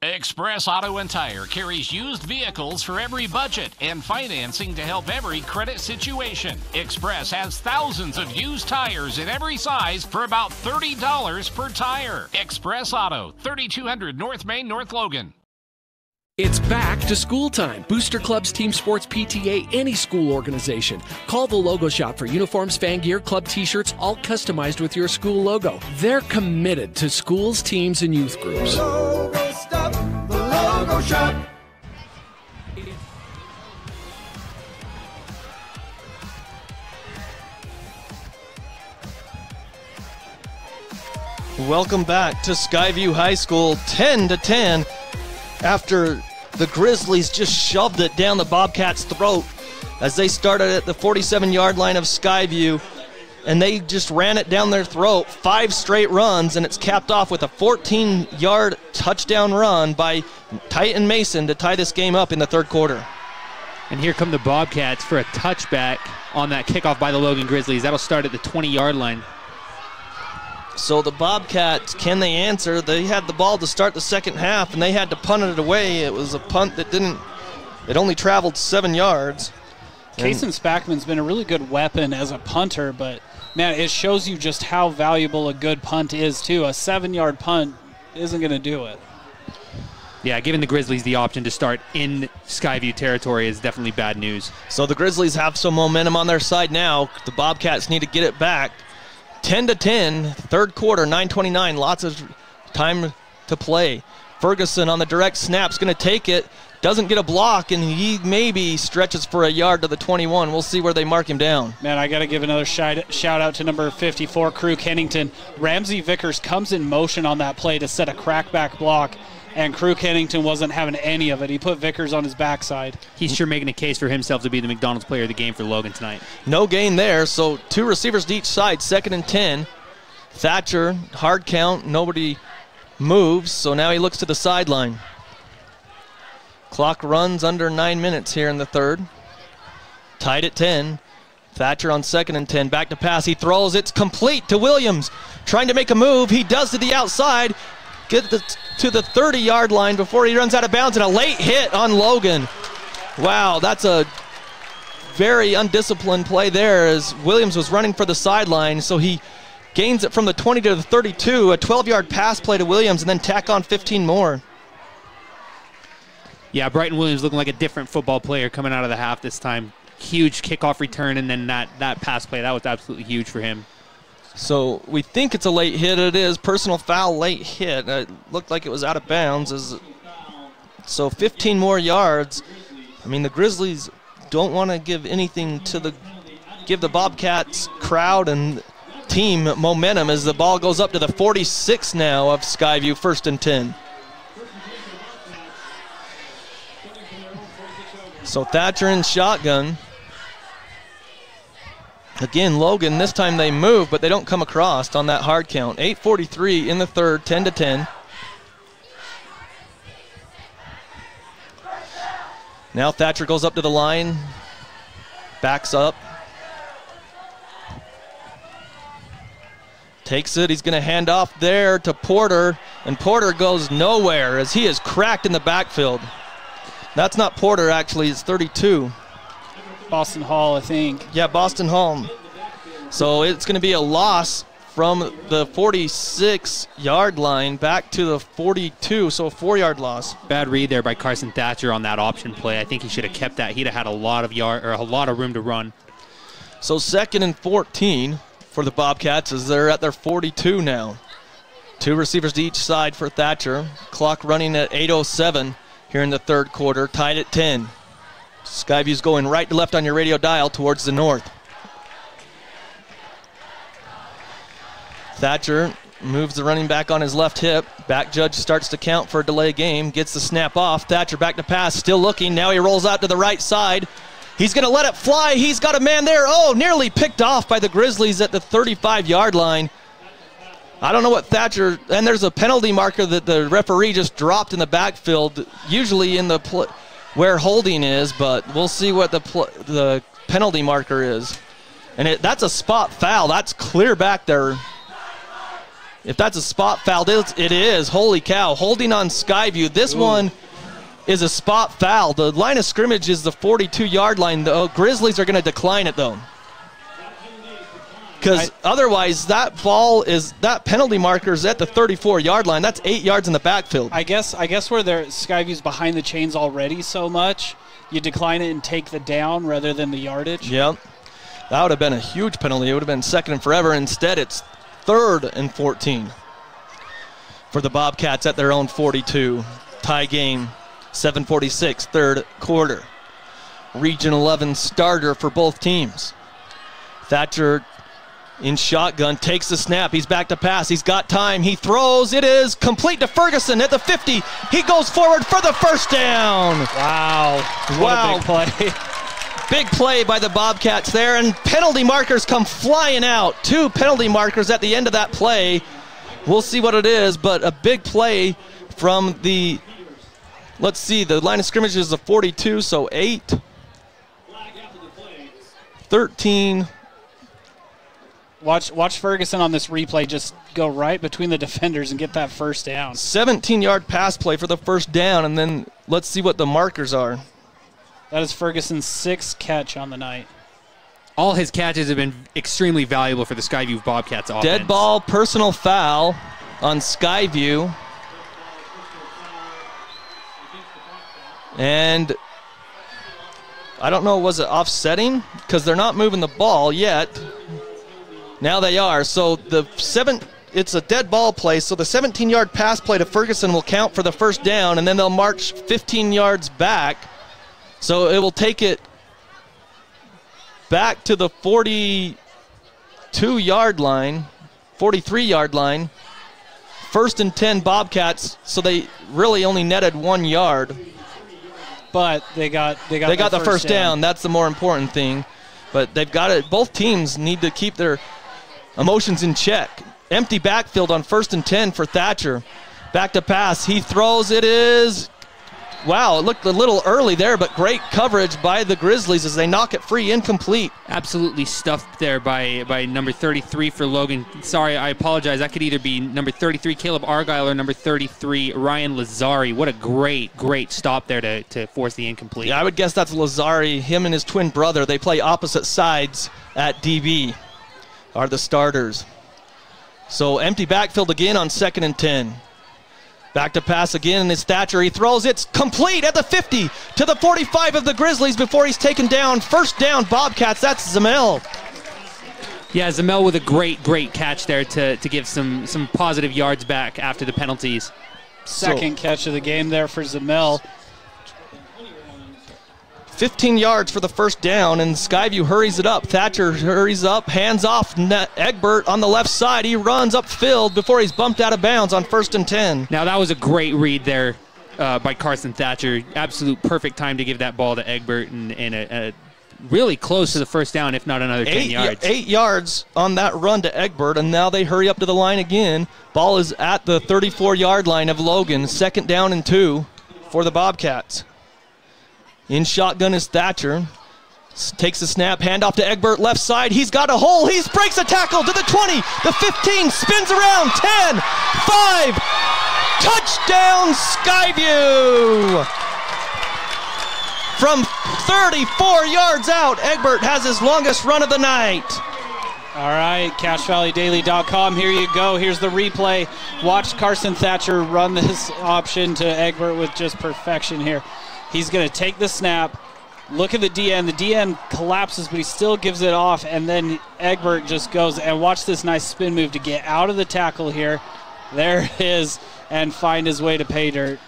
Speaker 8: Express Auto and Tire carries used vehicles for every budget and financing to help every credit situation. Express has thousands of used tires in every size for about $30 per tire. Express Auto, 3200 North Main, North Logan.
Speaker 23: It's back to school time. Booster Clubs, Team Sports, PTA, any school organization. Call the Logo Shop for uniforms, fan gear, club t-shirts, all customized with your school logo. They're committed to schools, teams, and youth groups.
Speaker 6: Logo Stop, the Logo Shop.
Speaker 2: Welcome back to Skyview High School, 10-10. After the Grizzlies just shoved it down the Bobcats' throat as they started at the 47-yard line of Skyview, and they just ran it down their throat, 5 straight runs, and it's capped off with a 14-yard touchdown run by Titan Mason to tie this game up in the third quarter.
Speaker 3: And here come the Bobcats for a touchback on that kickoff by the Logan Grizzlies. That'll start at the 20-yard line.
Speaker 2: So the Bobcats, can they answer? They had the ball to start the second half, and they had to punt it away. It was a punt that it only traveled 7 yards.
Speaker 4: Kason Spackman's been a really good weapon as a punter, but, man, it shows you just how valuable a good punt is, too. A 7-yard punt isn't going to do it.
Speaker 3: Yeah, giving the Grizzlies the option to start in Skyview territory is definitely bad news.
Speaker 2: So the Grizzlies have some momentum on their side now. The Bobcats need to get it back. 10-10, third quarter, 9:29, lots of time to play. Ferguson on the direct snap's going to take it, doesn't get a block, and he maybe stretches for a yard to the 21. We'll see where they mark him down.
Speaker 4: Man, I got to give another shout out to number 54, Crew Kennington. Ramsey Vickers comes in motion on that play to set a crackback block, and Crew Kennington wasn't having any of it. He put Vickers on his backside.
Speaker 3: He's sure making a case for himself to be the McDonald's player of the game for Logan tonight.
Speaker 2: No gain there, so 2 receivers to each side, 2nd and 10. Thatcher, hard count, nobody moves, so now he looks to the sideline. Clock runs under 9 minutes here in the third. Tied at 10. Thatcher on 2nd and 10, back to pass. He throws, it's complete to Williams. Trying to make a move, he does to the outside. Get to the 30-yard line before he runs out of bounds, and a late hit on Logan. Wow, that's a very undisciplined play there as Williams was running for the sideline, so he gains it from the 20 to the 32, a 12-yard pass play to Williams, and then tack on 15 more.
Speaker 3: Yeah, Brighton Williams looking like a different football player coming out of the half this time. Huge kickoff return, and then that pass play, that was absolutely huge for him.
Speaker 2: So we think it's a late hit. It is. Personal foul, late hit. It looked like it was out of bounds. So 15 more yards. I mean, the Grizzlies don't want to give anything to give the Bobcats crowd and team momentum as the ball goes up to the 46 now of Skyview, 1st and 10. So Thatcher in shotgun. Again, Logan, this time they move, but they don't come across on that hard count. 8:43 in the third, 10-10. Now Thatcher goes up to the line, backs up. Takes it, he's going to hand off there to Porter, and Porter goes nowhere as he is cracked in the backfield. That's not Porter, actually, it's 32.
Speaker 4: Boston Hall, I think.
Speaker 2: Yeah, Boston Hall. So it's going to be a loss from the 46-yard line back to the 42, so a 4-yard loss.
Speaker 3: Bad read there by Carson Thatcher on that option play. I think he should have kept that. He'd have had a lot of room to run.
Speaker 2: So 2nd and 14 for the Bobcats as they're at their 42 now. 2 receivers to each side for Thatcher. Clock running at 8:07 here in the third quarter, tied at 10. Skyview's going right to left on your radio dial towards the north. Thatcher moves the running back on his left hip. Back judge starts to count for a delay game. Gets the snap off. Thatcher back to pass. Still looking. Now he rolls out to the right side. He's going to let it fly. He's got a man there. Oh, nearly picked off by the Grizzlies at the 35-yard line. I don't know what Thatcher... And there's a penalty marker that the referee just dropped in the backfield, usually in the where holding is, but we'll see what the penalty marker is. And that's a spot foul. That's clear back there. If that's a spot foul, it is. Holy cow. Holding on Skyview. This one is a spot foul. The line of scrimmage is the 42-yard line. The Grizzlies are going to decline it, though. Because otherwise, that penalty marker is at the 34-yard line. That's 8 yards in the backfield.
Speaker 4: I guess where Skyview's behind the chains already so much, you decline it and take the down rather than the yardage.
Speaker 2: Yep. That would have been a huge penalty. It would have been 2nd and forever. Instead, it's 3rd and 14 for the Bobcats at their own 42. Tie game, 7:46, third quarter. Region 11 starter for both teams. Thatcher in shotgun, takes the snap. He's back to pass. He's got time. He throws. It is complete to Ferguson at the 50. He goes forward for the first down.
Speaker 4: Wow. What a big play.
Speaker 2: Big play by the Bobcats there, and penalty markers come flying out. 2 penalty markers at the end of that play. We'll see what it is, but a big play from the, let's see, the line of scrimmage is the 42, so 8, 13.
Speaker 4: Watch Ferguson on this replay just go right between the defenders and get that first down.
Speaker 2: 17-yard pass play for the first down, and then let's see what the markers are.
Speaker 4: That is Ferguson's 6th catch on the night.
Speaker 3: All his catches have been extremely valuable for the Skyview Bobcats offense.
Speaker 2: Dead ball, personal foul on Skyview. And I don't know, was it offsetting? Because they're not moving the ball yet. Now they are. So it's a dead ball play, so the 17-yard pass play to Ferguson will count for the first down, and then they'll march 15 yards back. So it will take it back to the 42-yard line, 43-yard line. 1st and 10 Bobcats, so they really only netted 1 yard.
Speaker 4: But they got
Speaker 2: the first down. That's the more important thing. But they've got it. Both teams need to keep their emotions in check. Empty backfield on 1st and 10 for Thatcher. Back to pass. He throws. It is. Wow, it looked a little early there, but great coverage by the Grizzlies as they knock it free, incomplete.
Speaker 3: Absolutely stuffed there by number 33 for Logan. Sorry, I apologize. That could either be number 33, Caleb Argyle, or number 33, Ryan Lazari. What a great stop there to force the incomplete.
Speaker 2: Yeah, I would guess that's Lazari. Him and his twin brother, they play opposite sides at DB, are the starters. So empty backfield again on 2nd and 10. Back to pass again, and it's Thatcher. He throws. It's complete at the 50 to the 45 of the Grizzlies before he's taken down. First down, Bobcats. That's Zamel.
Speaker 3: Yeah, Zamel with a great catch there to give some positive yards back after the penalties.
Speaker 4: Second catch of the game there for Zamel.
Speaker 2: 15 yards for the first down, and Skyview hurries it up. Thatcher hurries up, hands off Egbert on the left side. He runs upfield before he's bumped out of bounds on 1st and 10.
Speaker 3: Now that was a great read there by Carson Thatcher. Absolute perfect time to give that ball to Egbert, and really close to the first down, if not another 10 yards.
Speaker 2: 8 yards on that run to Egbert, and now they hurry up to the line again. Ball is at the 34-yard line of Logan. 2nd down and 2 for the Bobcats. In shotgun is Thatcher. Takes the snap, handoff to Egbert, left side. He's got a hole. He breaks a tackle to the 20, the 15, spins around, 10, 5. Touchdown, Skyview! From 34 yards out. Egbert has his longest run of the night.
Speaker 4: All right, CashValleyDaily.com. Here you go. Here's the replay. Watch Carson Thatcher run this option to Egbert with just perfection here. He's going to take the snap. Look at the DN. The DN collapses, but he still gives it off, and then Egbert just goes, and watch this nice spin move to get out of the tackle here. There it is, and find his way to pay dirt.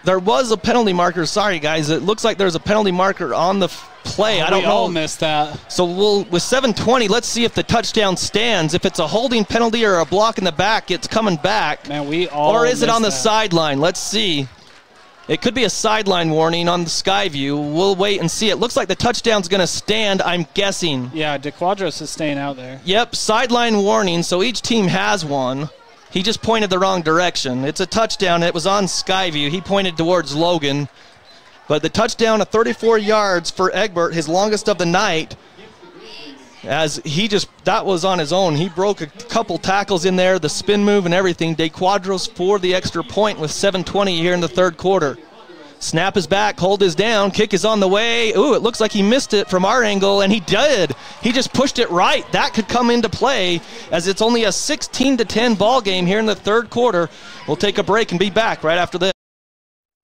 Speaker 2: There was a penalty marker. Sorry, guys. It looks like there's a penalty marker on the play. I don't know.
Speaker 4: We all missed that.
Speaker 2: So with 7:20, let's see if the touchdown stands. If it's a holding penalty or a block in the back, it's coming back.
Speaker 4: Man, we all
Speaker 2: Or is it on the
Speaker 4: that.
Speaker 2: sideline? Let's see. It could be a sideline warning on the Skyview. We'll wait and see. It looks like the touchdown's going to stand, I'm guessing.
Speaker 4: Yeah, DeQuadros is staying out there.
Speaker 2: Yep, sideline warning, so each team has one. He just pointed the wrong direction. It's a touchdown. It was on Skyview. He pointed towards Logan. But the touchdown of 34 yards for Egbert, his longest of the night, as that was on his own. He broke a couple tackles in there, the spin move and everything. DeQuadros for the extra point with 7:20 here in the third quarter. Snap is back, hold is down, kick is on the way. Ooh, it looks like he missed it from our angle, and he did. He just pushed it right. That could come into play, as it's only a 16-10 ball game here in the third quarter. We'll take a break and be back right after this.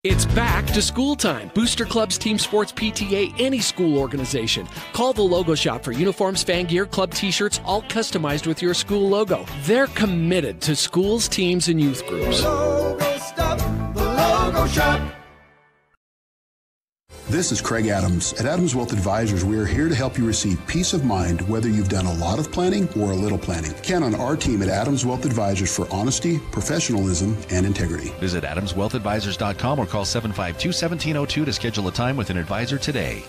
Speaker 23: It's back to school time. Booster Clubs, team sports, PTA, any school organization. Call the Logo Shop for uniforms, fan gear, club t-shirts, all customized with your school logo. They're committed to schools, teams, and youth groups.
Speaker 6: Logo stuff, the Logo Shop.
Speaker 7: This is Craig Adams. At Adams Wealth Advisors, we are here to help you receive peace of mind whether you've done a lot of planning or a little planning. Count on our team at Adams Wealth Advisors for honesty, professionalism, and integrity.
Speaker 1: Visit AdamsWealthAdvisors.com or call 752-1702 to schedule a time with an advisor today.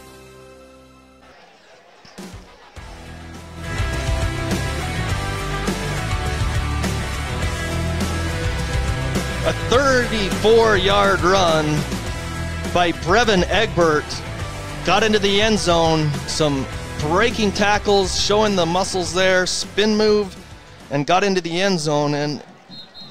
Speaker 2: A 34-yard run by Brevin Egbert, got into the end zone, some breaking tackles, showing the muscles there, spin move, and got into the end zone. And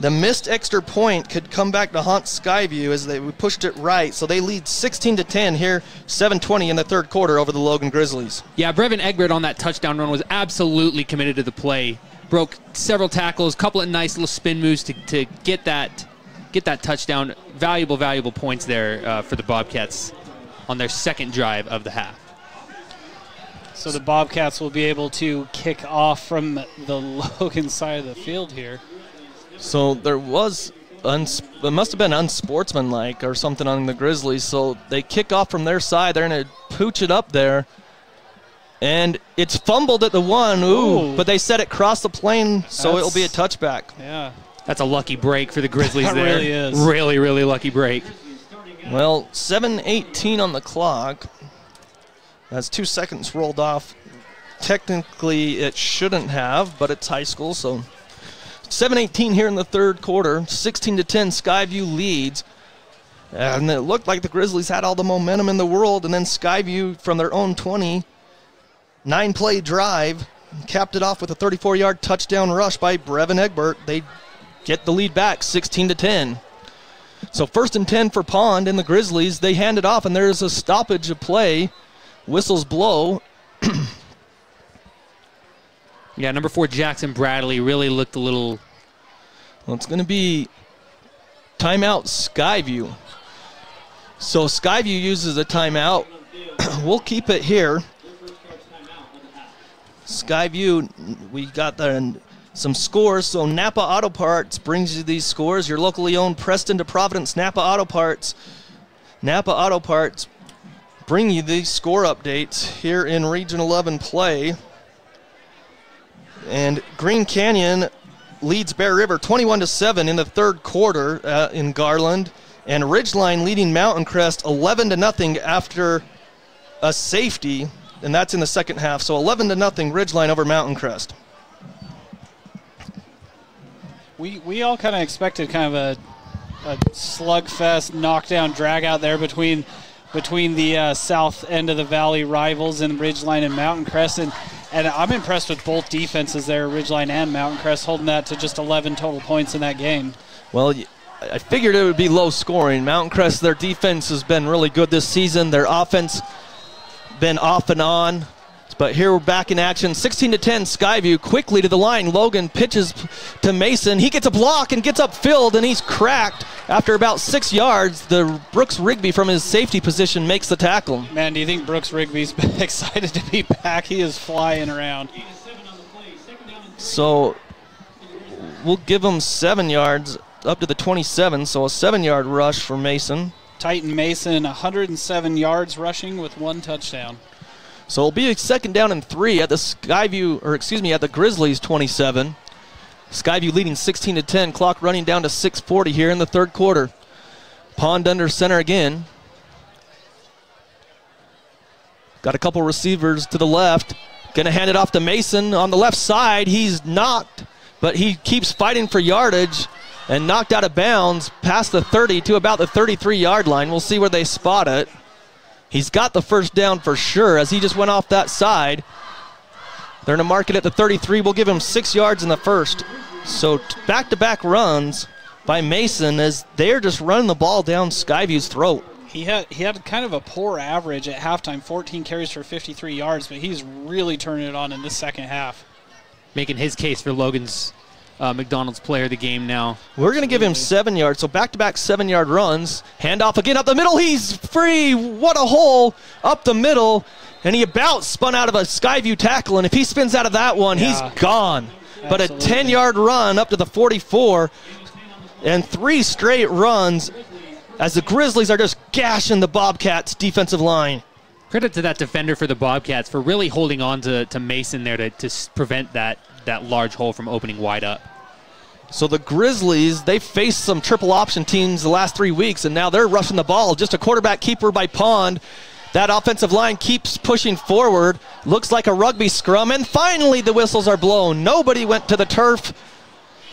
Speaker 2: the missed extra point could come back to haunt Skyview as we pushed it right. So they lead 16-10 here, 7:20 in the third quarter over the Logan Grizzlies.
Speaker 3: Yeah, Brevin Egbert on that touchdown run was absolutely committed to the play. Broke several tackles, couple of nice little spin moves to get that touchdown. Valuable points there for the Bobcats on their second drive of the half.
Speaker 4: So the Bobcats will be able to kick off from the Logan side of the field here.
Speaker 2: So there was, it must have been unsportsmanlike or something on the Grizzlies. So they kick off from their side. They're going to pooch it up there. And it's fumbled at the one. Ooh. But they said it crossed the plane, so it'll be a touchback.
Speaker 4: Yeah.
Speaker 3: That's a lucky break for the Grizzlies
Speaker 4: That
Speaker 3: there.
Speaker 4: really is.
Speaker 3: Really lucky break.
Speaker 2: Well, 7:18 on the clock. That's 2 seconds rolled off. Technically, it shouldn't have, but it's high school, so 7:18 here in the third quarter. 16-10, Skyview leads. And it looked like the Grizzlies had all the momentum in the world, and then Skyview from their own 20, 9-play drive, capped it off with a 34-yard touchdown rush by Brevin Egbert. They get the lead back, 16-10. So 1st and 10 for Pond and the Grizzlies. They hand it off, and there's a stoppage of play. Whistles blow.
Speaker 3: Yeah, number 4, Jackson Bradley, really looked a little...
Speaker 2: Well, it's going to be timeout Skyview. So Skyview uses a timeout. We'll keep it here. Skyview, we got some scores. So Napa Auto Parts brings you these scores. Your locally owned Preston to Providence Napa Auto Parts. Napa Auto Parts bring you these score updates here in Region 11 play. And Green Canyon leads Bear River 21-7 in the third quarter in Garland. And Ridgeline leading Mountain Crest 11-0 after a safety. And that's in the second half. So 11-0 Ridgeline over Mountain Crest.
Speaker 4: We all kind of expected kind of a slugfest, knockdown, drag out there between the south end of the valley rivals in Ridgeline and Mountain Crest. And I'm impressed with both defenses there, Ridgeline and Mountain Crest, holding that to just 11 total points in that game.
Speaker 2: Well, I figured it would be low scoring. Mountain Crest, their defense has been really good this season. Their offense been off and on. But here we're back in action. 16-10 Skyview quickly to the line. Logan pitches to Mason. He gets a block and gets upfield, and he's cracked. After about 6 yards, the Brooks Rigby from his safety position makes the tackle.
Speaker 4: Man, do you think Brooks Rigby's excited to be back? He is flying around.
Speaker 2: So we'll give him 7 yards up to the 27, so a 7-yard rush for Mason.
Speaker 4: Titan Mason, 107 yards rushing with 1 touchdown.
Speaker 2: So it'll be a 2nd down and 3 at the at the Grizzlies 27. Skyview leading 16-10. Clock running down to 6:40 here in the 3rd quarter. Pond under center again. Got a couple receivers to the left. Gonna hand it off to Mason on the left side. He's knocked, but he keeps fighting for yardage and knocked out of bounds past the 30 to about the 33-yard line. We'll see where they spot it. He's got the 1st down for sure as he just went off that side. They're going to mark it at the 33. We'll give him 6 yards in the 1st. So back-to-back runs by Mason as they're just running the ball down Skyview's throat.
Speaker 4: He had kind of a poor average at halftime, 14 carries for 53 yards, but he's really turning it on in this 2nd half.
Speaker 3: Making his case for Logan's McDonald's player of the game now.
Speaker 2: We're going to give him 7 yards, so back-to-back 7-yard runs. Handoff again up the middle. He's free. What a hole up the middle. And he about spun out of a Skyview tackle, and if he spins out of that one, he's gone. But a 10-yard run up to the 44, and 3 straight runs as the Grizzlies are just gashing the Bobcats' defensive line.
Speaker 3: Credit to that defender for the Bobcats for really holding on to Mason there to prevent that large hole from opening wide up.
Speaker 2: So the Grizzlies, they faced some triple option teams the last 3 weeks, and now they're rushing the ball. Just a quarterback keeper by Pond. That offensive line keeps pushing forward. Looks like a rugby scrum, and finally the whistles are blown. Nobody went to the turf.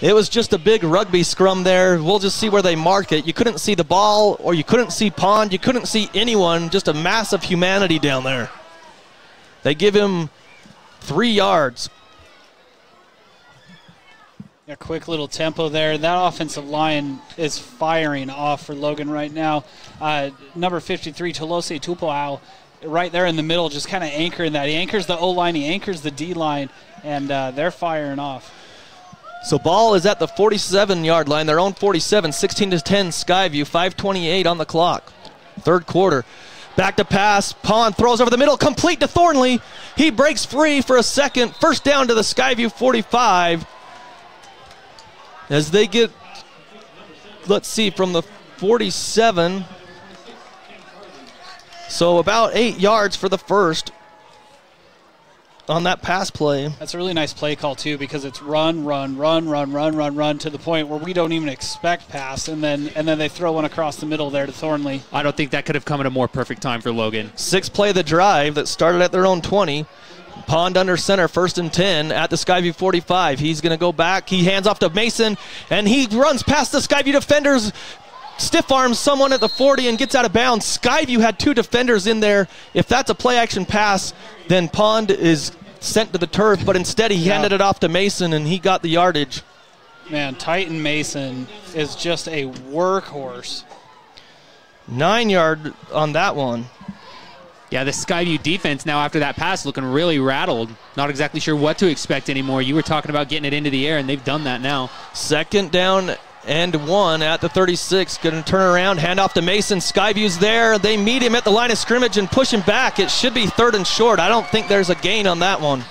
Speaker 2: It was just a big rugby scrum there. We'll just see where they mark it. You couldn't see the ball, or you couldn't see Pond. You couldn't see anyone. Just a mass of humanity down there. They give him 3 yards.
Speaker 4: A quick little tempo there. That offensive line is firing off for Logan right now. Number 53, Tolose Tupoau, right there in the middle, just kind of anchoring that. He anchors the O-line, he anchors the D-line, and they're firing off.
Speaker 2: So ball is at the 47-yard line, their own 47, 16-10 Skyview, 5:28 on the clock. 3rd quarter. Back to pass. Pond throws over the middle, complete to Thornley. He breaks free for a second. 1st down to the Skyview 45. As they get, let's see, from the 47. So about 8 yards for the 1st on that pass play.
Speaker 4: That's a really nice play call, too, because it's run to the point where we don't even expect pass, and then they throw one across the middle there to Thornley.
Speaker 3: I don't think that could have come at a more perfect time for Logan.
Speaker 2: 6th play of the drive that started at their own 20. Pond under center, 1st and 10 at the Skyview 45. He's going to go back. He hands off to Mason, and he runs past the Skyview defenders, stiff arms someone at the 40 and gets out of bounds. Skyview had 2 defenders in there. If that's a play-action pass, then Pond is sent to the turf, but instead he handed it off to Mason, and he got the yardage.
Speaker 4: Man, Titan Mason is just a workhorse.
Speaker 2: 9-yard on that one.
Speaker 3: Yeah, the Skyview defense now after that pass looking really rattled. Not exactly sure what to expect anymore. You were talking about getting it into the air, and they've done that now.
Speaker 2: 2nd down and 1 at the 36. Going to turn around, hand off to Mason. Skyview's there. They meet him at the line of scrimmage and push him back. It should be 3rd and short. I don't think there's a gain on that one.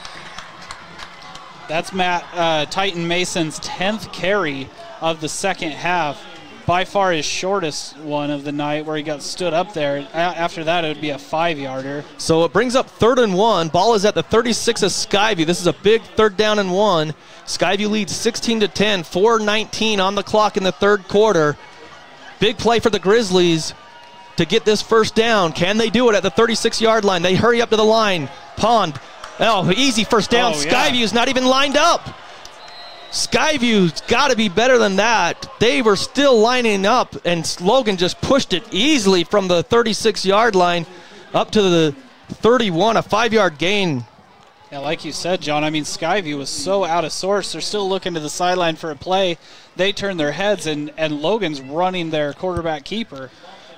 Speaker 4: That's Titan Mason's 10th carry of the 2nd half. By far his shortest one of the night, where he got stood up there. After that, it would be a 5-yarder.
Speaker 2: So it brings up 3rd and 1. Ball is at the 36 of Skyview. This is a big 3rd down and 1. Skyview leads 16-10, 4:19 on the clock in the 3rd quarter. Big play for the Grizzlies to get this 1st down. Can they do it at the 36-yard line? They hurry up to the line. Pond, easy 1st down. Skyview's not even lined up. Skyview's got to be better than that. They were still lining up, and Logan just pushed it easily from the 36-yard line up to the 31, a 5-yard gain.
Speaker 4: Yeah, like you said, John, I mean, Skyview was so out of sorts. They're still looking to the sideline for a play. They turn their heads, and Logan's running their quarterback keeper.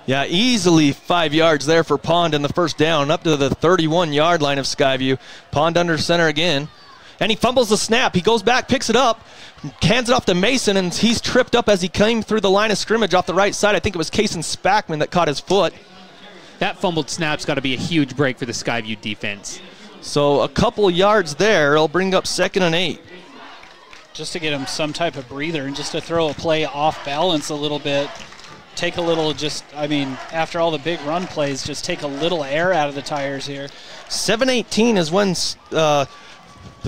Speaker 2: Yeah, easily 5 yards there for Pond in the first down, up to the 31-yard line of Skyview. Pond under center again. And he fumbles the snap. He goes back, picks it up, hands it off to Mason, and he's tripped up as he came through the line of scrimmage off the right side. I think it was Kason Spackman that caught his foot.
Speaker 3: That fumbled snap's got to be a huge break for the Skyview defense.
Speaker 2: So a couple yards there. It'll bring up 2nd and 8.
Speaker 4: Just to get him some type of breather and just to throw a play off balance a little bit. Take a little after all the big run plays, just take a little air out of the tires here.
Speaker 2: 7:18 is when the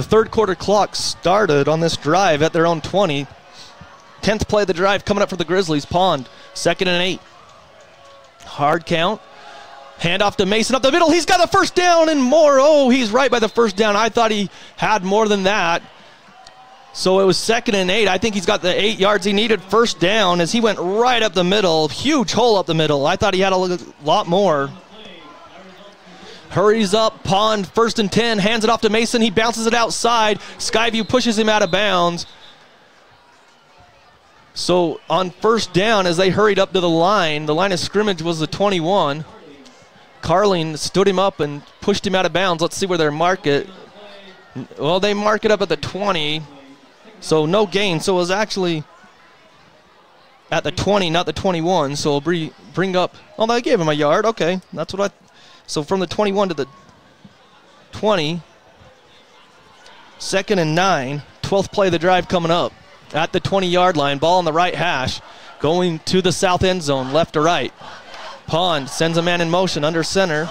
Speaker 2: third quarter clock started on this drive at their own 20. 10th play of the drive coming up for the Grizzlies. Pond, 2nd and 8. Hard count. Hand off to Mason up the middle. He's got the first down and more. Oh, he's right by the first down. I thought he had more than that. So it was 2nd and 8. I think he's got the 8 yards he needed. First down as he went right up the middle. Huge hole up the middle. I thought he had a lot more. Hurries up, Pond, 1st and 10, hands it off to Mason. He bounces it outside. Skyview pushes him out of bounds. So on first down, as they hurried up to the line of scrimmage was the 21. Carling stood him up and pushed him out of bounds. Let's see where they mark it. Well, they mark it up at the 20. So no gain. So it was actually at the 20, not the 21. So it'll bring up, oh, they gave him a yard. Okay, that's what so from the 21 to the 20, 2nd and 9, 12th play of the drive coming up at the 20-yard line. Ball on the right hash, going to the south end zone, left to right. Pond sends a man in motion under center.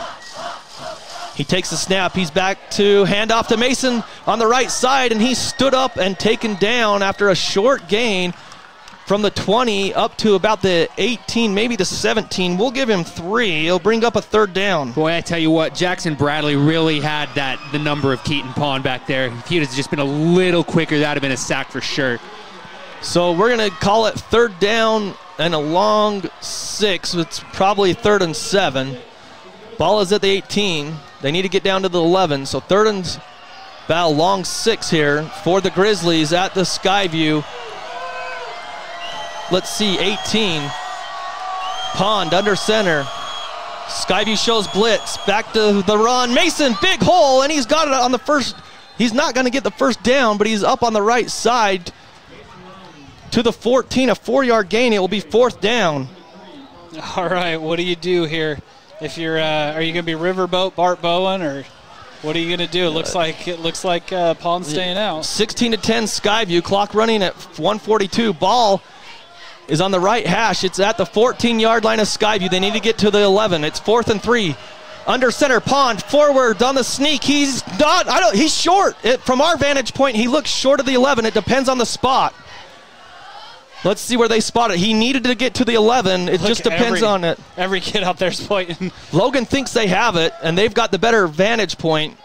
Speaker 2: He takes the snap. He's back to hand off to Mason on the right side, and he stood up and taken down after a short gain from the 20 up to about the 18, maybe the 17. We'll give him 3. He'll bring up a 3rd down.
Speaker 3: Boy, I tell you what, Jackson Bradley really had the number of Keaton Pond back there. If he had just been a little quicker, that would have been a sack for sure.
Speaker 2: So we're going to call it 3rd down and a long 6. It's probably 3rd and 7. Ball is at the 18. They need to get down to the 11. So 3rd and about a long 6 here for the Grizzlies at the Skyview. Let's see, 18. Pond under center. Skyview shows blitz. Back to the run. Mason, big hole, and he's got it on the first. He's not going to get the first down, but he's up on the right side to the 14. A 4-yard gain. It will be 4th down.
Speaker 4: All right, what do you do here? If you're, are you going to be Riverboat Bart Bowen, or what are you going to do? It looks like Pond's staying out.
Speaker 2: 16-10 Skyview. Clock running at 1:42. Ball is on the right hash. It's at the 14-yard line of Skyview. They need to get to the 11. It's 4th and 3. Under center, Pond forward on the sneak. He's not. He's short. From our vantage point, he looks short of the 11. It depends on the spot. Let's see where they spot it. He needed to get to the 11. It just depends on it.
Speaker 4: Every kid out there's pointing.
Speaker 2: Logan thinks they have it, and they've got the better vantage point.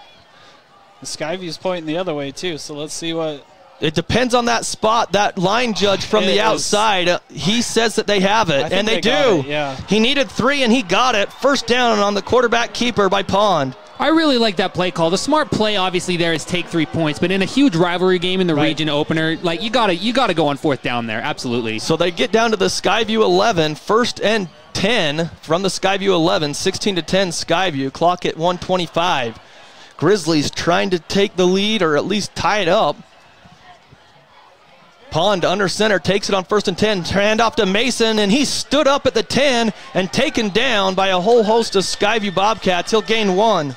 Speaker 4: The Skyview's pointing the other way too. So let's see what.
Speaker 2: It depends on that spot. That line judge from the outside, he says that they have it, and they do.
Speaker 4: Yeah.
Speaker 2: He needed 3, and he got it. First down on the quarterback keeper by Pond.
Speaker 3: I really like that play call. The smart play, obviously, there is take 3 points, but in a huge rivalry game in the region opener, like you gotta go on 4th down there. Absolutely.
Speaker 2: So they get down to the Skyview 11, 1st and 10 from the Skyview 11, 16-10 Skyview. Clock at 1:25. Grizzlies trying to take the lead or at least tie it up. Pond under center takes it on 1st and 10. Hand off to Mason, and he stood up at the 10 and taken down by a whole host of Skyview Bobcats. He'll gain 1.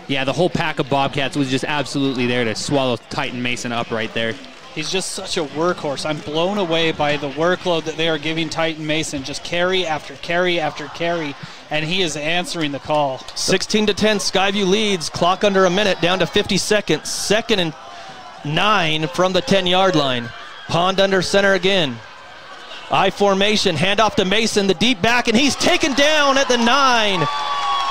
Speaker 3: Yeah, the whole pack of Bobcats was just absolutely there to swallow Titan Mason up right there.
Speaker 4: He's just such a workhorse. I'm blown away by the workload that they are giving Titan Mason. Just carry after carry after carry, and he is answering the call.
Speaker 2: 16-10 Skyview leads. Clock under a minute, down to 50 seconds. 2nd and 9 from the 10-yard line. Pond under center again. I formation, handoff to Mason, the deep back, and he's taken down at the 9.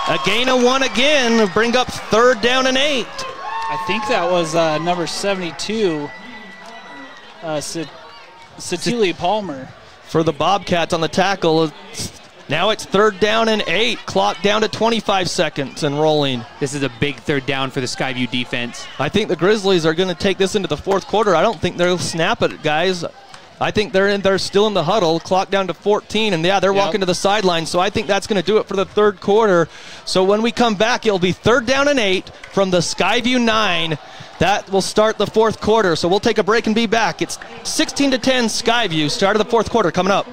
Speaker 2: A gain of 1 again, bring up 3rd down and 8.
Speaker 4: I think that was number 72, Satili Palmer.
Speaker 2: For the Bobcats on the tackle. Now it's 3rd down and 8. Clock down to 25 seconds and rolling.
Speaker 3: This is a big 3rd down for the Skyview defense.
Speaker 2: I think the Grizzlies are going to take this into the 4th quarter. I don't think they'll snap it, guys. I think they're still in the huddle, clock down to 14, and yeah, they're walking to the sideline, so I think that's going to do it for the third quarter. So when we come back, it'll be 3rd down and 8 from the Skyview 9. That will start the fourth quarter, so we'll take a break and be back. It's 16-10 Skyview, start of the fourth quarter coming up.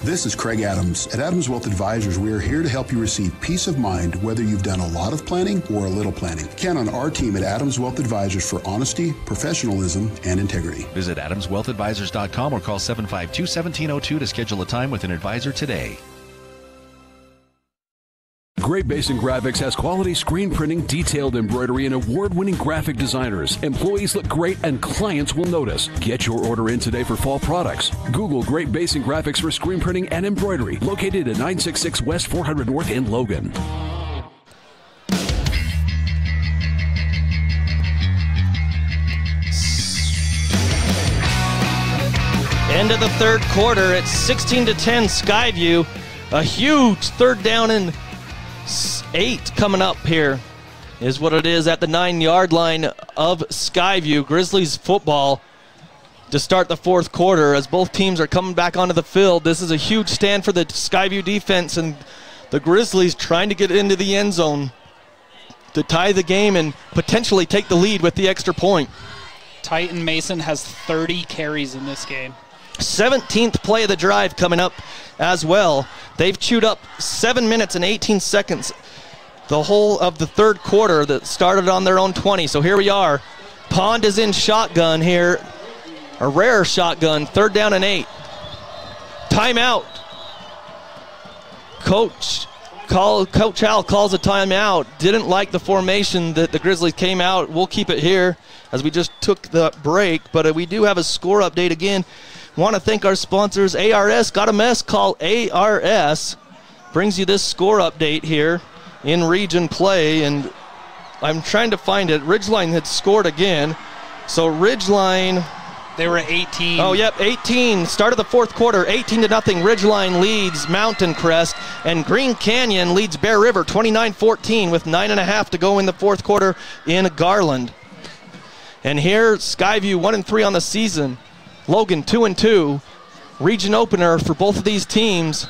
Speaker 7: This is Craig Adams. At Adams Wealth Advisors, we are here to help you receive peace of mind whether you've done a lot of planning or a little planning. Count on our team at Adams Wealth Advisors for honesty, professionalism, and integrity.
Speaker 1: Visit AdamsWealthAdvisors.com or call 752-1702 to schedule a time with an advisor today.
Speaker 9: Great Basin Graphics has quality screen printing, detailed embroidery, and award-winning graphic designers. Employees look great and clients will notice. Get your order in today for fall products. Google Great Basin Graphics for screen printing and embroidery, located at 966 West 400 North in Logan.
Speaker 2: End of the third quarter, it's 16-10 Skyview. A huge 3rd down and 8 coming up here is what it is at the 9-yard line of Skyview. Grizzlies football to start the fourth quarter as both teams are coming back onto the field. This is a huge stand for the Skyview defense, and the Grizzlies trying to get into the end zone to tie the game and potentially take the lead with the extra point.
Speaker 4: Titan Mason has 30 carries in this game.
Speaker 2: 17th play of the drive coming up as well. They've chewed up 7 minutes and 18 seconds the whole of the third quarter that started on their own 20. So here we are. Pond is in shotgun here. A rare shotgun, 3rd down and 8. Timeout. Coach Hal calls a timeout. Didn't like the formation that the Grizzlies came out. We'll keep it here as we just took the break, but we do have a score update again. Want to thank our sponsors, ARS. Got a mess? Call ARS. Brings you this score update here in region play, and I'm trying to find it. Ridgeline had scored again. So Ridgeline,
Speaker 4: they were 18.
Speaker 2: Oh, yep, 18. Start of the fourth quarter, 18-0. Ridgeline leads Mountain Crest, and Green Canyon leads Bear River 29-14 with 9.5 to go in the fourth quarter in Garland. And here, Skyview 1-3 on the season. Logan 2-2. Region opener for both of these teams.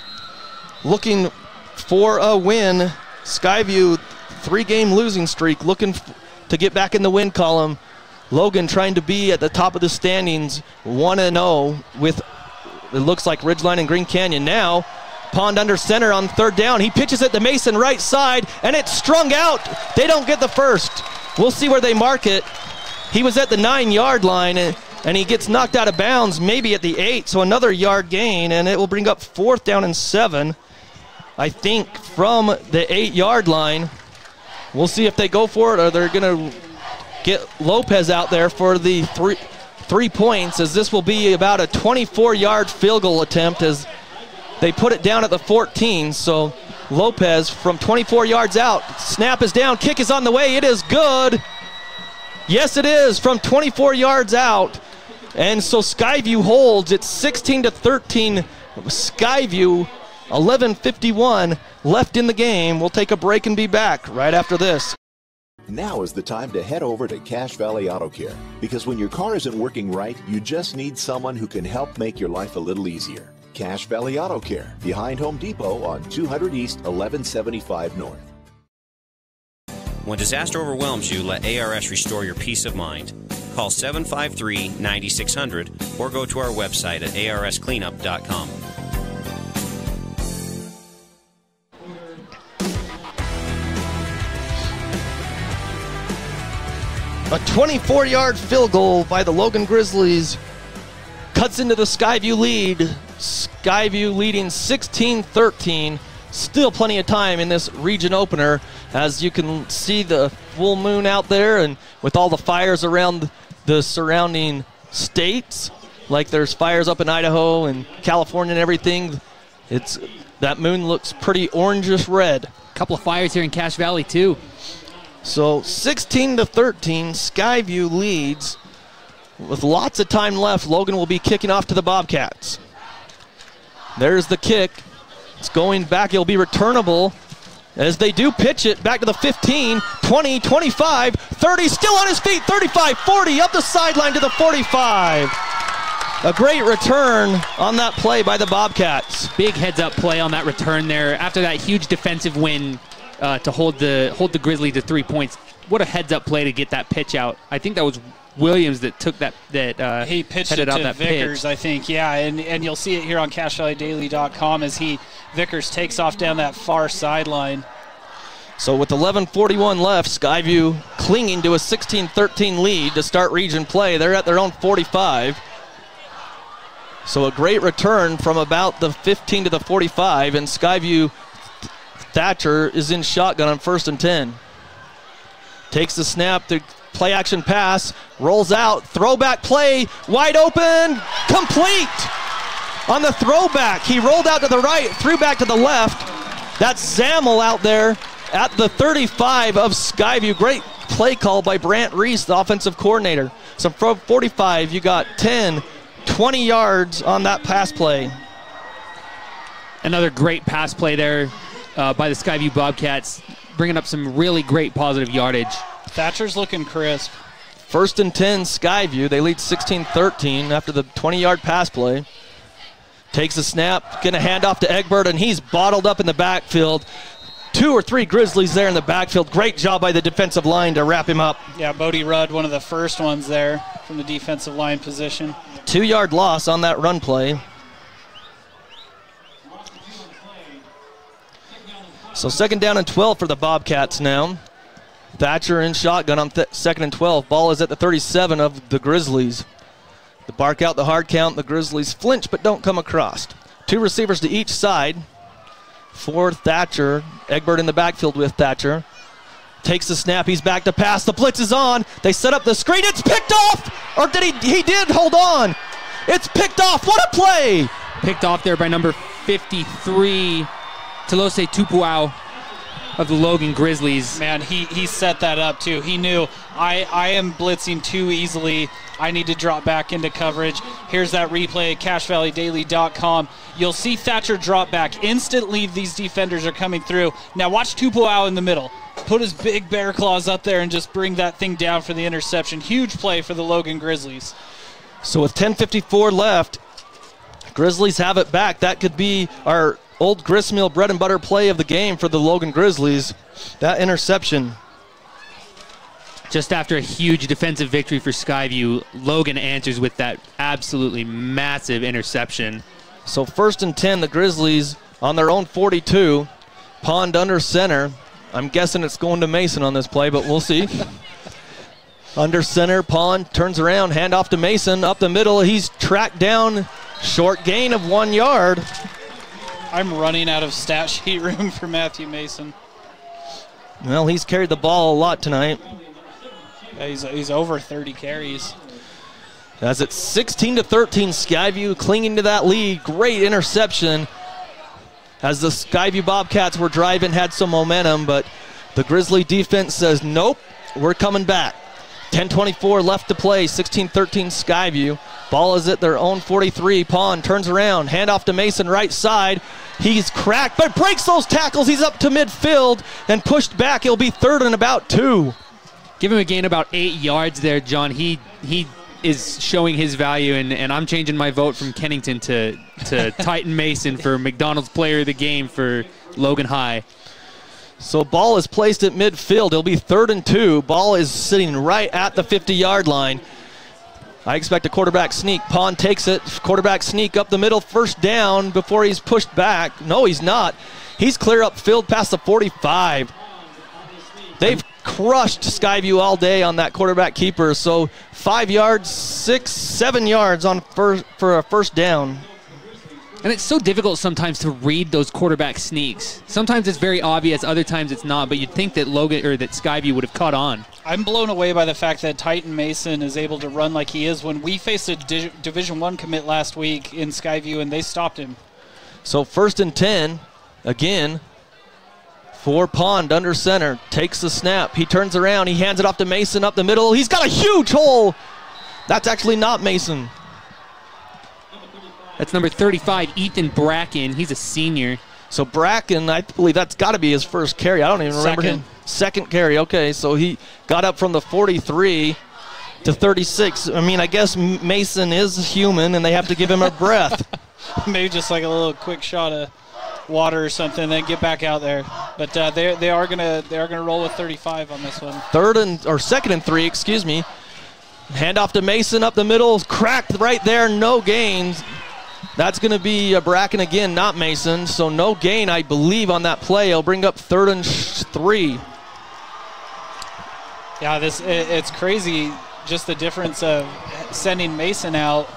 Speaker 2: Looking for a win. Skyview 3-game losing streak, looking to get back in the win column. Logan trying to be at the top of the standings, 1-0 with, it looks like, Ridgeline and Green Canyon. Now, Pond under center on 3rd down. He pitches it to Mason right side, and it's strung out. They don't get the first. We'll see where they mark it. He was at the 9-yard line, and he gets knocked out of bounds maybe at the 8, so another yard gain, and it will bring up 4th down and 7, I think, from the 8-yard line. We'll see if they go for it or they're going to get Lopez out there for the three points, as this will be about a 24-yard field goal attempt as they put it down at the 14. So Lopez from 24 yards out. Snap is down. Kick is on the way. It is good. Yes, it is from 24 yards out. And so Skyview holds. It's 16-13. Skyview, 11:51 left in the game. We'll take a break and be back right after this.
Speaker 10: Now is the time to head over to Cache Valley Auto Care, because when your car isn't working right, you just need someone who can help make your life a little easier. Cache Valley Auto Care, behind Home Depot on 200 East, 1175 North.
Speaker 11: When disaster overwhelms you, let ARS restore your peace of mind. Call 753-9600 or go to our website at arscleanup.com.
Speaker 2: A 24-yard field goal by the Logan Grizzlies cuts into the Skyview lead. Skyview leading 16-13. Still plenty of time in this region opener, as you can see the full moon out there, and with all the fires around the surrounding states, like there's fires up in Idaho and California and everything. That moon looks pretty orangish red.
Speaker 3: A couple of fires here in Cache Valley too.
Speaker 2: So 16-13, Skyview leads. With lots of time left, Logan will be kicking off to the Bobcats. There's the kick. It's going back. It'll be returnable as they do pitch it back to the 15, 20, 25, 30, still on his feet, 35, 40, up the sideline to the 45. A great return on that play by the Bobcats.
Speaker 3: Big heads-up play on that return there. After that huge defensive win to hold the Grizzlies to 3 points. What a heads-up play to get that pitch out. I think that was Williams that took that
Speaker 4: he pitched
Speaker 3: headed
Speaker 4: it
Speaker 3: out
Speaker 4: to
Speaker 3: that
Speaker 4: Vickers,
Speaker 3: pitch.
Speaker 4: I think. Yeah, and you'll see it here on CashValleyDaily.com as Vickers takes off down that far sideline.
Speaker 2: So with 11:41 left, Skyview clinging to a 16-13 lead to start region play. They're at their own 45. So a great return from about the 15 to the 45, and Skyview Thatcher is in shotgun on 1st and 10. Takes the snap, the play action pass, rolls out, throwback play, wide open, complete! On the throwback, he rolled out to the right, threw back to the left. That's Zamel out there at the 35 of Skyview. Great play call by Brant Reese, the offensive coordinator. So from 45, you got 10, 20 yards on that pass play.
Speaker 3: Another great pass play there by the Skyview Bobcats, bringing up some really great positive yardage.
Speaker 4: Thatcher's looking crisp.
Speaker 2: 1st and 10, Skyview. They lead 16-13 after the 20-yard pass play. Takes a snap, going to hand off to Egbert, and he's bottled up in the backfield. 2 or 3 Grizzlies there in the backfield. Great job by the defensive line to wrap him up.
Speaker 4: Yeah, Bodie Rudd, one of the first ones there from the defensive line position.
Speaker 2: 2-yard loss on that run play. So 2nd down and 12 for the Bobcats now. Thatcher in shotgun on 2nd and 12. Ball is at the 37 of the Grizzlies. The bark out the hard count. The Grizzlies flinch but don't come across. 2 receivers to each side for Thatcher. Egbert in the backfield with Thatcher. Takes the snap. He's back to pass. The blitz is on. They set up the screen. It's picked off! Or did he did hold on. It's picked off. What a play!
Speaker 3: Picked off there by number 53, Telose Tupuau of the Logan Grizzlies.
Speaker 4: Man, he set that up too. He knew I am blitzing too easily. I need to drop back into coverage. Here's that replay at CashValleyDaily.com. You'll see Thatcher drop back. Instantly, these defenders are coming through. Now watch Tupuau in the middle. Put his big bear claws up there and just bring that thing down for the interception. Huge play for the Logan Grizzlies.
Speaker 2: So with 10:54 left, Grizzlies have it back. That could be our old gristmill bread and butter play of the game for the Logan Grizzlies. That interception.
Speaker 3: Just after a huge defensive victory for Skyview, Logan answers with that absolutely massive interception.
Speaker 2: So 1st and 10, the Grizzlies on their own 42. Pond under center. I'm guessing it's going to Mason on this play, but we'll see. Under center, Pond turns around, hand off to Mason. Up the middle, he's tracked down. Short gain of 1 yard.
Speaker 4: I'm running out of stat sheet room for Matthew Mason.
Speaker 2: Well, he's carried the ball a lot tonight.
Speaker 4: Yeah, he's over 30 carries.
Speaker 2: As it's 16-13, Skyview clinging to that lead. Great interception. As the Skyview Bobcats were driving, had some momentum, but the Grizzly defense says, nope, we're coming back. 10:24 left to play, 16-13 Skyview. Ball is at their own 43. Pond turns around, handoff to Mason, right side. He's cracked, but breaks those tackles. He's up to midfield and pushed back. He'll be 3rd and about 2.
Speaker 3: Give him a gain about 8 yards there, John. He is showing his value, and I'm changing my vote from Kennington to Titan Mason for McDonald's Player of the Game for Logan High.
Speaker 2: So ball is placed at midfield. It'll be 3rd and 2. Ball is sitting right at the 50-yard line. I expect a quarterback sneak. Pond takes it. Quarterback sneak up the middle. 1st down before he's pushed back. No, he's not. He's clear up field past the 45. They've crushed Skyview all day on that quarterback keeper. So 5 yards, 6, 7 yards on for a 1st down.
Speaker 3: And it's so difficult sometimes to read those quarterback sneaks. Sometimes it's very obvious, other times it's not, but you'd think that Logan or that Skyview would have caught on.
Speaker 4: I'm blown away by the fact that Titan Mason is able to run like he is. When we faced a Division I commit last week in Skyview and they stopped him.
Speaker 2: So 1st and 10, again, for Pond under center. Takes the snap. He turns around. He hands it off to Mason up the middle. He's got a huge hole. That's actually not Mason.
Speaker 3: That's number 35, Ethan Bracken. He's a senior.
Speaker 2: So Bracken, I believe that's got to be his 1st carry. I don't even remember him. 2nd carry, okay. So he got up from the 43. to 36. I mean, I guess Mason is human, and they have to give him a breath.
Speaker 4: Maybe just like a little quick shot of water or something, then get back out there. But they are gonna roll with 35 on this one.
Speaker 2: Second and 3, excuse me. Handoff to Mason up the middle, cracked right there, no gains. That's going to be Bracken again, not Mason. So no gain, I believe, on that play. He'll bring up 3rd and 3.
Speaker 4: Yeah, it's crazy, just the difference of sending Mason out.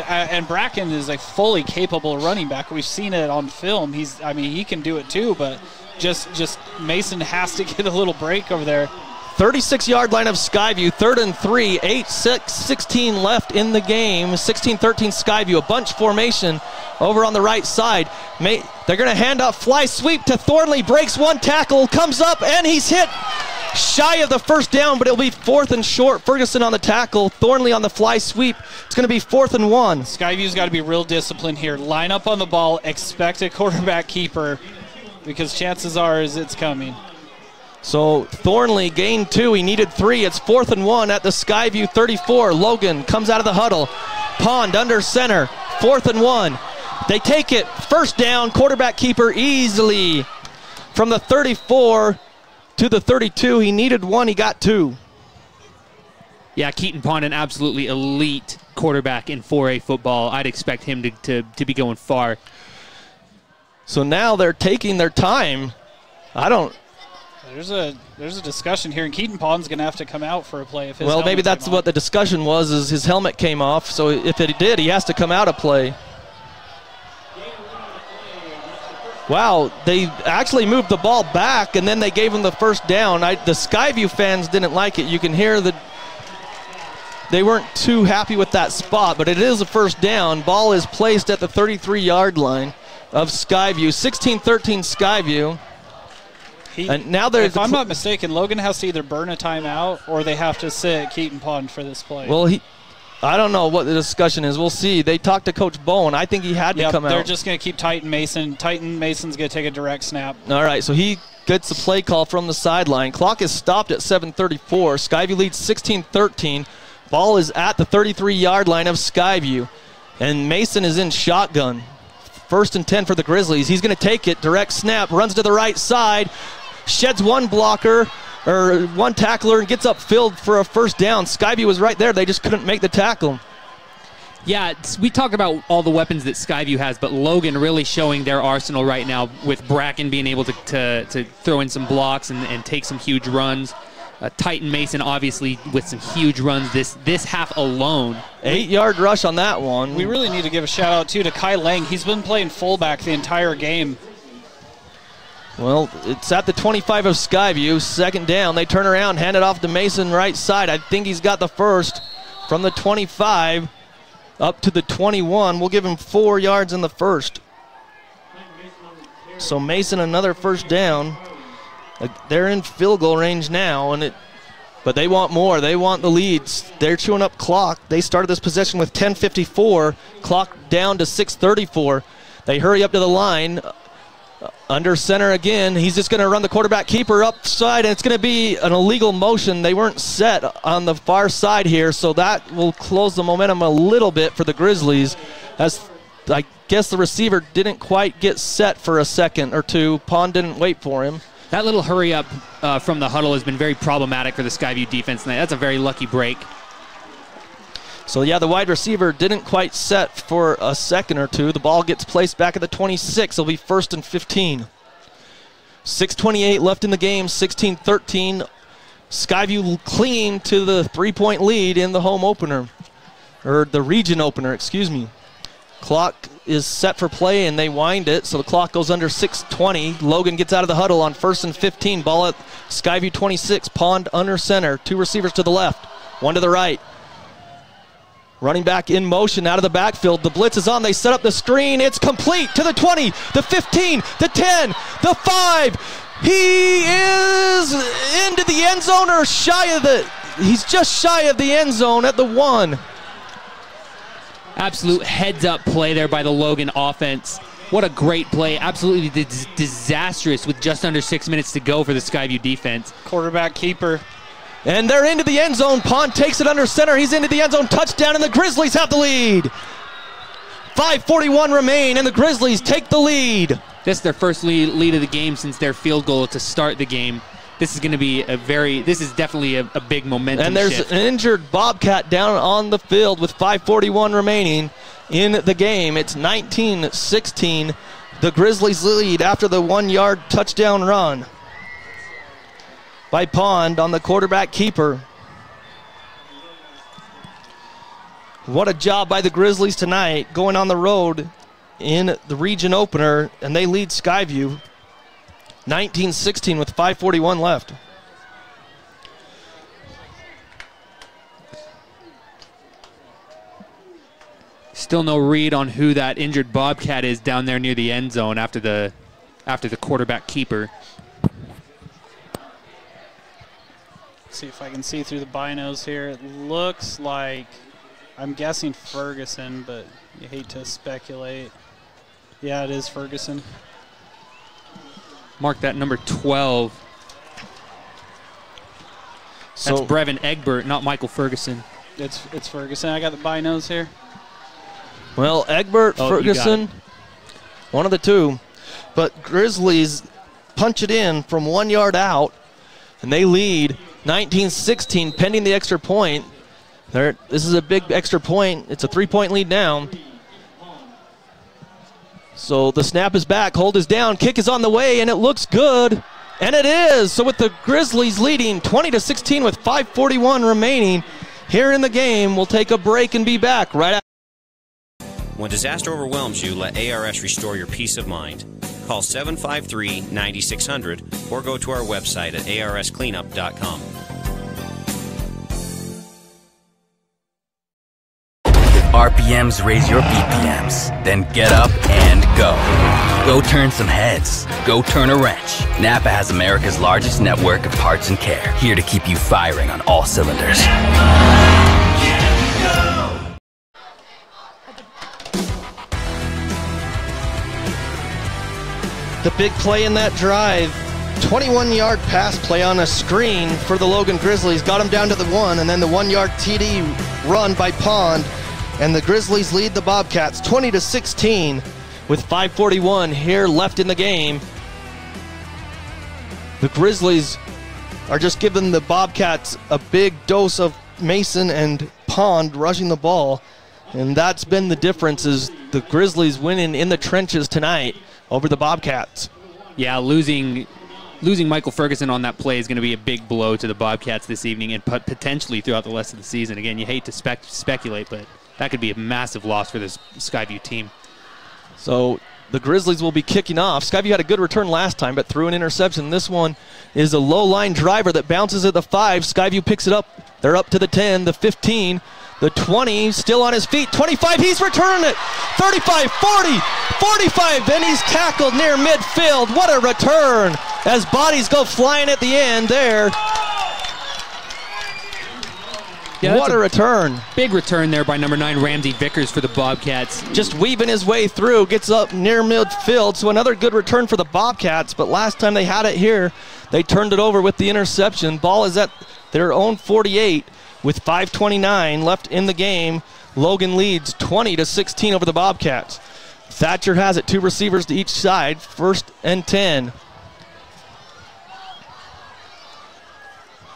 Speaker 4: And Bracken is a fully capable running back. We've seen it on film. He can do it too, but just Mason has to get a little break over there.
Speaker 2: 36-yard line of Skyview, 3rd and 3, 8-16 left in the game. 16-13 Skyview, a bunch formation over on the right side. They're going to hand off, fly sweep to Thornley, breaks one tackle, comes up, and he's hit shy of the first down, but it'll be 4th and short. Ferguson on the tackle, Thornley on the fly sweep. It's going to be 4th and 1.
Speaker 4: Skyview's got to be real disciplined here. Line up on the ball, expect a quarterback keeper, because chances are it's coming.
Speaker 2: So Thornley gained 2. He needed 3. It's 4th and 1 at the Skyview 34. Logan comes out of the huddle. Pond under center. 4th and 1. They take it. First down. Quarterback keeper easily from the 34 to the 32. He needed 1. He got 2.
Speaker 3: Yeah, Keaton Pond, an absolutely elite quarterback in 4A football. I'd expect him to be going far.
Speaker 2: So now they're taking their time.
Speaker 4: There's a discussion here, and Keaton Pond's going to have to come out for a play. If his
Speaker 2: maybe that's what the discussion was, is his helmet came off. So if it did, he has to come out of play. Wow, they actually moved the ball back, and then they gave him the first down. The Skyview fans didn't like it. You can hear that they weren't too happy with that spot, but it is a first down. Ball is placed at the 33-yard line of Skyview. 16-13 Skyview. And now
Speaker 4: if I'm not mistaken, Logan has to either burn a timeout or they have to sit Keaton Pond for this play.
Speaker 2: Well, I don't know what the discussion is. We'll see. They talked to Coach Bowen. I think he had to come out.
Speaker 4: They're just going to keep Titan Mason. Titan Mason's going to take a direct snap.
Speaker 2: All right, so he gets the play call from the sideline. Clock is stopped at 7:34. Skyview leads 16-13. Ball is at the 33-yard line of Skyview. And Mason is in shotgun. 1st and 10 for the Grizzlies. He's going to take it. Direct snap. Runs to the right side. Sheds one blocker, or one tackler, and gets upfield for a first down. Skyview was right there. They just couldn't make the tackle.
Speaker 3: Yeah, we talked about all the weapons that Skyview has, but Logan really showing their arsenal right now, with Bracken being able to throw in some blocks and take some huge runs. Titan Mason obviously with some huge runs this half alone.
Speaker 2: 8-yard rush on that one.
Speaker 4: We really need to give a shout out too to Kai Lang. He's been playing fullback the entire game.
Speaker 2: Well, it's at the 25 of Skyview. 2nd down. They turn around, hand it off to Mason right side. I think he's got the first from the 25 up to the 21. We'll give him 4 yards in the first. So Mason another first down. They're in field goal range now, but they want more. They want the leads. They're chewing up clock. They started this possession with 10:54. Clock down to 6:34. They hurry up to the line. Under center again. He's just going to run the quarterback keeper upside, and it's going to be an illegal motion. They weren't set on the far side here, so that will close the momentum a little bit for the Grizzlies, as I guess the receiver didn't quite get set for a second or two. Pond didn't wait for him.
Speaker 3: That little hurry up from the huddle has been very problematic for the Skyview defense tonight. That's a very lucky break.
Speaker 2: So, yeah, the wide receiver didn't quite set for a second or two. The ball gets placed back at the 26. It'll be 1st and 15. 6:28 left in the game, 16-13. Skyview clinging to the 3-point lead in the home opener, or the region opener, excuse me. Clock is set for play, and they wind it, so the clock goes under 6:20. Logan gets out of the huddle on 1st and 15. Ball at Skyview 26. Pond under center. 2 receivers to the left, 1 to the right. Running back in motion out of the backfield. The blitz is on. They set up the screen. It's complete to the 20, the 15, the 10, the 5. He is into the end zone, or he's just shy of the end zone at the 1.
Speaker 3: Absolute heads-up play there by the Logan offense. What a great play. Absolutely disastrous with just under 6 minutes to go for the Skyview defense.
Speaker 4: Quarterback keeper.
Speaker 2: And they're into the end zone. Pond takes it under center. He's into the end zone. Touchdown, and the Grizzlies have the lead. 5:41 remain, and the Grizzlies take the lead.
Speaker 3: This is their first lead of the game since their field goal to start the game. This is going to be this is definitely a big momentum
Speaker 2: And there's
Speaker 3: shift.
Speaker 2: an injured Bobcat down on the field with 5:41 remaining in the game. It's 19-16. The Grizzlies lead after the 1-yard touchdown run by Pond on the quarterback keeper. What a job by the Grizzlies tonight, going on the road in the region opener, and they lead Skyview 19-16 with 5:41 left.
Speaker 3: Still no read on who that injured Bobcat is down there near the end zone after the quarterback keeper.
Speaker 4: See if I can see through the binos here. It looks like, I'm guessing Ferguson, but you hate to speculate. Yeah, it is Ferguson.
Speaker 3: Mark that number 12. That's Brevin Egbert, not Michael Ferguson.
Speaker 4: It's Ferguson. I got the binos here.
Speaker 2: Well, Egbert, Ferguson, one of the two. But Grizzlies punch it in from 1 yard out, and they lead 19-16 pending the extra point. This is a big extra point. It's a 3-point lead now. So the snap is back, hold is down, kick is on the way, and it looks good. And it is. So with the Grizzlies leading 20-16 with 5:41 remaining here in the game, we'll take a break and be back right after.
Speaker 11: When disaster overwhelms you, let ARS restore your peace of mind. Call 753-9600 or go to our website at arscleanup.com.
Speaker 12: RPMs raise your BPMs. Then get up and go. Go turn some heads. Go turn a wrench. Napa has America's largest network of parts and care, here to keep you firing on all cylinders.
Speaker 2: The big play in that drive, 21-yard pass play on a screen for the Logan Grizzlies, got them down to the 1, and then the 1-yard TD run by Pond, and the Grizzlies lead the Bobcats 20-16 with 5:41 here left in the game. The Grizzlies are just giving the Bobcats a big dose of Mason and Pond rushing the ball, and that's been the difference, is the Grizzlies winning in the trenches tonight over the Bobcats.
Speaker 3: Yeah, losing Michael Ferguson on that play is going to be a big blow to the Bobcats this evening and potentially throughout the rest of the season. Again, you hate to speculate, but that could be a massive loss for this Skyview team.
Speaker 2: So the Grizzlies will be kicking off. Skyview had a good return last time, but threw an interception. This one is a low-line driver that bounces at the 5. Skyview picks it up. They're up to the 10, the 15, the 20, still on his feet. 25, he's returning it. 35, 40, 45, and he's tackled near midfield. What a return as bodies go flying at the end there.
Speaker 3: Yeah,
Speaker 2: what a return.
Speaker 3: Big return there by number 9, Ramsey Vickers, for the Bobcats.
Speaker 2: Just weaving his way through, gets up near midfield, so another good return for the Bobcats, but last time they had it here, they turned it over with the interception. Ball is at their own 48 with 5:29 left in the game. Logan leads 20-16 over the Bobcats. Thatcher has it, 2 receivers to each side, 1st and 10.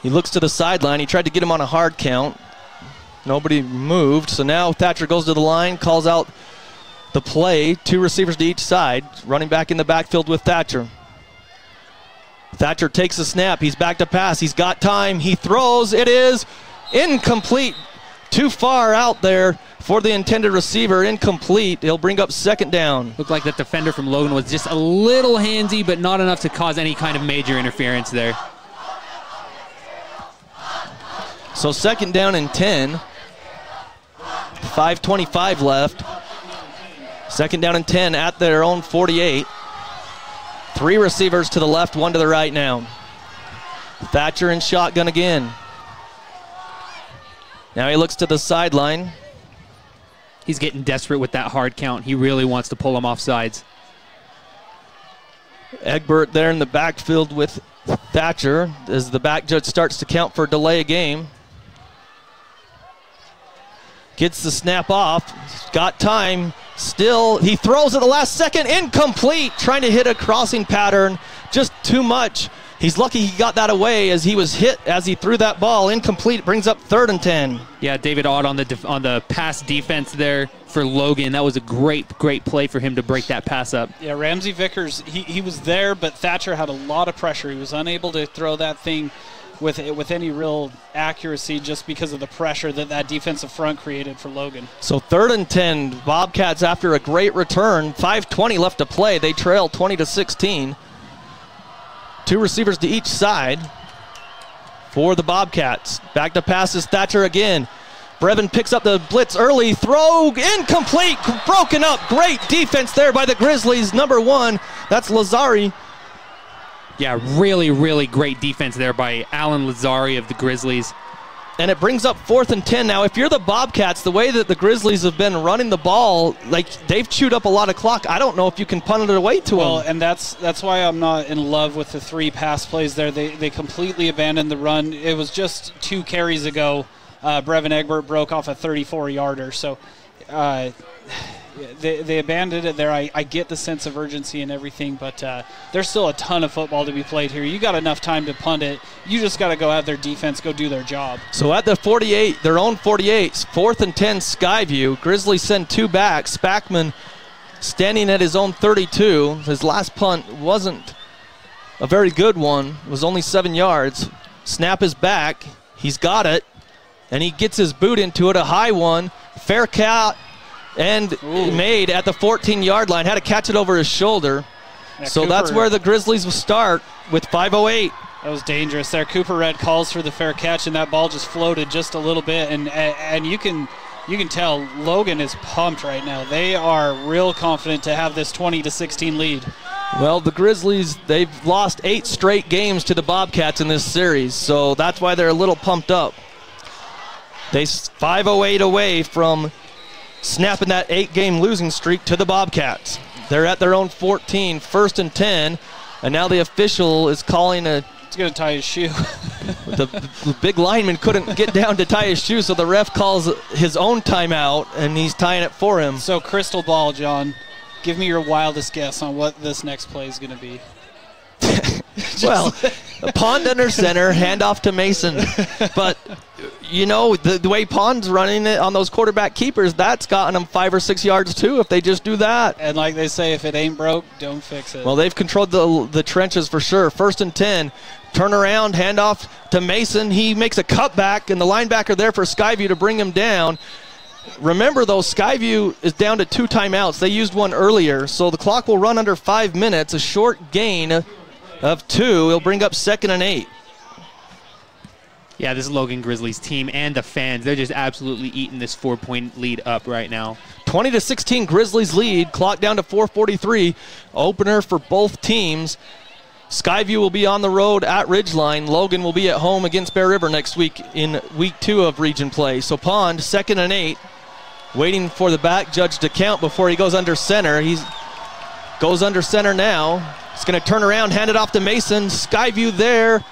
Speaker 2: He looks to the sideline. He tried to get him on a hard count. Nobody moved. So now Thatcher goes to the line, calls out the play. 2 receivers to each side. Running back in the backfield with Thatcher. Thatcher takes a snap. He's back to pass. He's got time. He throws. It is incomplete. Too far out there for the intended receiver. Incomplete. He'll bring up 2nd down.
Speaker 3: Looked like that defender from Logan was just a little handsy, but not enough to cause any kind of major interference there.
Speaker 2: So 2nd down and 10. 5:25 left. 2nd down and 10 at their own 48. 3 receivers to the left, 1 to the right now. Thatcher in shotgun again. Now he looks to the sideline.
Speaker 3: He's getting desperate with that hard count. He really wants to pull him off sides.
Speaker 2: Egbert there in the backfield with Thatcher as the back judge starts to count for delay of game. Gets the snap off, got time, still, he throws at the last second, incomplete, trying to hit a crossing pattern, just too much. He's lucky he got that away as he was hit as he threw that ball, incomplete, brings up 3rd and 10.
Speaker 3: Yeah, David Ott on the pass defense there for Logan. That was a great play for him to break that pass up.
Speaker 4: Yeah, Ramsey Vickers, he was there, but Thatcher had a lot of pressure. He was unable to throw that thing with any real accuracy just because of the pressure that defensive front created for Logan.
Speaker 2: So 3rd and 10, Bobcats after a great return, 5:20 left to play. They trail 20-16. 2 receivers to each side for the Bobcats. Back to passes, Thatcher again. Brevin picks up the blitz early, throw incomplete, broken up. Great defense there by the Grizzlies. Number 1, that's Lazari.
Speaker 3: Yeah, really great defense there by Alan Lazari of the Grizzlies.
Speaker 2: And it brings up 4th and 10. Now, if you're the Bobcats, the way that the Grizzlies have been running the ball, like they've chewed up a lot of clock. I don't know if you can punt it away to them.
Speaker 4: Well, and that's why I'm not in love with the 3 pass plays there. They completely abandoned the run. It was just 2 carries ago. Brevin Egbert broke off a 34-yarder. So they abandoned it there. I get the sense of urgency and everything, but there's still a ton of football to be played here. You got enough time to punt it. You just got to go have their defense go do their job.
Speaker 2: So at the 48, their own 48, 4th and 10 Skyview. Grizzlies send 2 back. Spackman standing at his own 32. His last punt wasn't a very good one. It was only 7 yards. Snap is back. He's got it, and he gets his boot into it, a high one. Fair catch. And made at the 14-yard line. Had to catch it over his shoulder. Yeah, so Cooper, that's where the Grizzlies will start with 5:08.
Speaker 4: That was dangerous there. Cooper Red calls for the fair catch, and that ball just floated just a little bit. And you can tell Logan is pumped right now. They are real confident to have this 20-16 lead.
Speaker 2: Well, the Grizzlies, they've lost 8 straight games to the Bobcats in this series, so that's why they're a little pumped up. They 5:08 away from snapping that 8-game losing streak to the Bobcats. They're at their own 14, 1st and 10, and now the official is calling a...
Speaker 4: He's going to tie his shoe.
Speaker 2: the big lineman couldn't get down to tie his shoe, so the ref calls his own timeout, and he's tying it for him.
Speaker 4: So crystal ball, John, give me your wildest guess on what this next play is going to be.
Speaker 2: Well, Pond under center, handoff to Mason. But, you know, the way Pond's running it on those quarterback keepers, that's gotten them 5 or 6 yards too if they just do that.
Speaker 4: And like they say, if it ain't broke, don't fix it.
Speaker 2: Well, they've controlled the trenches for sure. 1st and 10, turn around, handoff to Mason. He makes a cutback, and the linebacker there for Skyview to bring him down. Remember, though, Skyview is down to 2 timeouts. They used one earlier, so the clock will run under 5 minutes. A short gain of 2. It'll bring up 2nd and 8.
Speaker 3: Yeah, this Logan Grizzlies team and the fans, they're just absolutely eating this 4-point lead up right now.
Speaker 2: 20-16 Grizzlies lead. Clock down to 4:43. Opener for both teams. Skyview will be on the road at Ridgeline. Logan will be at home against Bear River next week in week 2 of region play. So Pond, 2nd and 8. Waiting for the back judge to count before he goes under center. He goes under center now. He's going to turn around, hand it off to Mason. Skyview there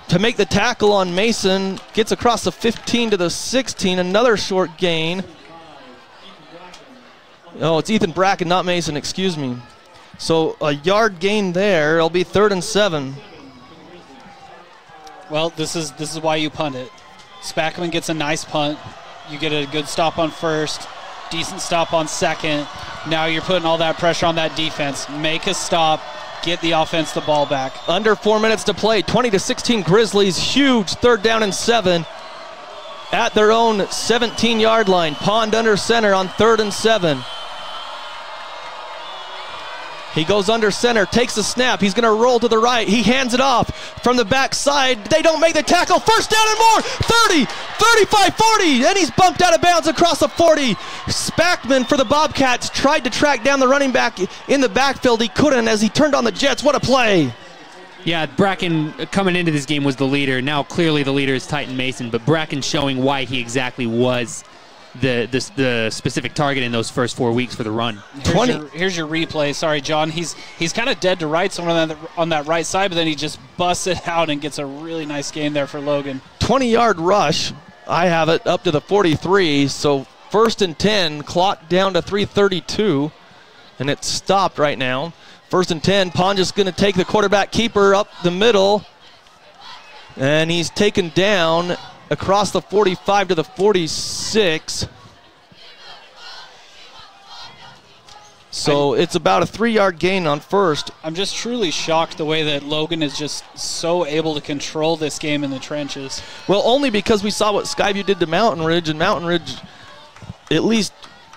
Speaker 2: to make the tackle on Mason. Gets across the 15 to the 16. Another short gain. Oh, it's Ethan Bracken, not Mason, excuse me. So a yard gain there. It'll be 3rd and 7.
Speaker 4: Well, this is why you punt it. Spackman gets a nice punt. You get a good stop on 1st, decent stop on 2nd. Now you're putting all that pressure on that defense. Make a stop, get the offense the ball back.
Speaker 2: Under 4 minutes to play. 20-16 Grizzlies. Huge 3rd down and 7 at their own 17-yard line. Pond under center on 3rd and 7. He goes under center, takes the snap. He's going to roll to the right. He hands it off from the backside. They don't make the tackle. 1st down and more. 30, 35, 40. And he's bumped out of bounds across the 40. Spackman for the Bobcats tried to track down the running back in the backfield. He couldn't as he turned on the Jets. What a play.
Speaker 3: Yeah, Bracken coming into this game was the leader. Now clearly the leader is Titan Mason, but Bracken showing why he exactly was the specific target in those first 4 weeks for the run.
Speaker 4: Here's your replay. Sorry, John. He's kind of dead to rights on that right side, but then he just busts it out and gets a really nice gain there for Logan.
Speaker 2: 20-yard rush. I have it up to the 43, so 1st and 10, clock down to 3:32, and it's stopped right now. 1st and 10, Pond just going to take the quarterback keeper up the middle, and he's taken down across the 45 to the 46. So it's about a 3-yard gain on 1st.
Speaker 4: I'm just truly shocked the way that Logan is just so able to control this game in the trenches.
Speaker 2: Well, only because we saw what Skyview did to Mountain Ridge, and Mountain Ridge at least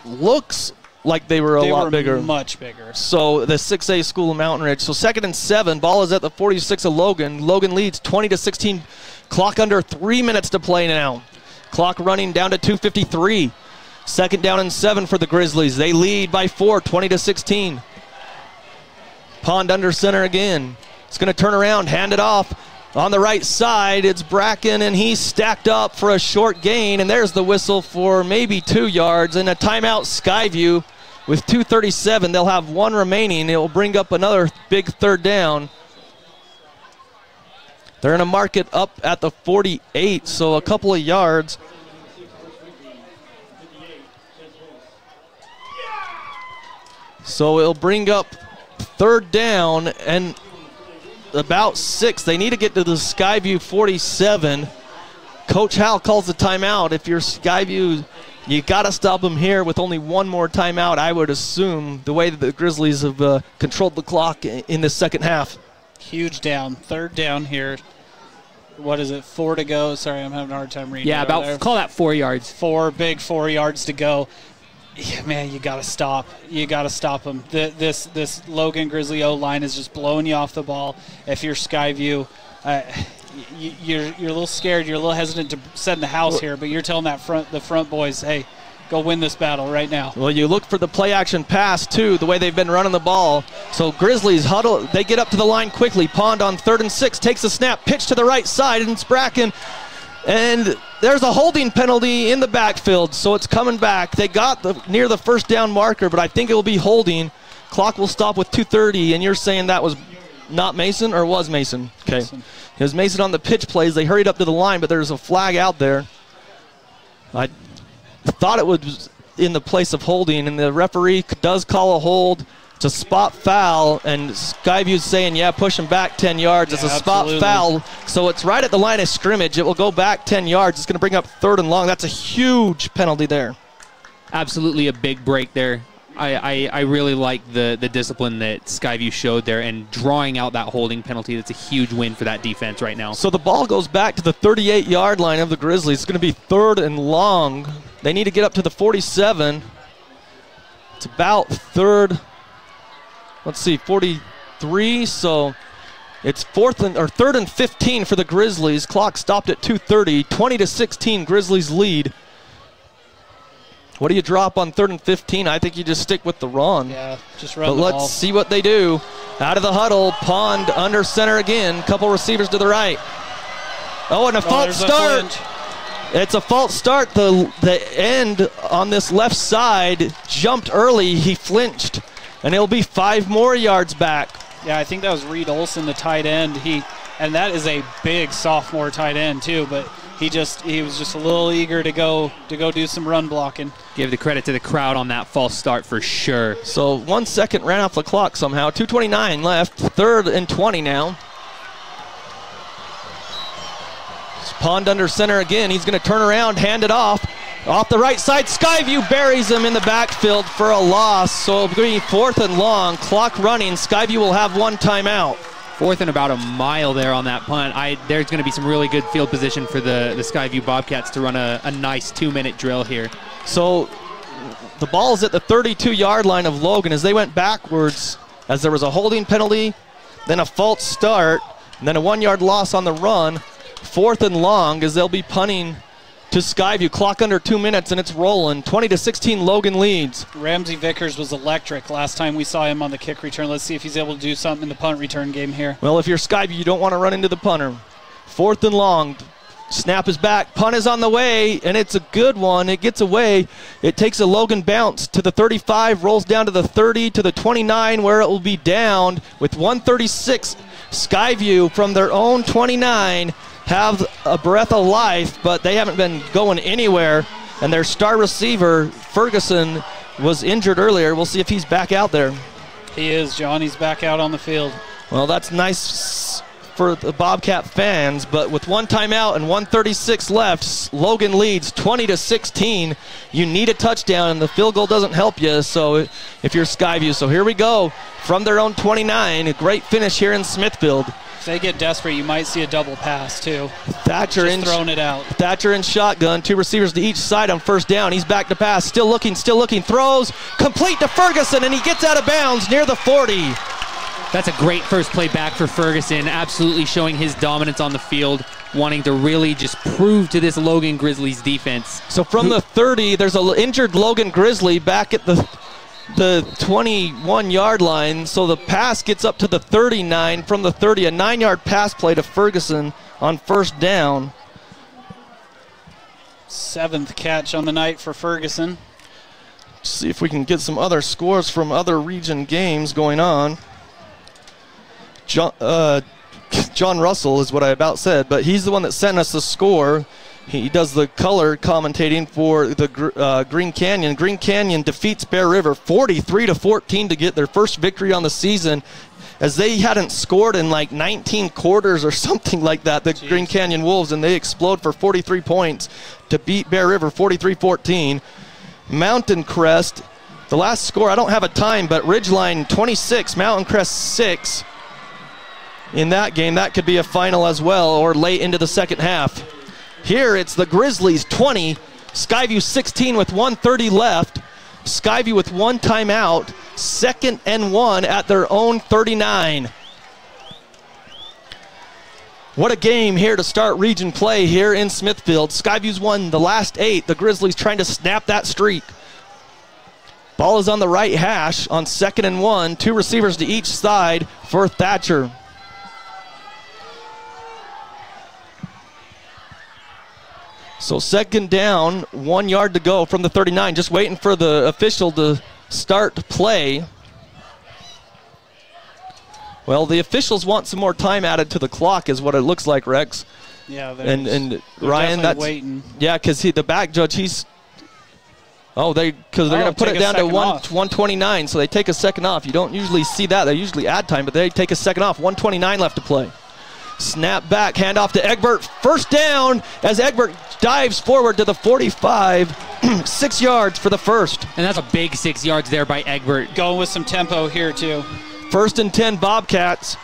Speaker 2: looks like they were a lot bigger.
Speaker 4: Much bigger.
Speaker 2: So the 6A school of Mountain Ridge. So 2nd and 7, ball is at the 46 of Logan. Logan leads 20-16. Clock under 3 minutes to play now. Clock running down to 2:53. 2nd down and 7 for the Grizzlies. They lead by 4, 20-16. Pond under center again. It's going to turn around, hand it off. On the right side, it's Bracken, and he's stacked up for a short gain, and there's the whistle for maybe 2 yards, and a timeout Skyview with 2:37. They'll have 1 remaining. It will bring up another big 3rd down. They're going to mark it up at the 48, so a couple of yards. So it'll bring up 3rd down and about 6. They need to get to the Skyview 47. Coach Howell calls the timeout. If you're Skyview, you got to stop them here with only 1 more timeout, I would assume, the way that the Grizzlies have controlled the clock in the second half.
Speaker 4: Huge down. 3rd down here. What is it? 4 to go. Sorry, I'm having a hard time reading.
Speaker 3: Yeah, call that 4 yards.
Speaker 4: 4 yards to go. Yeah, man, you got to stop. You got to stop them. This Logan Grizzly O-line is just blowing you off the ball. If you're Skyview, you're a little scared. You're a little hesitant to send the house here, but you're telling the front boys, hey, go win this battle right now.
Speaker 2: Well, you look for the play-action pass, too, the way they've been running the ball. So Grizzlies huddle. They get up to the line quickly. Pond on 3rd and 6 takes a snap, pitch to the right side, and it's Bracken. And there's a holding penalty in the backfield, so it's coming back. They got near the 1st down marker, but I think it will be holding. Clock will stop with 2:30, and you're saying that was not Mason, or was Mason? Okay. Mason. It was Mason on the pitch plays. They hurried up to the line, but there's a flag out there. I thought it was in the place of holding, and the referee does call a hold. It's a spot foul, and Skyview's saying, yeah, push him back 10 yards. It's a spot foul, so it's right at the line of scrimmage. It will go back 10 yards. It's going to bring up 3rd and long. That's a huge penalty there.
Speaker 3: Absolutely a big break there. I really like the discipline that Skyview showed there and drawing out that holding penalty. That's a huge win for that defense right now.
Speaker 2: So the ball goes back to the 38-yard line of the Grizzlies. It's going to be 3rd and long. They need to get up to the 47. It's about 3rd. Let's see, 43. So it's 3rd and 15 for the Grizzlies. Clock stopped at 2:30. 20-16, Grizzlies lead. What do you drop on 3rd and 15? I think you just stick with the run.
Speaker 4: Yeah, just run
Speaker 2: the
Speaker 4: ball.
Speaker 2: But let's see what they do. Out of the huddle, Pond under center again. Couple receivers to the right. Oh, and a false start. It's a false start. The end on this left side jumped early. He flinched, and it'll be 5 more yards back.
Speaker 4: Yeah, I think that was Reed Olson, the tight end. And that is a big sophomore tight end too, but he was just a little eager to go do some run blocking.
Speaker 3: Give the credit to the crowd on that false start for sure.
Speaker 2: So 1 second ran off the clock somehow. 2:29 left. 3rd and 20 now. Pond under center again. He's going to turn around, hand it off. Off the right side, Skyview buries him in the backfield for a loss. So it'll be 4th and long. Clock running. Skyview will have 1 timeout.
Speaker 3: 4th and about a mile there on that punt. There's going to be some really good field position for the Skyview Bobcats to run a nice 2-minute drill here.
Speaker 2: So the ball is at the 32-yard line of Logan as they went backwards, as there was a holding penalty, then a false start, and then a 1-yard loss on the run. 4th and long as they'll be punting to Skyview. Clock under 2 minutes, and it's rolling. 20-16, Logan leads.
Speaker 4: Ramsey Vickers was electric last time we saw him on the kick return. Let's see if he's able to do something in the punt return game here.
Speaker 2: Well, if you're Skyview, you don't want to run into the punter. 4th and long. Snap is back. Punt is on the way, and it's a good one. It gets away. It takes a Logan bounce to the 35, rolls down to the 30, to the 29, where it will be downed with 136. Skyview from their own 29 have a breath of life, but they haven't been going anywhere. And their star receiver, Ferguson, was injured earlier. We'll see if he's back out there.
Speaker 4: He is, John. He's back out on the field.
Speaker 2: Well, that's nice for the Bobcat fans, but with 1 timeout and 1:36 left, Logan leads 20-16. You need a touchdown, and the field goal doesn't help you, so if you're Skyview. So here we go from their own 29. A great finish here in Smithfield.
Speaker 4: If they get desperate, you might see a double pass, too.
Speaker 2: Thatcher
Speaker 4: just throwing it out.
Speaker 2: Thatcher in shotgun. 2 receivers to each side on first down. He's back to pass. Still looking. Throws. Complete to Ferguson, and he gets out of bounds near the 40.
Speaker 3: That's a great first play back for Ferguson. Absolutely showing his dominance on the field, wanting to really just prove to this Logan Grizzlies defense.
Speaker 2: So from the 30, there's an injured Logan Grizzly back at the 21-yard line, so the pass gets up to the 39. From the 30, a 9-yard pass play to Ferguson on first down.
Speaker 4: 7th catch on the night for Ferguson.
Speaker 2: See if we can get some other scores from other region games going on. John Russell is what I about said, but he's the one that sent us the score. He does the color commentating for the Green Canyon. Green Canyon defeats Bear River 43-14 to get their first victory on the season, as they hadn't scored in like 19 quarters or something like that, the Green Canyon Wolves, and they explode for 43 points to beat Bear River 43-14. Mountain Crest, the last score, I don't have a time, but Ridgeline 26, Mountain Crest 6. In that game, that could be a final as well, or late into the second half. Here, it's the Grizzlies 20, Skyview 16 with 1:30 left. Skyview with 1 timeout, 2nd and 1 at their own 39. What a game here to start region play here in Smithfield. Skyview's won the last 8. The Grizzlies trying to snap that streak. Ball is on the right hash on 2nd and 1. 2 receivers to each side for Thatcher. So 2nd down, 1 yard to go from the 39. Just waiting for the official to start play. Well, the officials want some more time added to the clock is what it looks like, Rex.
Speaker 4: Yeah,
Speaker 2: and Ryan, that's
Speaker 4: waiting.
Speaker 2: Yeah, because the back judge, because they're going to put it down to 129, so they take a second off. You don't usually see that. They usually add time, but they take a second off. 129 left to play. Snap back, handoff to Egbert. First down as Egbert dives forward to the 45. 6 yards for the first.
Speaker 3: And that's a big 6 yards there by Egbert.
Speaker 4: Going with some tempo here, too.
Speaker 2: 1st and 10 Bobcats.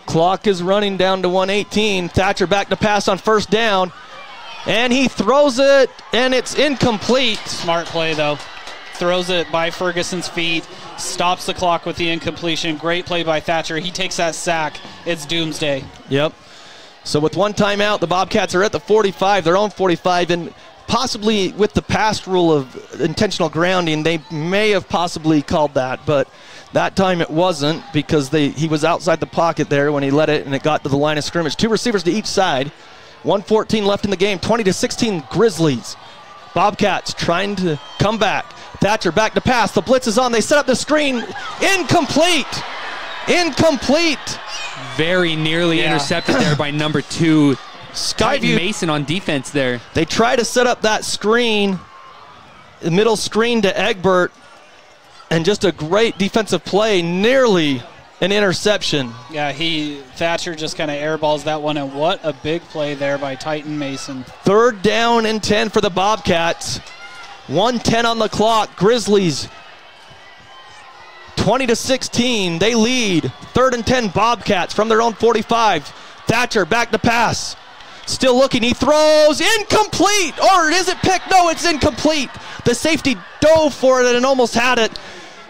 Speaker 2: Clock is running down to 1:18. Thatcher back to pass on first down. And he throws it, and it's incomplete.
Speaker 4: Smart play, though. Throws it by Ferguson's feet. Stops the clock with the incompletion. Great play by Thatcher. He takes that sack. It's doomsday.
Speaker 2: Yep. So with 1 timeout, the Bobcats are at the 45, their own 45, and possibly with the past rule of intentional grounding, they may have possibly called that, but that time it wasn't because he was outside the pocket there when he let it, and it got to the line of scrimmage. 2 receivers to each side. 1:14 left in the game. 20-16 Grizzlies. Bobcats trying to come back. Thatcher back to pass. The blitz is on. They set up the screen. Incomplete. Incomplete.
Speaker 3: Very nearly intercepted there by number 2.
Speaker 2: Skyview
Speaker 3: Mason on defense there.
Speaker 2: They try to set up that screen, the middle screen to Egbert, and just a great defensive play, nearly an interception.
Speaker 4: Yeah, Thatcher just kind of airballs that one, and what a big play there by Titan Mason.
Speaker 2: 3rd down and 10 for the Bobcats. 1:10 on the clock. Grizzlies 20-16. They lead. 3rd and 10 Bobcats from their own 45. Thatcher back to pass. Still looking. He throws. Incomplete. Or is it picked? No, it's incomplete. The safety dove for it and almost had it.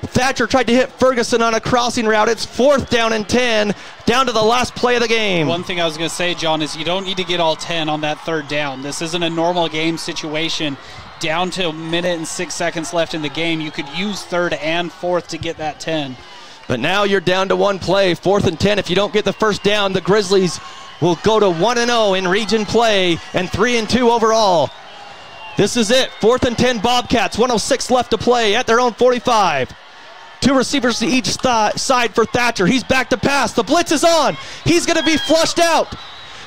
Speaker 2: Thatcher tried to hit Ferguson on a crossing route. It's 4th down and 10, down to the last play of the game.
Speaker 4: One thing I was going to say, John, is you don't need to get all 10 on that 3rd down. This isn't a normal game situation. Down to 1 minute and 6 seconds left in the game. You could use 3rd and 4th to get that 10.
Speaker 2: But now you're down to 1 play, 4th and 10. If you don't get the first down, the Grizzlies will go to 1-0 in region play and 3-2 overall. This is it. 4th and 10 Bobcats. 1:06 left to play at their own 45. 2 receivers to each side for Thatcher. He's back to pass. The blitz is on. He's going to be flushed out.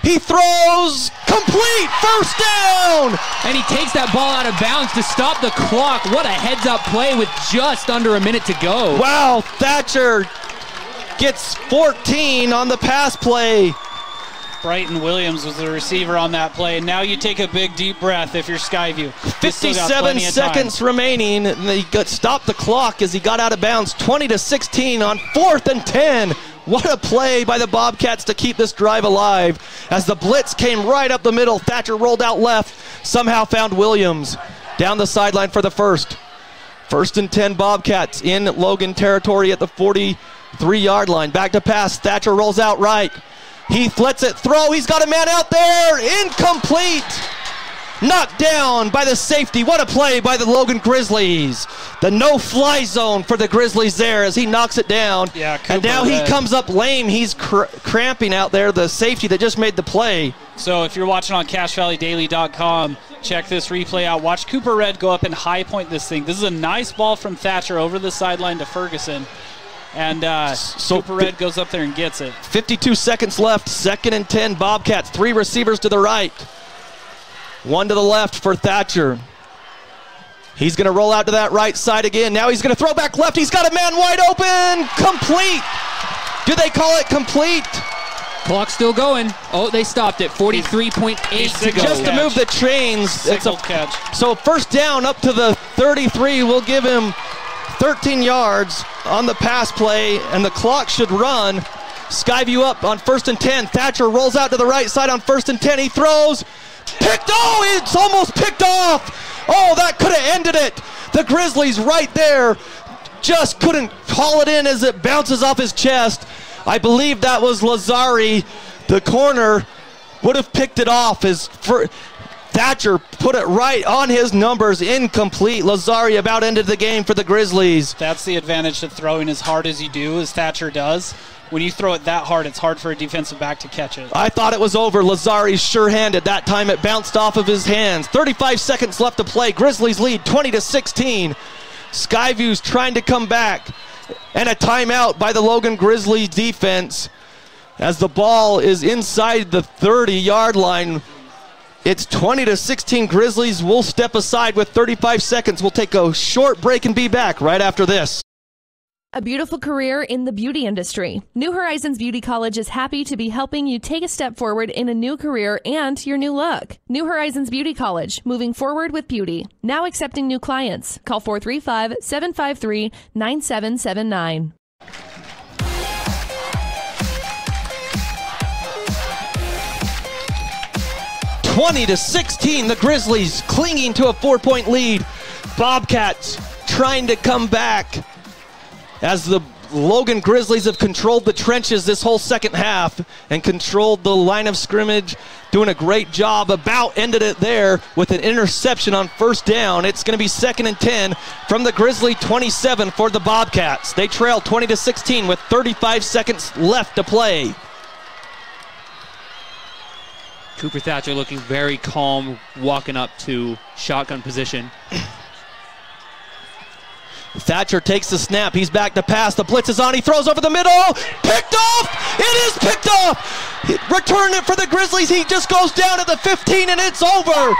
Speaker 2: He throws complete. First down.
Speaker 3: And he takes that ball out of bounds to stop the clock. What a heads-up play with just under a minute to go.
Speaker 2: Wow, Thatcher gets 14 on the pass play.
Speaker 4: Brighton Williams was the receiver on that play. Now you take a big deep breath if you're Skyview.
Speaker 2: 57 seconds remaining. And he stopped the clock as he got out of bounds. 20-16 on 4th and 10. What a play by the Bobcats to keep this drive alive. As the blitz came right up the middle, Thatcher rolled out left, somehow found Williams down the sideline for the first. 1st and 10 Bobcats in Logan territory at the 43-yard line. Back to pass. Thatcher rolls out right. Heath lets it throw. He's got a man out there. Incomplete. Knocked down by the safety. What a play by the Logan Grizzlies. The no-fly zone for the Grizzlies there as he knocks it down.
Speaker 4: Yeah,
Speaker 2: and now he comes up lame. He's cramping out there, the safety that just made the play.
Speaker 4: So if you're watching on CashValleyDaily.com, check this replay out. Watch Cooper Red go up and high point this thing. This is a nice ball from Thatcher over the sideline to Ferguson. And Cooper Red goes up there and gets it.
Speaker 2: 52 seconds left. 2nd and 10 Bobcats. 3 receivers to the right. 1 to the left for Thatcher. He's going to roll out to that right side again. Now he's going to throw back left. He's got a man wide open. Complete. Do they call it complete?
Speaker 3: Clock's still going. Oh, they stopped it. 43.8 to go.
Speaker 2: Just to move the chains.
Speaker 4: It's a catch.
Speaker 2: So first down up to the 33. We'll give him 13 yards on the pass play, and the clock should run. Skyview up on 1st and 10. Thatcher rolls out to the right side on 1st and 10. He throws. Picked. Oh, it's almost picked off. Oh, that could have ended it. The Grizzlies right there just couldn't haul it in as it bounces off his chest. I believe that was Lazari. The corner would have picked it off. Thatcher put it right on his numbers. Incomplete. Lazari about ended the game for the Grizzlies.
Speaker 4: That's the advantage to throwing as hard as you do, as Thatcher does. When you throw it that hard, it's hard for a defensive back to catch it.
Speaker 2: I thought it was over. Lazari's sure-handed. That time it bounced off of his hands. 35 seconds left to play. Grizzlies lead 20-16. Skyview's trying to come back. And a timeout by the Logan Grizzlies defense as the ball is inside the 30-yard line. It's 20-16. Grizzlies will step aside with 35 seconds. We'll take a short break and be back right after this.
Speaker 13: A beautiful career in the beauty industry. New Horizons Beauty College is happy to be helping you take a step forward in a new career and your new look. New Horizons Beauty College, moving forward with beauty. Now accepting new clients. Call 435-753-9779.
Speaker 2: 20-16, the Grizzlies clinging to a 4-point lead. Bobcats trying to come back as the Logan Grizzlies have controlled the trenches this whole second half and controlled the line of scrimmage, doing a great job. About ended it there with an interception on first down. It's going to be 2nd and 10 from the Grizzly 27 for the Bobcats. They trail 20-16 with 35 seconds left to play.
Speaker 3: Cooper Thatcher looking very calm, walking up to shotgun position.
Speaker 2: Thatcher takes the snap. He's back to pass. The blitz is on. He throws over the middle. Picked off. It is picked off. Return it for the Grizzlies. He just goes down at the 15 and it's over.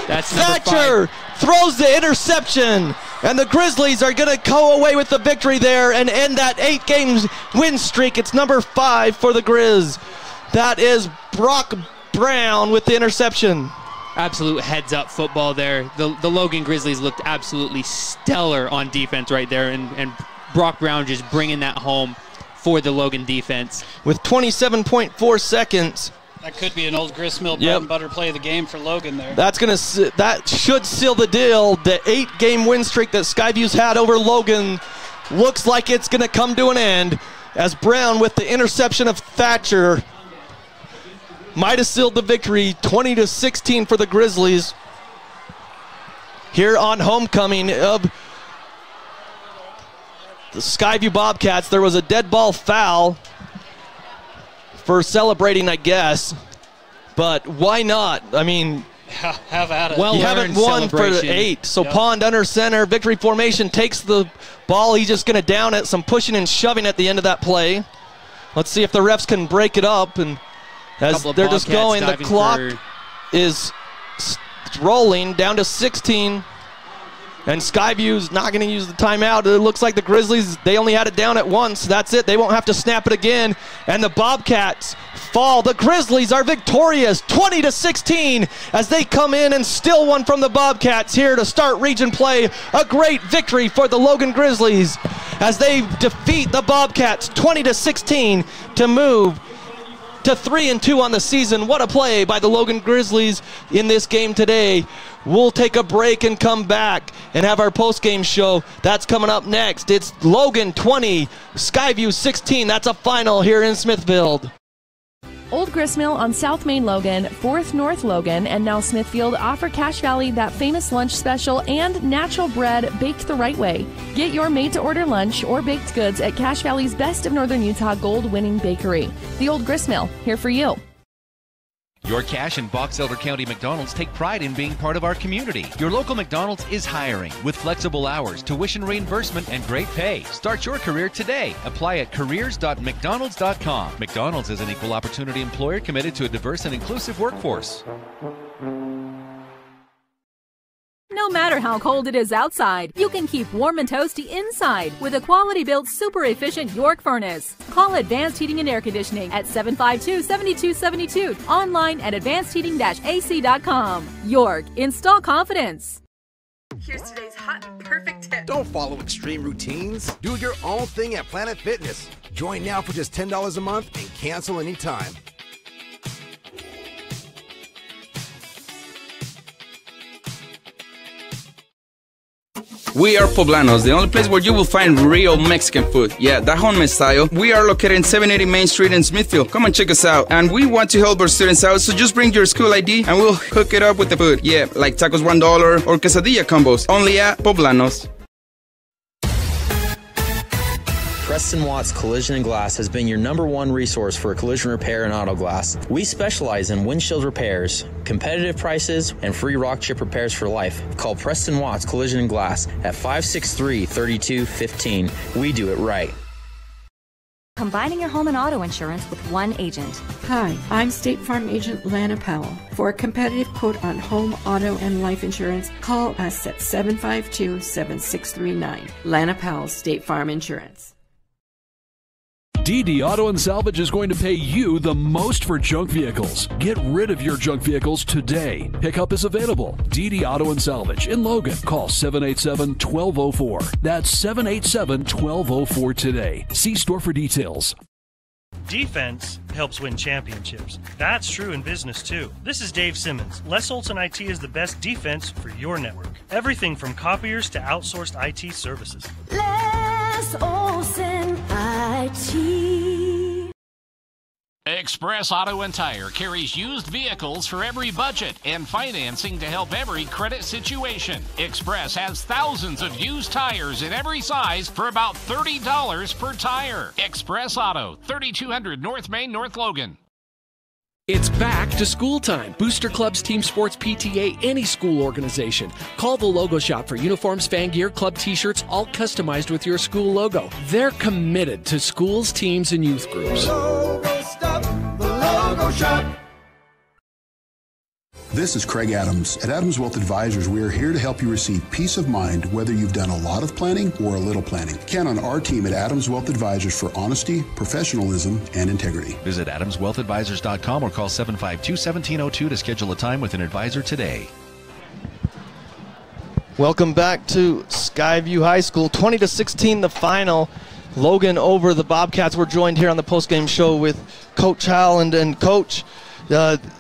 Speaker 3: That's
Speaker 2: Thatcher throws the interception. And the Grizzlies are going to go away with the victory there and end that 8-game win streak. It's number 5 for the Grizz. That is Brock Brown with the interception.
Speaker 3: Absolute heads-up football there. The Logan Grizzlies looked absolutely stellar on defense right there, and Brock Brown just bringing that home for the Logan defense.
Speaker 2: With 27.4 seconds.
Speaker 4: That could be an old gristmill bread and butter play of the game for Logan there.
Speaker 2: That should seal the deal. The 8-game win streak that Skyview's had over Logan looks like it's going to come to an end as Brown with the interception of Thatcher might have sealed the victory. 20-16 for the Grizzlies here on homecoming of the Skyview Bobcats. There was a dead ball foul. for celebrating, I guess. But why not? I mean,
Speaker 4: have at it.
Speaker 2: You haven't won for 8. So Pond under center, victory formation, takes the ball. He's just going to down it. Some pushing and shoving at the end of that play. Let's see if the refs can break it up. And as they're just going, the clock is rolling down to 16. And Skyview's not going to use the timeout. It looks like the Grizzlies, they only had it down at once. That's it. They won't have to snap it again. And the Bobcats fall. The Grizzlies are victorious, 20-16, as they come in and steal one from the Bobcats here to start region play. A great victory for the Logan Grizzlies as they defeat the Bobcats 20-16 to move to 3-2 on the season. What a play by the Logan Grizzlies in this game today. We'll take a break and come back and have our post-game show. That's coming up next. It's Logan 20, Skyview 16. That's a final here in Smithfield.
Speaker 13: Old Gristmill on South Main Logan, 4th North Logan, and now Smithfield offer Cache Valley that famous lunch special and natural bread baked the right way. Get your made-to-order lunch or baked goods at Cache Valley's Best of Northern Utah gold-winning bakery. The Old Gristmill, here for you.
Speaker 1: Your Cache and Box Elder County McDonald's take pride in being part of our community. Your local McDonald's is hiring with flexible hours, tuition reimbursement, and great pay. Start your career today. Apply at careers.mcdonalds.com. McDonald's is an equal opportunity employer committed to a diverse and inclusive workforce.
Speaker 14: No matter how cold it is outside, you can keep warm and toasty inside with a quality-built, super-efficient York furnace. Call Advanced Heating and Air Conditioning at 752-7272. Online at advancedheating-ac.com. York, install confidence.
Speaker 15: Here's today's hot and perfect tip.
Speaker 16: Don't follow extreme routines. Do your own thing at Planet Fitness. Join now for just $10 a month and cancel anytime.
Speaker 17: We are Poblanos, the only place where you will find real Mexican food. Yeah, that home style. We are located in 780 Main Street in Smithfield. Come and check us out. And we want to help our students out, so just bring your school ID and we'll hook it up with the food. Yeah, like tacos $1 or quesadilla combos. Only at Poblanos.
Speaker 18: Preston Watts Collision and Glass has been your #1 resource for collision repair and auto glass. We specialize in windshield repairs, competitive prices, and free rock chip repairs for life. Call Preston Watts Collision and Glass at 563-3215. We do it right.
Speaker 19: Combining your home and auto insurance with one agent.
Speaker 20: Hi, I'm State Farm Agent Lana Powell. For a competitive quote on home, auto, and life insurance, call us at 752-7639. Lana Powell, State Farm Insurance.
Speaker 9: DD Auto and Salvage is going to pay you the most for junk vehicles. Get rid of your junk vehicles today. Pickup is available. DD Auto and Salvage in Logan. Call 787-1204. That's 787-1204 today. See store for details.
Speaker 5: Defense helps win championships. That's true in business too. This is Dave Simmons. Les Olson IT is the best defense for your network. Everything from copiers to outsourced IT services.
Speaker 6: Les Olson IT.
Speaker 8: Express Auto and Tire carries used vehicles for every budget and financing to help every credit situation. Express has thousands of used tires in every size for about $30 per tire. Express Auto, 3200 North Main, North Logan.
Speaker 23: It's back to school time. Booster Clubs, team sports, PTA, any school organization. Call the Logo Shop for uniforms, fan gear, club t-shirts, all customized with your school logo. They're committed to schools, teams, and youth groups.
Speaker 6: Logo Stop, the Logo Shop.
Speaker 7: This is Craig Adams. At Adams Wealth Advisors, we are here to help you receive peace of mind whether you've done a lot of planning or a little planning. Count on our team at Adams Wealth Advisors for honesty, professionalism, and integrity.
Speaker 1: Visit adamswealthadvisors.com or call 752-1702 to schedule a time with an advisor today.
Speaker 2: Welcome back to Skyview High School. 20-16 the final. Logan over the Bobcats. We're joined here on the postgame show with Coach Howland. And Coach,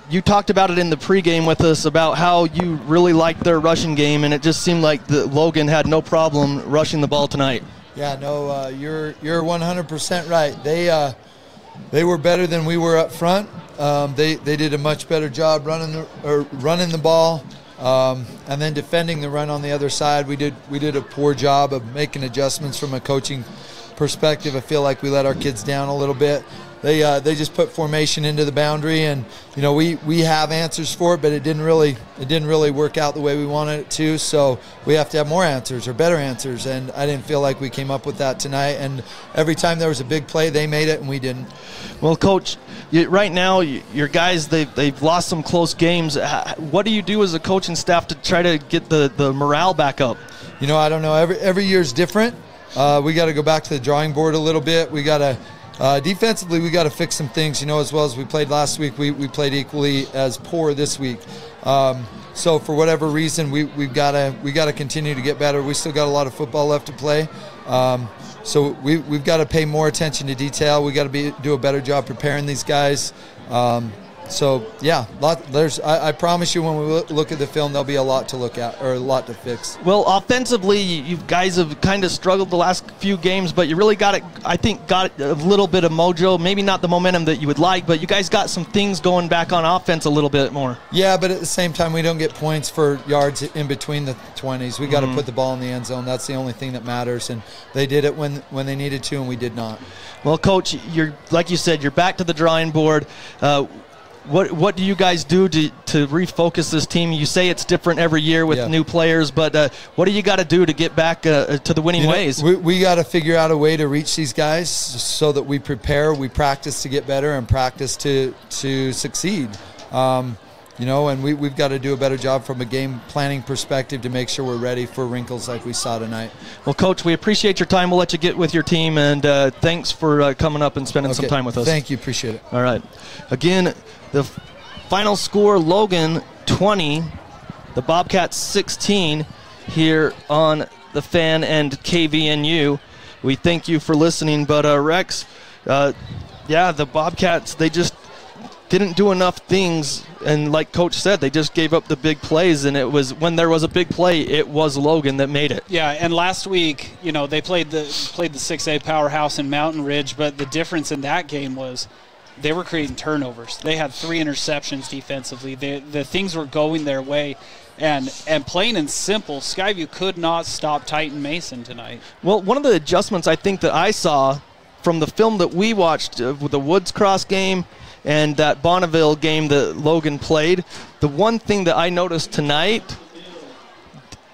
Speaker 2: you talked about it in the pregame with us about how you really liked their rushing game, and it just seemed like Logan had no problem rushing the ball tonight.
Speaker 21: Yeah, no, you're 100% right. They were better than we were up front. They did a much better job running the ball, and then defending the run on the other side. We did a poor job of making adjustments from a coaching perspective. I feel like we let our kids down a little bit. They just put formation into the boundary, and we have answers for it, but it didn't really work out the way we wanted it to. So we have to have more answers or better answers, and I didn't feel like we came up with that tonight. And every time there was a big play, they made it, and we didn't.
Speaker 2: Well, Coach, right now your guys they've lost some close games. What do you do as a coaching staff to try to get the morale back up?
Speaker 21: I don't know. Every year is different. We got to go back to the drawing board a little bit. We got to. Defensively, we got to fix some things, as well as we played last week. We played equally as poor this week. So for whatever reason, we've got to continue to get better. We still got a lot of football left to play. So we've got to pay more attention to detail. We got to do a better job preparing these guys. So yeah, I promise you, when we look at the film, there'll be a lot to look at, or a lot to fix.
Speaker 2: Well, offensively, you guys have kind of struggled the last few games, but you really got a little bit of mojo. Maybe not the momentum that you would like, but you guys got some things going back on offense a little bit more.
Speaker 21: Yeah, but at the same time, we don't get points for yards in between the 20s. We got to put the ball in the end zone. That's the only thing that matters, and they did it when they needed to, and we did not.
Speaker 2: Well, Coach, like you said, you're back to the drawing board. What do you guys do to refocus this team? You say it's different every year with new players, but what do you got to do to get back to the winning ways?
Speaker 21: We got to figure out a way to reach these guys so that we prepare, we practice to get better, and practice to succeed. And we've got to do a better job from a game planning perspective to make sure we're ready for wrinkles like we saw tonight.
Speaker 2: Well, Coach, we appreciate your time. We'll let you get with your team, and thanks for coming up and spending some time with us.
Speaker 21: Thank you. Appreciate it.
Speaker 2: All right. Again, the final score, Logan 20, the Bobcats 16 here on the Fan and KVNU. We thank you for listening, but Rex, the Bobcats, they just didn't do enough things, and like Coach said, they just gave up the big plays, and it was when there was a big play, it was Logan that made it.
Speaker 4: Yeah, and last week, they played the 6A powerhouse in Mountain Ridge, but the difference in that game was they were creating turnovers. They had 3 interceptions defensively. The things were going their way, and plain and simple, Skyview could not stop Titan Mason tonight.
Speaker 2: Well, one of the adjustments I think that I saw from the film that we watched with the Woods Cross game and that Bonneville game that Logan played, the one thing that I noticed tonight,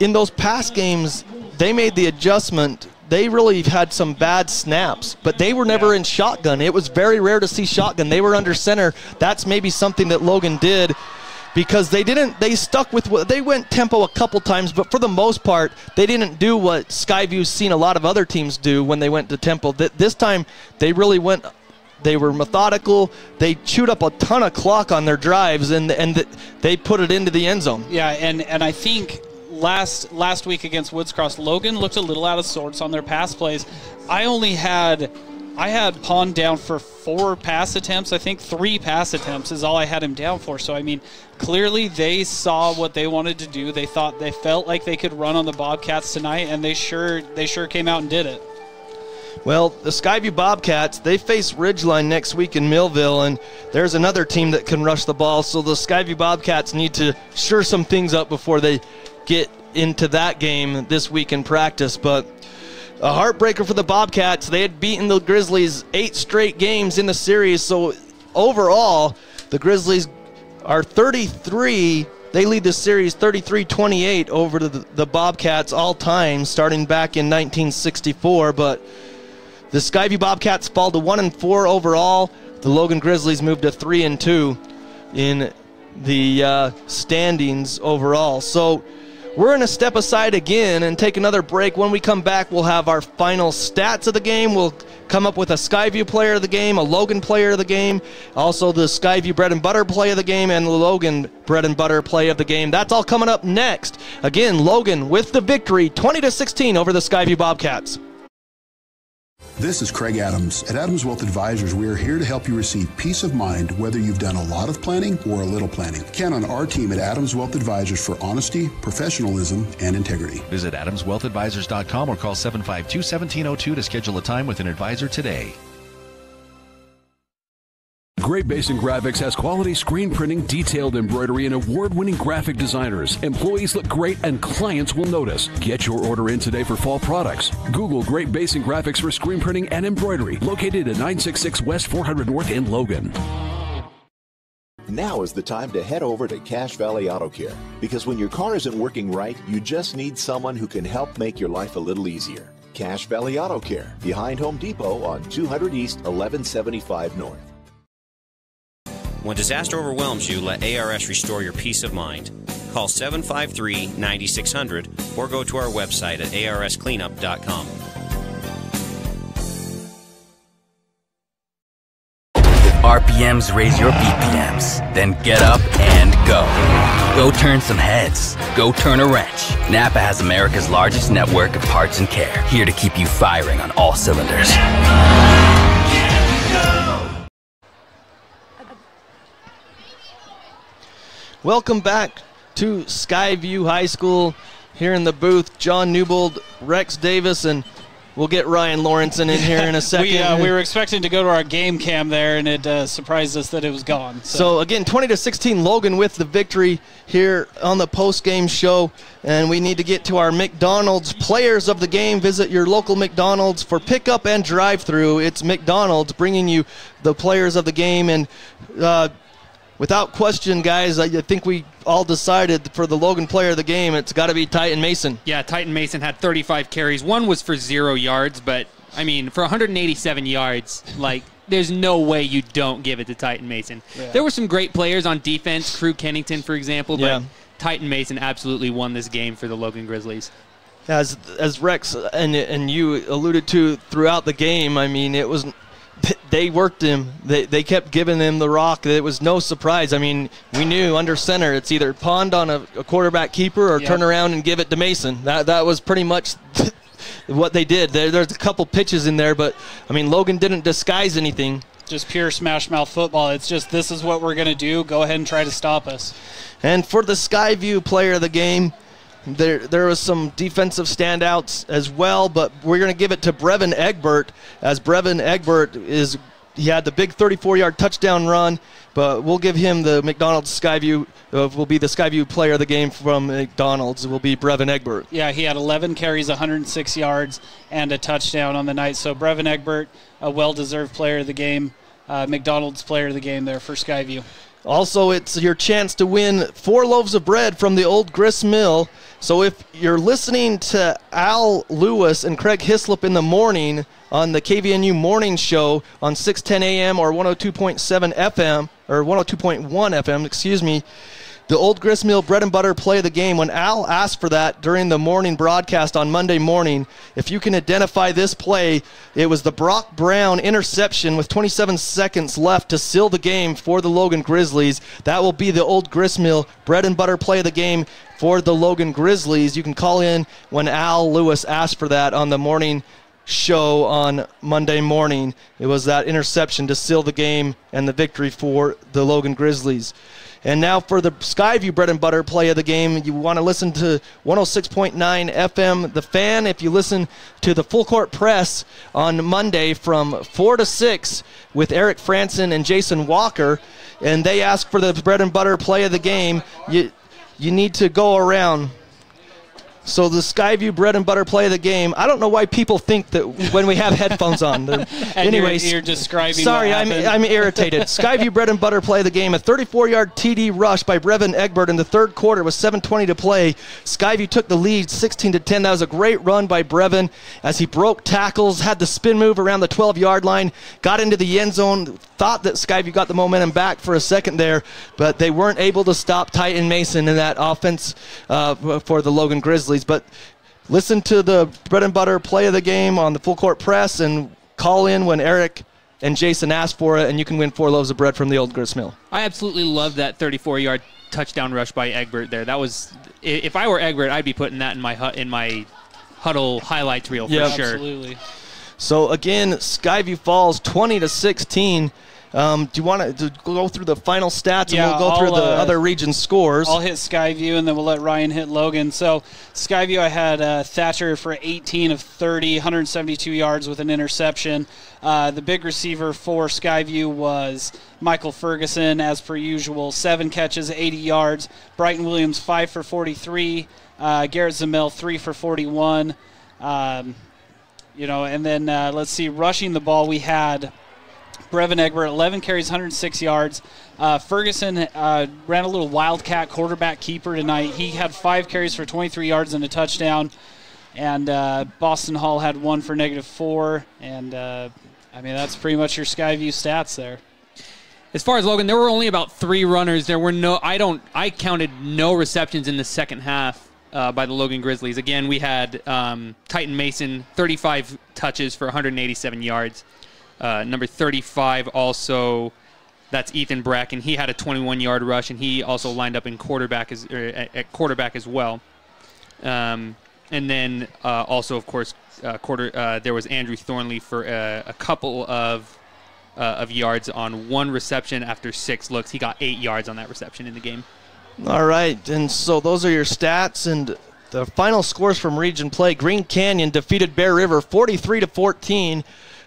Speaker 2: in those past games, they made the adjustment. They really had some bad snaps, but they were never in shotgun. It was very rare to see shotgun. They were under center. That's maybe something that Logan did, because they stuck with they went tempo a couple times, but for the most part, they didn't do what Skyview's seen a lot of other teams do when they went to tempo. This time, they really went. They were methodical. They chewed up a ton of clock on their drives, and they put it into the end zone.
Speaker 4: Yeah, and I think last week against Woods Cross, Logan looked a little out of sorts on their pass plays. I had Pond down for 4 pass attempts. I think 3 pass attempts is all I had him down for. So, clearly they saw what they wanted to do. They felt like they could run on the Bobcats tonight, and they sure came out and did it.
Speaker 2: Well, the Skyview Bobcats, they face Ridgeline next week in Millville, and there's another team that can rush the ball, so the Skyview Bobcats need to sure some things up before they get into that game this week in practice. But a heartbreaker for the Bobcats. They had beaten the Grizzlies 8 straight games in the series, so overall, the Grizzlies are 33. They lead the series 33-28 over the Bobcats all time, starting back in 1964, but the Skyview Bobcats fall to 1-4 overall. The Logan Grizzlies move to 3-2 in the standings overall. So we're going to step aside again and take another break. When we come back, we'll have our final stats of the game. We'll come up with a Skyview player of the game, a Logan player of the game, also the Skyview bread and butter play of the game, and the Logan bread and butter play of the game. That's all coming up next. Again, Logan with the victory, 20-16 over the Skyview Bobcats.
Speaker 7: This is Craig Adams. At Adams Wealth Advisors, we are here to help you receive peace of mind whether you've done a lot of planning or a little planning. Count on our team at Adams Wealth Advisors for honesty, professionalism, and integrity.
Speaker 1: Visit AdamsWealthAdvisors.com or call 752-1702 to schedule a time with an advisor today.
Speaker 9: Great Basin Graphics has quality screen printing, detailed embroidery, and award-winning graphic designers. Employees look great and clients will notice. Get your order in today for fall products. Google Great Basin Graphics for screen printing and embroidery, located at 966 West 400 North in Logan.
Speaker 10: Now is the time to head over to Cache Valley Auto Care, because when your car isn't working right, you just need someone who can help make your life a little easier. Cache Valley Auto Care, behind Home Depot on 200 East, 1175 North.
Speaker 11: When disaster overwhelms you, let ARS restore your peace of mind. Call 753-9600 or go to our website at arscleanup.com.
Speaker 12: RPMs raise your BPMs. Then get up and go. Go turn some heads. Go turn a wrench. Napa has America's largest network of parts and care, here to keep you firing on all cylinders.
Speaker 2: Welcome back to Skyview High School. Here in the booth, John Newbold, Rex Davis, and we'll get Ryan Lawrenson in here in a second.
Speaker 4: We were expecting to go to our game cam there, and it surprised us that it was gone.
Speaker 2: So again, 20-16, Logan with the victory here on the post-game show. And we need to get to our McDonald's players of the game. Visit your local McDonald's for pickup and drive-through. It's McDonald's bringing you the players of the game. And without question, guys, I think we all decided for the Logan player of the game, it's got to be Titan Mason.
Speaker 3: Yeah, Titan Mason had 35 carries. One was for 0 yards, but, I mean, for 187 yards, like, there's no way you don't give it to Titan Mason. Yeah. There were some great players on defense, Crew Kennington, for example, but Titan Mason absolutely won this game for the Logan Grizzlies.
Speaker 2: As Rex and you alluded to throughout the game, I mean, it was... They worked him. They kept giving him the rock. It was no surprise. I mean, we knew under center it's either pond on a quarterback keeper or turn around and give it to Mason. That was pretty much what they did. There's a couple pitches in there, but, I mean, Logan didn't disguise anything.
Speaker 4: Just pure smash mouth football. It's just, this is what we're going to do. Go ahead and try to stop us.
Speaker 2: And for the Skyview player of the game, there was some defensive standouts as well, but we're going to give it to Brevin Egbert, as Brevin Egbert he had the big 34-yard touchdown run, but we'll give him the McDonald's Skyview, will be the Skyview player of the game from McDonald's. It will be Brevin Egbert.
Speaker 4: Yeah, he had 11 carries, 106 yards, and a touchdown on the night. So Brevin Egbert, a well-deserved player of the game, McDonald's player of the game there for Skyview.
Speaker 2: Also, it's your chance to win 4 loaves of bread from the old grist mill. So if you're listening to Al Lewis and Craig Hislop in the morning on the KVNU morning show on 610 a.m. or 102.7 FM, or 102.1 FM, excuse me, the old grist mill bread and butter play of the game, when Al asked for that during the morning broadcast on Monday morning, if you can identify this play, it was the Brock Brown interception with 27 seconds left to seal the game for the Logan Grizzlies. That will be the old grist mill bread and butter play of the game for the Logan Grizzlies. You can call in when Al Lewis asked for that on the morning show on Monday morning. It was that interception to seal the game and the victory for the Logan Grizzlies. And now for the Skyview bread and butter play of the game, you want to listen to 106.9 FM The Fan. If you listen to the Full Court Press on Monday from 4 to 6 with Eric Franson and Jason Walker, and they ask for the bread and butter play of the game, you need to go around. So the Skyview bread and butter play of the game. I don't know why people think that when we have headphones on.
Speaker 4: Anyways, you're describing.
Speaker 2: Sorry, I'm irritated. Skyview bread and butter play of the game. A 34-yard TD rush by Brevin Egbert in the third quarter with 7:20 to play. Skyview took the lead 16-10. That was a great run by Brevin as he broke tackles, had the spin move around the 12-yard line, got into the end zone. Thought that Skyview got the momentum back for a second there, but they weren't able to stop Titan Mason in that offense for the Logan Grizzlies. But listen to the bread and butter play of the game on the Full Court Press and call in when Eric and Jason ask for it, and you can win 4 loaves of bread from the old grist mill.
Speaker 3: I absolutely love that 34-yard touchdown rush by Egbert there. That was, if I were Egbert, I'd be putting that in my huddle highlights reel for sure.
Speaker 4: Absolutely.
Speaker 2: So again, Skyview falls 20-16. Do you want to go through the final stats,
Speaker 4: Yeah,
Speaker 2: and we'll go through the other region scores?
Speaker 4: I'll hit Skyview, and then we'll let Ryan hit Logan. So Skyview, I had Thatcher for 18 of 30, 172 yards with an interception. The big receiver for Skyview was Michael Ferguson, as per usual, 7 catches, 80 yards. Brighton Williams, 5 for 43. Garrett Zamel, 3 for 41. And then let's see, rushing the ball, we had Brevin Egbert, 11 carries, 106 yards. Ferguson ran a little wildcat quarterback keeper tonight. He had 5 carries for 23 yards and a touchdown. And Boston Hall had 1 for -4. And, that's pretty much your Skyview stats there.
Speaker 3: As far as Logan, there were only about 3 runners. There were I counted no receptions in the second half by the Logan Grizzlies. Again, we had Titan Mason, 35 touches for 187 yards. Number 35 also, that's Ethan Bracken. He had a 21-yard rush, and he also lined up in quarterback at quarterback as well. And then also, of course, there was Andrew Thornley for a couple of yards on 1 reception after 6 looks. He got 8 yards on that reception in the game.
Speaker 2: All right, and so those are your stats and the final scores from region play. Green Canyon defeated Bear River 43-14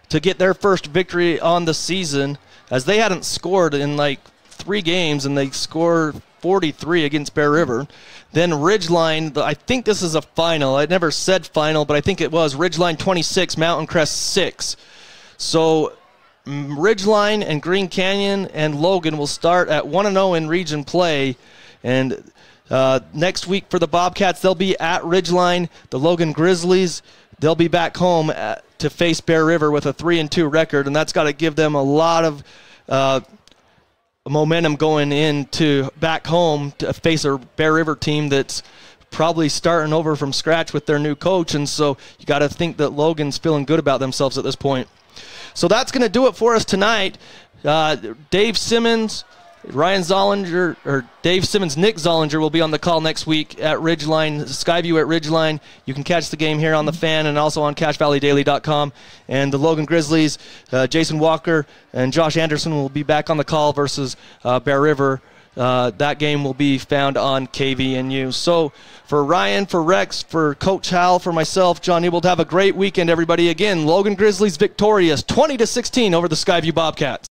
Speaker 2: to get their first victory on the season, as they hadn't scored in like 3 games, and they scored 43 against Bear River. Then Ridgeline, I think this is a final. I never said final, but I think it was. Ridgeline 26, Mountain Crest 6. So Ridgeline and Green Canyon and Logan will start at 1-0 in region play. And next week for the Bobcats, they'll be at Ridgeline. The Logan Grizzlies, they'll be back home to face Bear River with a 3-2 record, and that's got to give them a lot of momentum going into back home to face a Bear River team that's probably starting over from scratch with their new coach. And so you got to think that Logan's feeling good about themselves at this point. So that's going to do it for us tonight. Dave Simmons, Ryan Zollinger, or Dave Simmons, Nick Zollinger will be on the call next week at Ridgeline, Skyview at Ridgeline. You can catch the game here on the Fan and also on CashValleyDaily.com. And the Logan Grizzlies, Jason Walker and Josh Anderson will be back on the call versus Bear River. That game will be found on KVNU. So for Ryan, for Rex, for Coach Hal, for myself, John Newbold, have a great weekend, everybody. Again, Logan Grizzlies victorious 20-16 over the Skyview Bobcats.